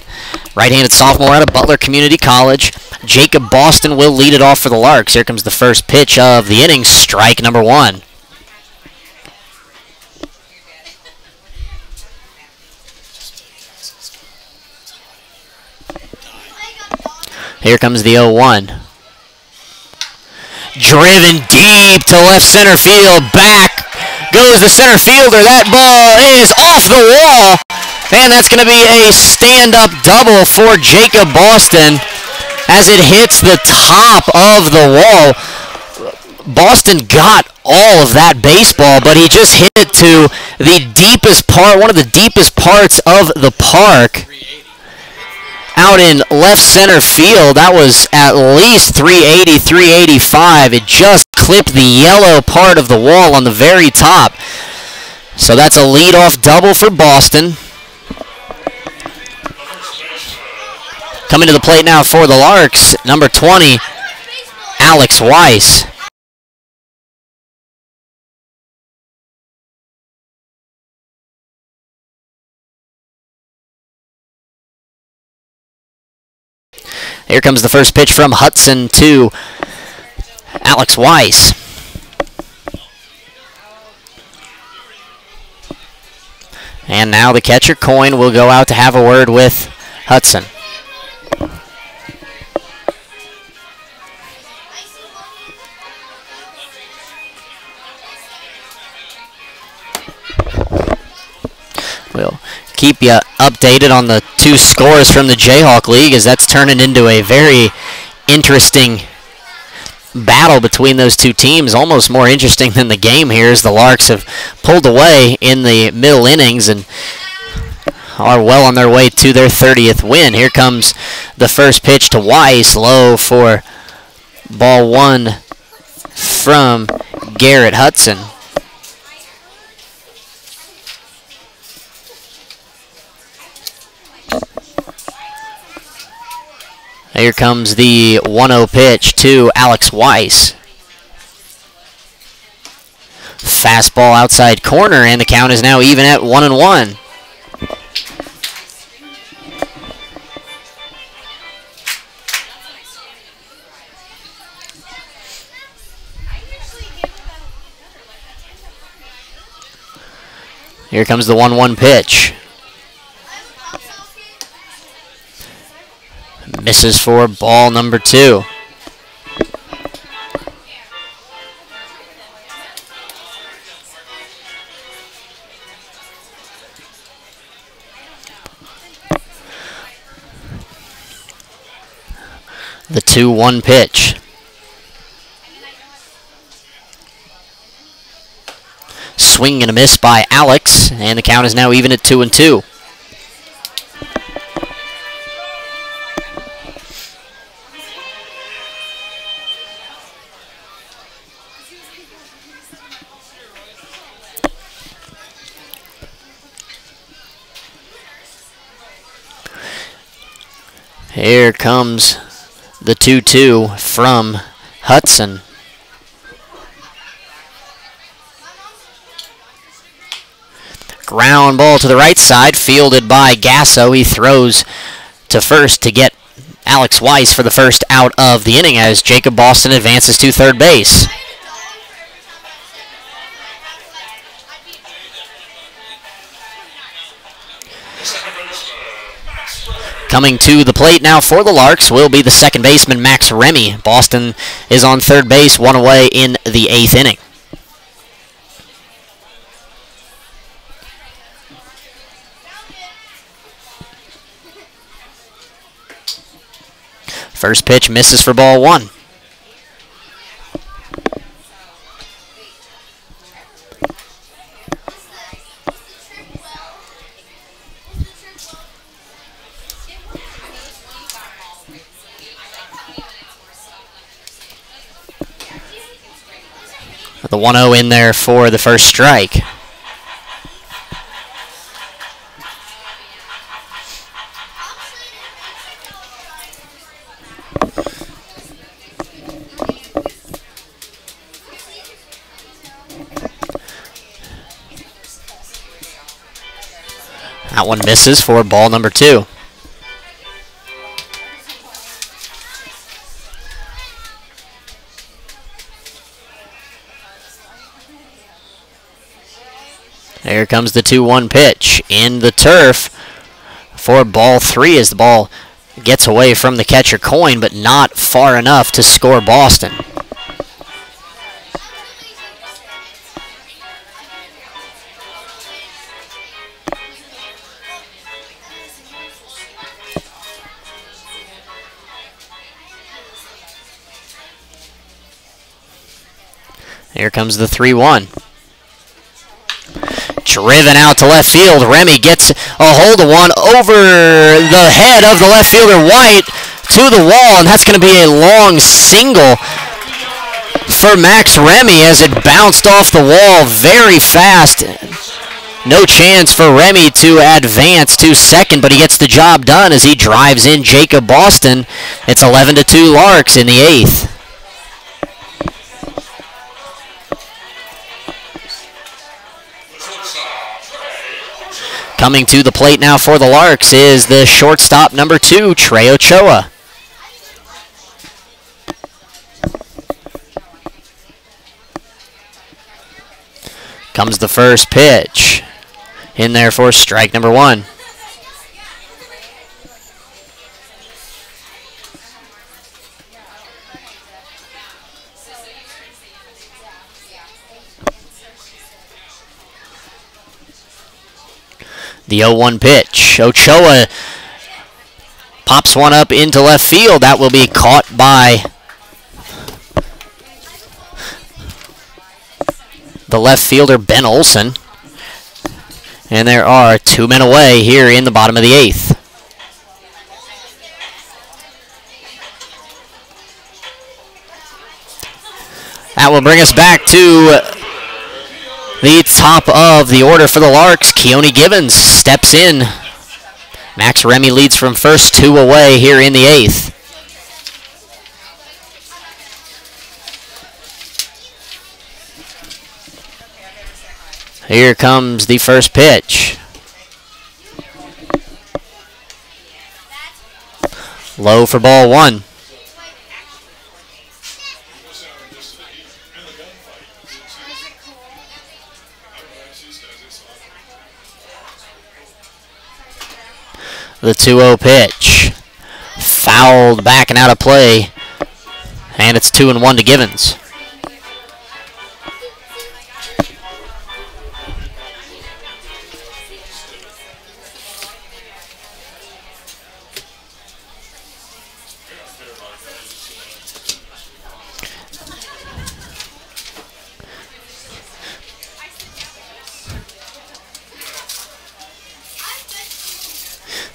Speaker 1: Right-handed sophomore out of Butler Community College. Jacob Boston will lead it off for the Larks. Here comes the first pitch of the inning, strike number 1. Here comes the 0-1. Driven deep to left center field. Back goes the center fielder. That ball is off the wall. And that's going to be a stand-up double for Jacob Boston as it hits the top of the wall. Boston got all of that baseball, but he just hit it to the deepest part, one of the deepest parts of the park. Out in left center field, that was at least 380, 385. It just clipped the yellow part of the wall on the very top. So that's a leadoff double for Boston. Coming to the plate now for the Larks, number 20, Alex Weiss. Here comes the first pitch from Hudson to Alex Weiss. And now the catcher Coyne will go out to have a word with Hudson. We'll keep you updated on the two scores from the Jayhawk League, as that's turning into a very interesting battle between those two teams. Almost more interesting than the game here, as the Larks have pulled away in the middle innings and are well on their way to their 30th win. Here comes the first pitch to Weiss, low for ball one from Garrett Hudson. Here comes the 1-0 pitch to Alex Weiss. Fastball outside corner, and the count is now even at 1-1. Here comes the 1-1 pitch. Misses for ball number two. The 2-1 pitch. Swing and a miss by Alex, and the count is now even at 2-2. Here comes the 2-2 from Hudson. Ground ball to the right side, fielded by Gasso. He throws to first to get Alex Weiss for the first out of the inning as Jacob Boston advances to third base. Coming to the plate now for the Larks will be the second baseman, Max Remy. Boston is on third base, one away in the 8th inning. First pitch misses for ball one. The 1-0 in there for the first strike. That one misses for ball number two. Here comes the 2-1 pitch in the turf for ball three as the ball gets away from the catcher Coyne, but not far enough to score Boston. Here comes the 3-1. Driven out to left field. Remy gets a hold of one over the head of the left fielder White to the wall, and that's going to be a long single for Max Remy as it bounced off the wall very fast. No chance for Remy to advance to second, but he gets the job done as he drives in Jacob Boston. It's 11-2 Larks in the 8th. Coming to the plate now for the Larks is the shortstop number 2, Trey Ochoa. Comes the first pitch. In there for strike number 1. The 0-1 pitch. Ochoa pops one up into left field. That will be caught by the left fielder, Ben Olson. And there are 2 men away here in the bottom of the 8th. That will bring us back to the top of the order for the Larks. Keone Gibbons steps in. Max Remy leads from first, 2 away here in the 8th. Here comes the first pitch. Low for ball 1. The 2-0 pitch. Fouled back and out of play. And it's 2-1 to Givens.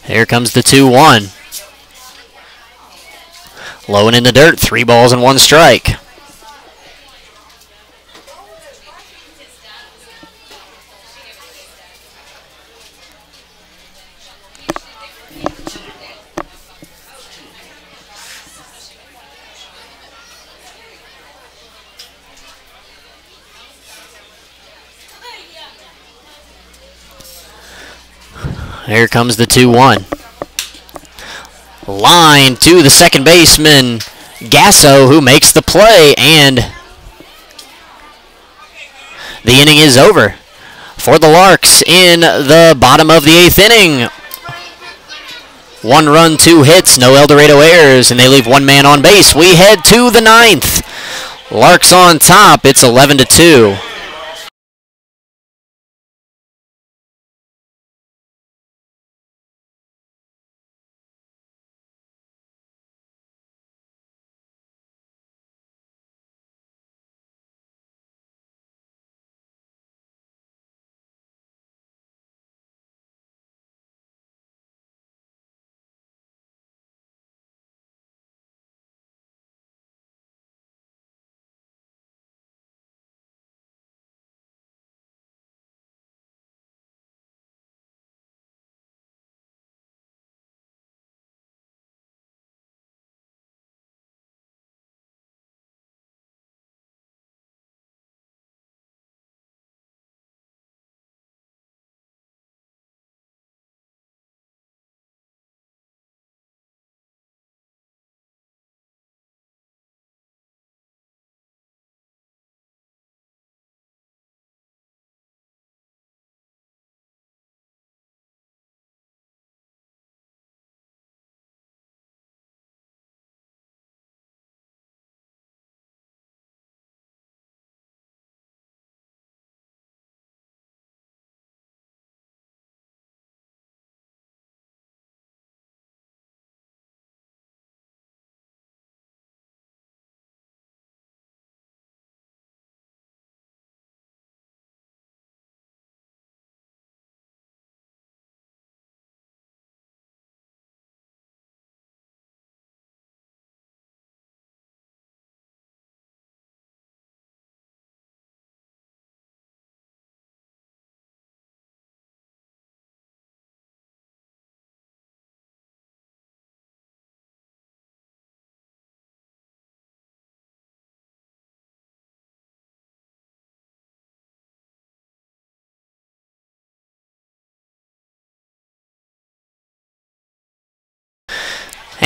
Speaker 1: Here comes the 2-1. Low and in the dirt, 3 balls and 1 strike. Here comes the 2-1. Line to the second baseman, Gasso, who makes the play, and the inning is over for the Larks in the bottom of the 8th inning. 1 run, 2 hits, no El Dorado errors, and they leave 1 man on base. We head to the 9th. Larks on top. It's 11-2.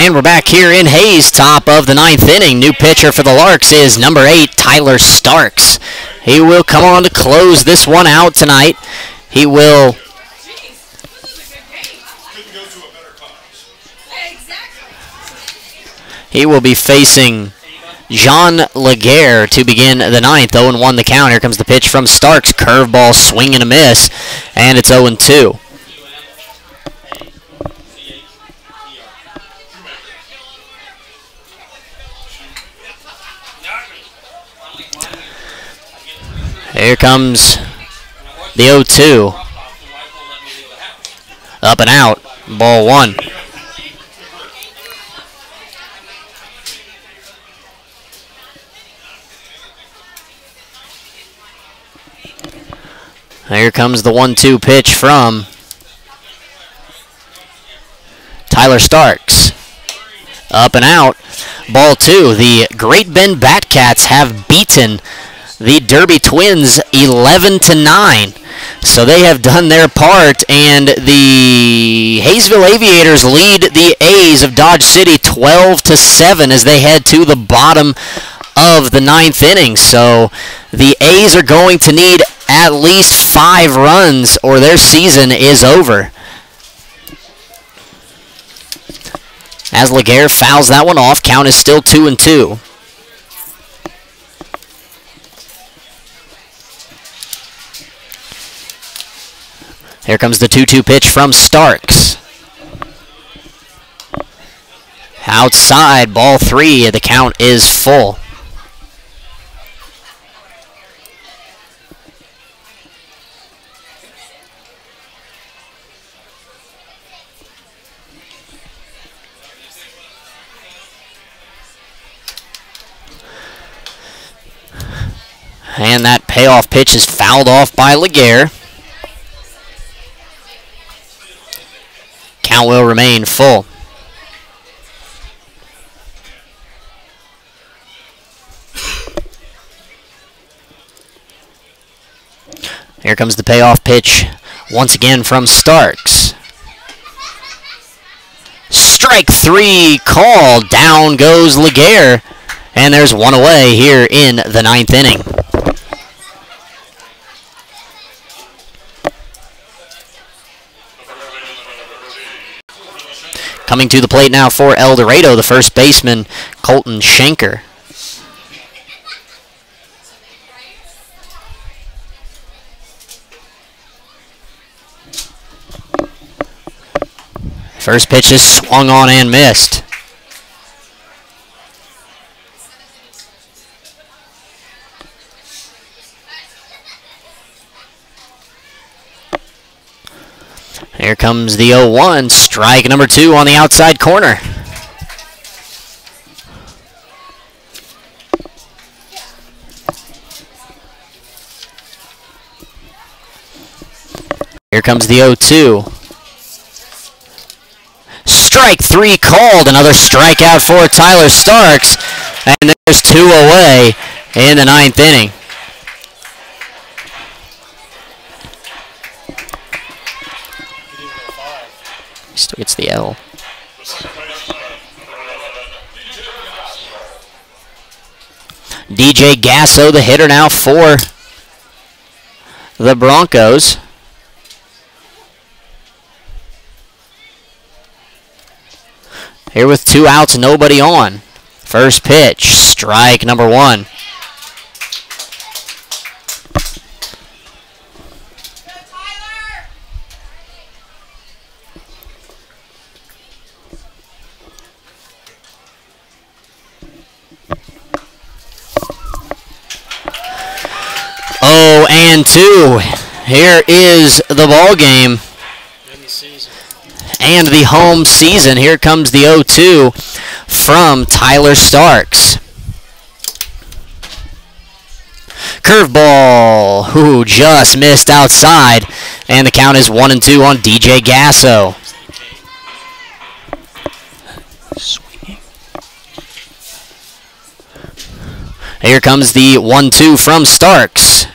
Speaker 1: And we're back here in Hayes, top of the 9th inning. New pitcher for the Larks is number 8, Tyler Starks. He will come on to close this one out tonight. He will be facing Jean Laguerre to begin the 9th. 0-1 the count. Here comes the pitch from Starks. Curveball, swing and a miss, and it's 0-2. Here comes the 0-2. Up and out. Ball 1. Here comes the 1-2 pitch from Tyler Starks. Up and out. Ball 2. The Great Bend Batcats have beaten the Derby Twins 11-9. So they have done their part, and the Hayesville Aviators lead the A's of Dodge City 12-7 as they head to the bottom of the 9th inning. So the A's are going to need at least 5 runs or their season is over. As Laguerre fouls that one off, count is still 2-2. Here comes the 2-2 pitch from Starks. Outside, ball 3. The count is full. And that payoff pitch is fouled off by Laguerre. Count will remain full. Here comes the payoff pitch once again from Starks. Strike 3 called. Down goes Laguerre. And there's one away here in the 9th inning. Coming to the plate now for El Dorado, the first baseman, Colton Schenker. First pitch is swung on and missed. Here comes the 0-1, strike number 2 on the outside corner. Here comes the 0-2. Strike 3 called, another strikeout for Tyler Starks, and there's 2 away in the 9th inning. Still gets the L. DJ Gasso, the hitter now for the Broncos. Here with 2 outs, nobody on. First pitch, strike number 1. Oh, and 2. Here is the ball game. And the home season. Here comes the 0-2 from Tyler Starks. Curveball, who just missed outside. And the count is 1-2 on DJ Gasso. Swinging. Here comes the 1-2 from Starks.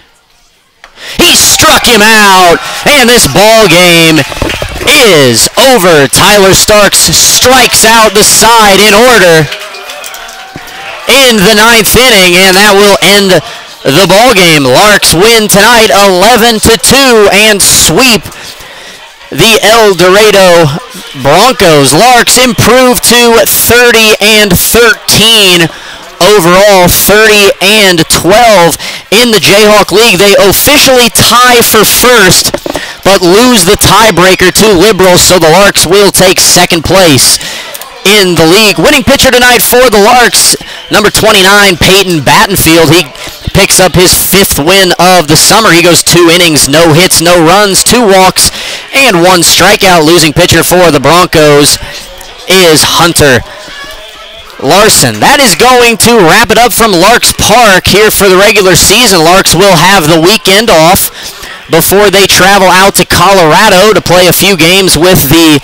Speaker 1: He struck him out, and this ball game is over. Tyler Starks strikes out the side in order in the 9th inning, and that will end the ball game. Larks win tonight 11-2 and sweep the El Dorado Broncos. Larks improve to 30-13 overall, 30-12 in the Jayhawk League. They officially tie for first, but lose the tiebreaker to Liberals, so the Larks will take second place in the league. Winning pitcher tonight for the Larks, number 29, Peyton Battenfield. He picks up his 5th win of the summer. He goes 2 innings, no hits, no runs, 2 walks, and 1 strikeout. Losing pitcher for the Broncos is Hunter Larson. That is going to wrap it up from Larks Park here for the regular season. Larks will have the weekend off before they travel out to Colorado to play a few games with the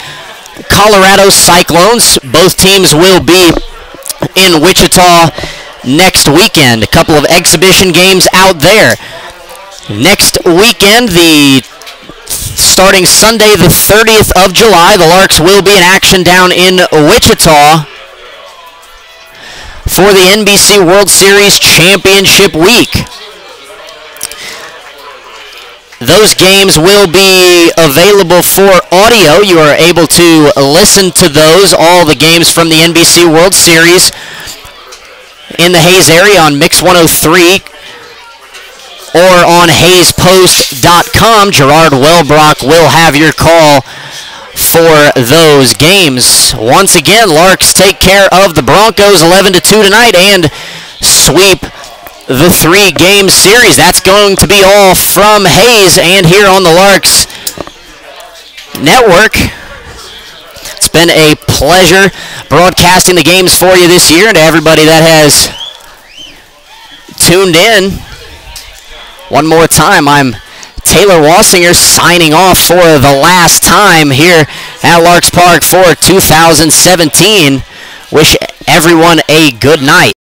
Speaker 1: Colorado Cyclones. Both teams will be in Wichita next weekend. A couple of exhibition games out there. Next weekend, starting Sunday the 30th of July, the Larks will be in action down in Wichita for the NBC World Series Championship Week. Those games will be available for audio. You are able to listen to those, all the games from the NBC World Series in the Hayes area on Mix 103 or on HayesPost.com. Gerard Wellbrock will have your call for those games. Once again, Larks take care of the Broncos 11-2 tonight and sweep the 3-game series. That's going to be all from Hayes and here on the Larks Network. It's been a pleasure broadcasting the games for you this year, and to everybody that has tuned in. One more time, I'm Taylor Wassinger signing off for the last time here at Larks Park for 2017. Wish everyone a good night.